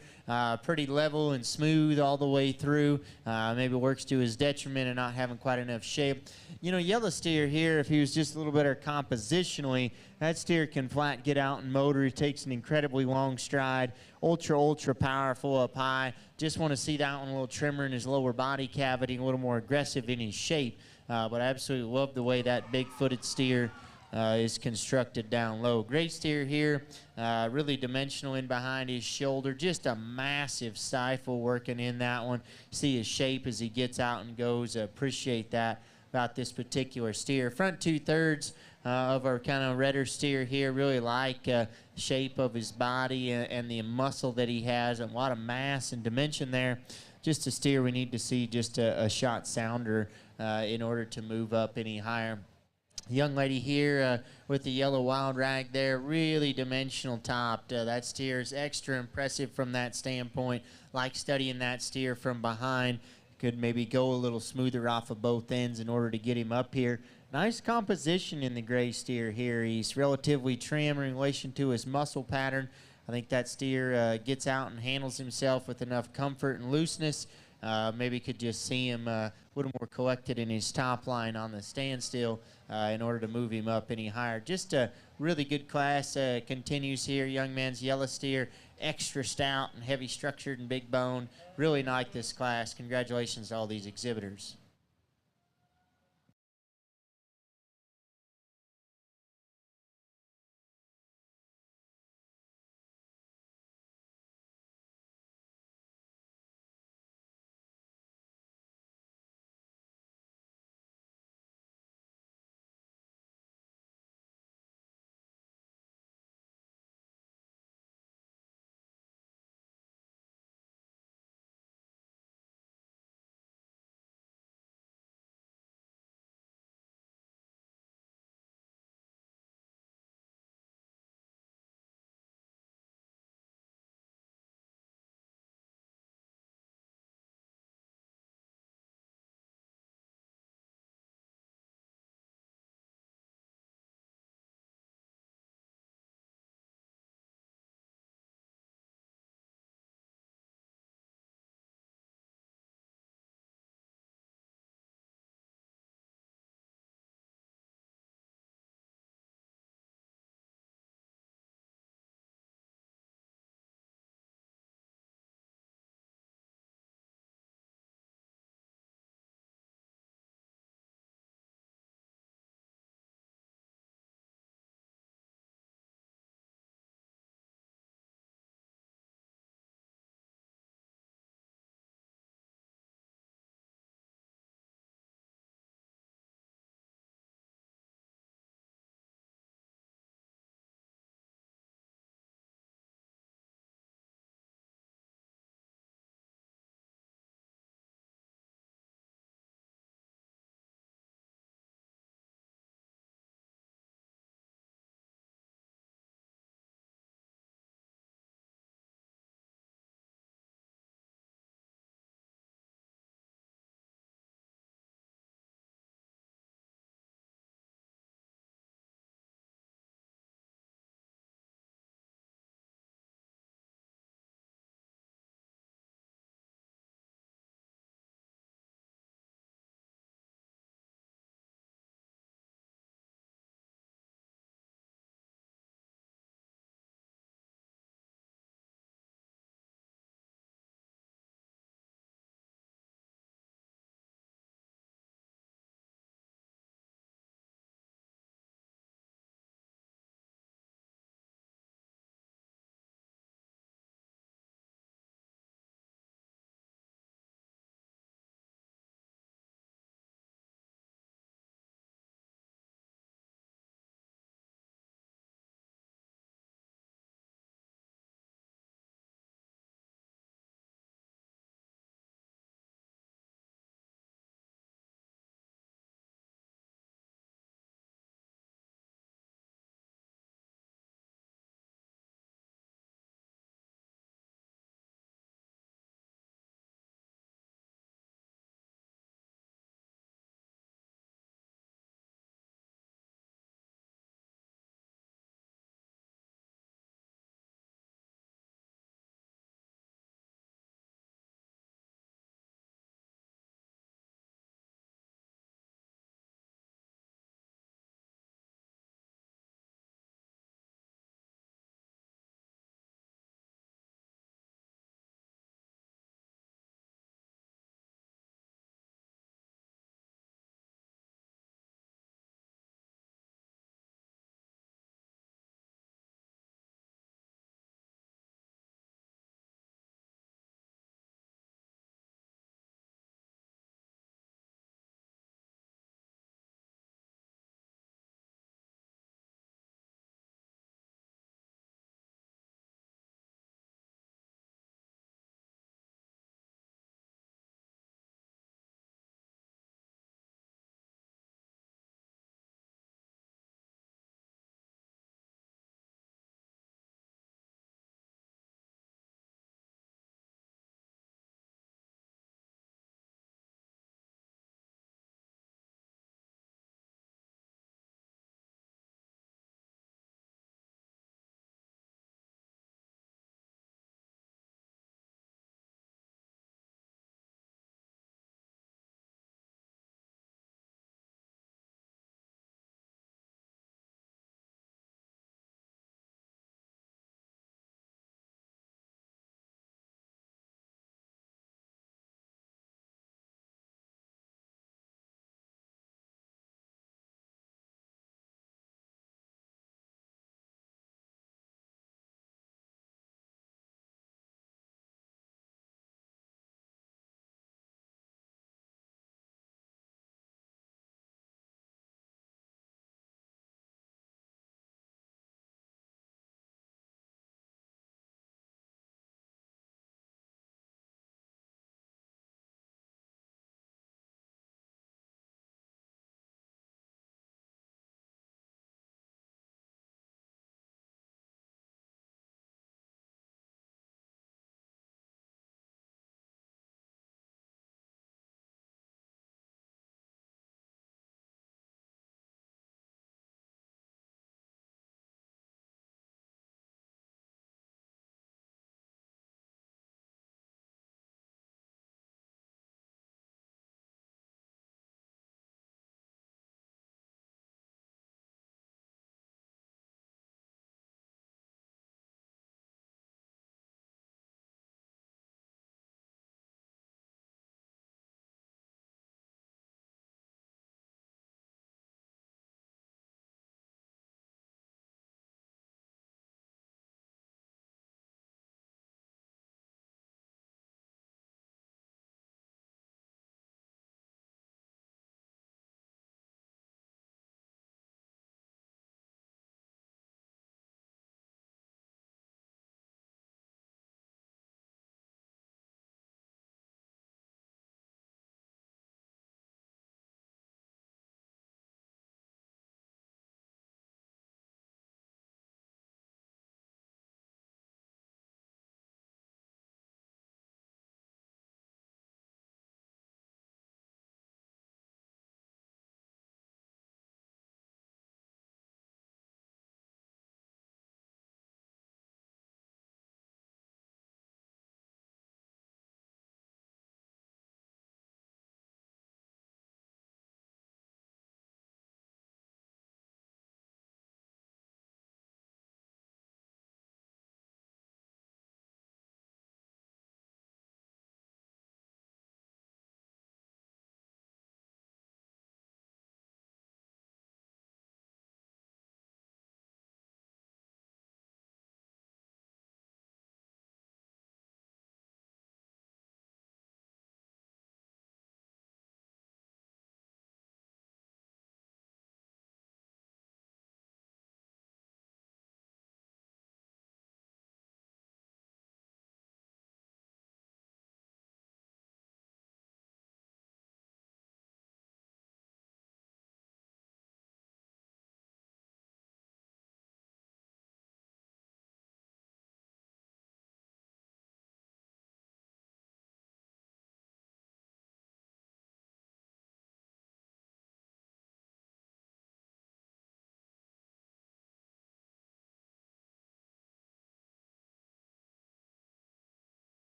pretty level and smooth all the way through. Maybe works to his detriment and not having quite enough shape. You know, yellow steer here, if he was just a little better compositionally, that steer can flat get out and motor. He takes an incredibly long stride, ultra powerful up high. Just want to see that one a little trimmer in his lower body cavity, a little more aggressive in his shape. But I absolutely love the way that big-footed steer is constructed down low. Gray steer here, really dimensional in behind his shoulder. Just a massive stifle working in that one. See his shape as he gets out and goes. Appreciate that about this particular steer. Front 2/3 of our kind of redder steer here. Really like shape of his body and the muscle that he has. A lot of mass and dimension there. Just a steer we need to see just a shot sounder in order to move up any higher. Young lady here with the yellow wild rag there, really dimensional top. That steer is extra impressive from that standpoint. Like studying that steer from behind. Could maybe go a little smoother off of both ends in order to get him up here. Nice composition in the gray steer here. He's relatively trim in relation to his muscle pattern. I think that steer gets out and handles himself with enough comfort and looseness. Maybe could just see him a little more collected in his top line on the standstill in order to move him up any higher. Just a really good class continues here. Young man's yellow steer, extra stout and heavy structured and big bone. Really like this class. Congratulations to all these exhibitors.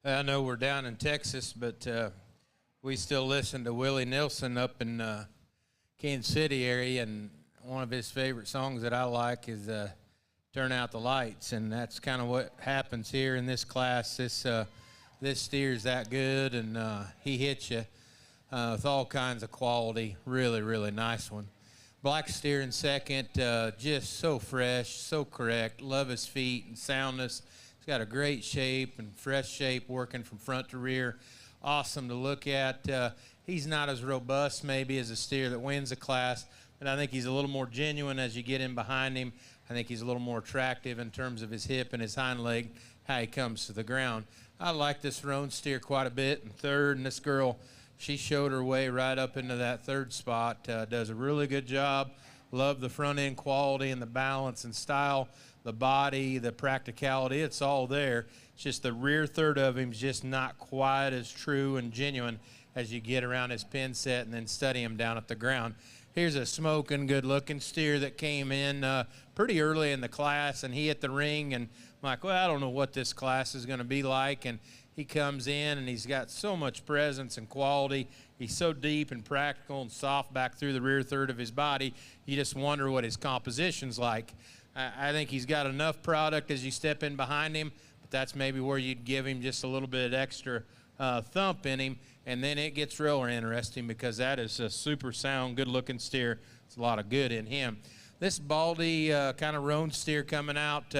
I know we're down in Texas, but we still listen to Willie Nelson up in Kansas City area, and one of his favorite songs that I like is Turn Out the Lights, and that's kind of what happens here in this class. This steer's that good, and he hits you with all kinds of quality. Really, really nice one. Black steer in second, just so fresh, so correct. Love his feet and soundness. He's got a great shape and fresh shape working from front to rear. Awesome to look at. He's not as robust maybe as a steer that wins the class, but I think he's a little more genuine as you get in behind him. I think he's a little more attractive in terms of his hip and his hind leg, how he comes to the ground. I like this roan steer quite a bit in third, and this girl, she showed her way right up into that third spot. Does a really good job. Love the front end quality and the balance and style, the body, the practicality. It's all there. It's just the rear third of him is just not quite as true and genuine as you get around his pin set and then study him down at the ground. Here's a smoking, good-looking steer that came in pretty early in the class, and he hit the ring, and I'm like, well, I don't know what this class is going to be like, and he comes in, and he's got so much presence and quality. He's so deep and practical and soft back through the rear third of his body. You just wonder what his composition's like. I think he's got enough product as you step in behind him, but that's maybe where you'd give him just a little bit extra thump in him, and then it gets real interesting because that is a super sound, good-looking steer. It's a lot of good in him. This baldy kind of roan steer coming out,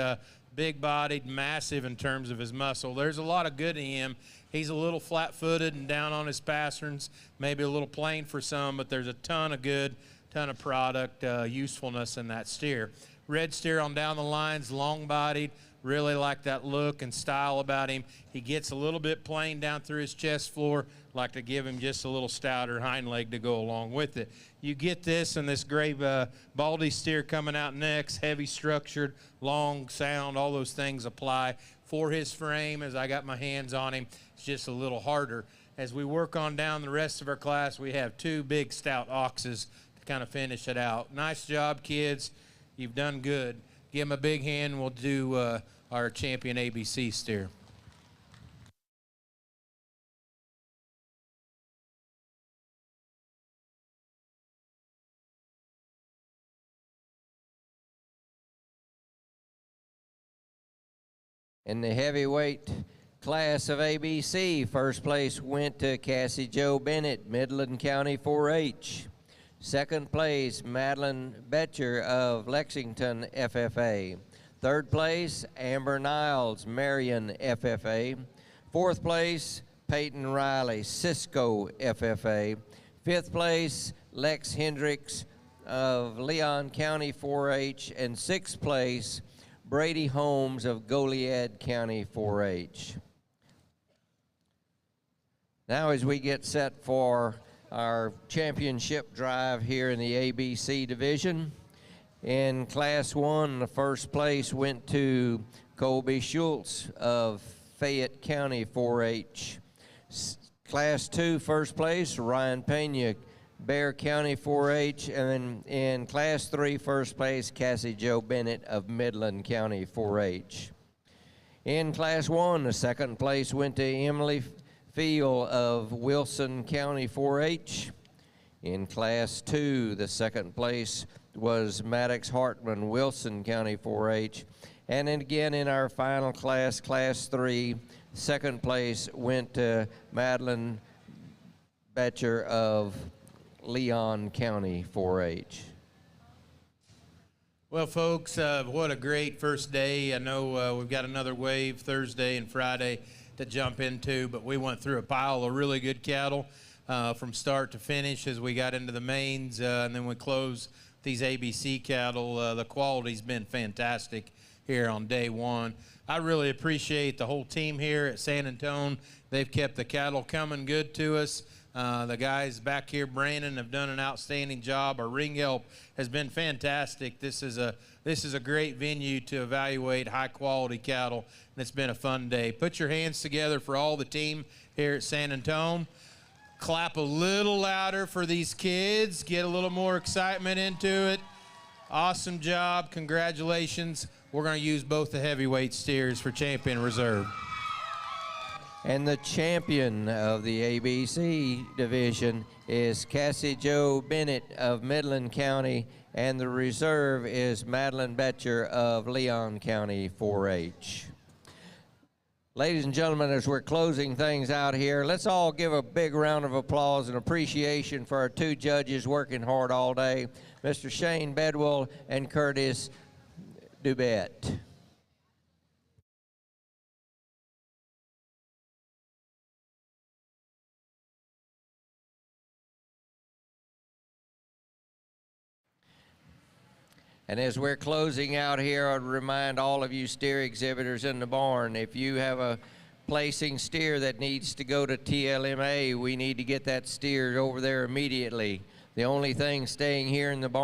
big-bodied, massive in terms of his muscle. There's a lot of good in him. He's a little flat-footed and down on his pasterns, maybe a little plain for some, but there's a ton of good, ton of product usefulness in that steer. Red steer on down the lines, long-bodied, really like that look and style about him. He gets a little bit plain down through his chest floor. Like to give him just a little stouter hind leg to go along with it. You get this and this gray baldy steer coming out next, heavy structured, long sound, all those things apply. For his frame, as I got my hands on him, it's just a little harder. As we work on down the rest of our class, we have two big stout oxes to kind of finish it out. Nice job, kids. You've done good. Give him a big hand. We'll do our champion ABC steer. In the heavyweight class of ABC, first place went to Cassie Jo Bennett, Midland County 4-H. Second place, Madeline Betcher of Lexington FFA. Third place, Amber Niles, Marion FFA. Fourth place, Peyton Riley, Cisco FFA. Fifth place, Lex Hendricks of Leon County 4-H. And sixth place, Brady Holmes of Goliad County 4-H. Now as we get set for our championship drive here in the ABC division, in Class 1, the first place went to Colby Schultz of Fayette County 4-H. Class 2, first place, Ryan Pena, Bear County 4-H, and then in Class 3, first place, Cassie Jo Bennett of Midland County 4-H. In Class 1, the second place went to Emily Field of Wilson County 4-H. In Class 2, the second place was Maddox Hartman, Wilson County 4-H. And then again in our final class, Class 3, second place went to Madeline Betcher of Leon County 4-H. Well, folks, what a great first day. I know we've got another wave Thursday and Friday to jump into, but we went through a pile of really good cattle from start to finish as we got into the mains, and then we closed these ABC cattle. The quality's been fantastic here on day one. I really appreciate the whole team here at San Antonio. They've kept the cattle coming good to us. The guys back here, Brandon, have done an outstanding job. Our ring help has been fantastic. This is a great venue to evaluate high-quality cattle, and it's been a fun day. Put your hands together for all the team here at San Antonio. Clap a little louder for these kids. Get a little more excitement into it. Awesome job. Congratulations. We're going to use both the heavyweight steers for champion reserve. And the champion of the ABC division is Cassie Jo Bennett of Midland County, and the reserve is Madeline Betcher of Leon County 4-H. Ladies and gentlemen, as we're closing things out here, let's all give a big round of applause and appreciation for our two judges working hard all day, Mr. Shane Bedwell and Curtis Dubett. And as we're closing out here, I'd remind all of you steer exhibitors in the barn, if you have a placing steer that needs to go to TLMA, we need to get that steer over there immediately. The only thing staying here in the barn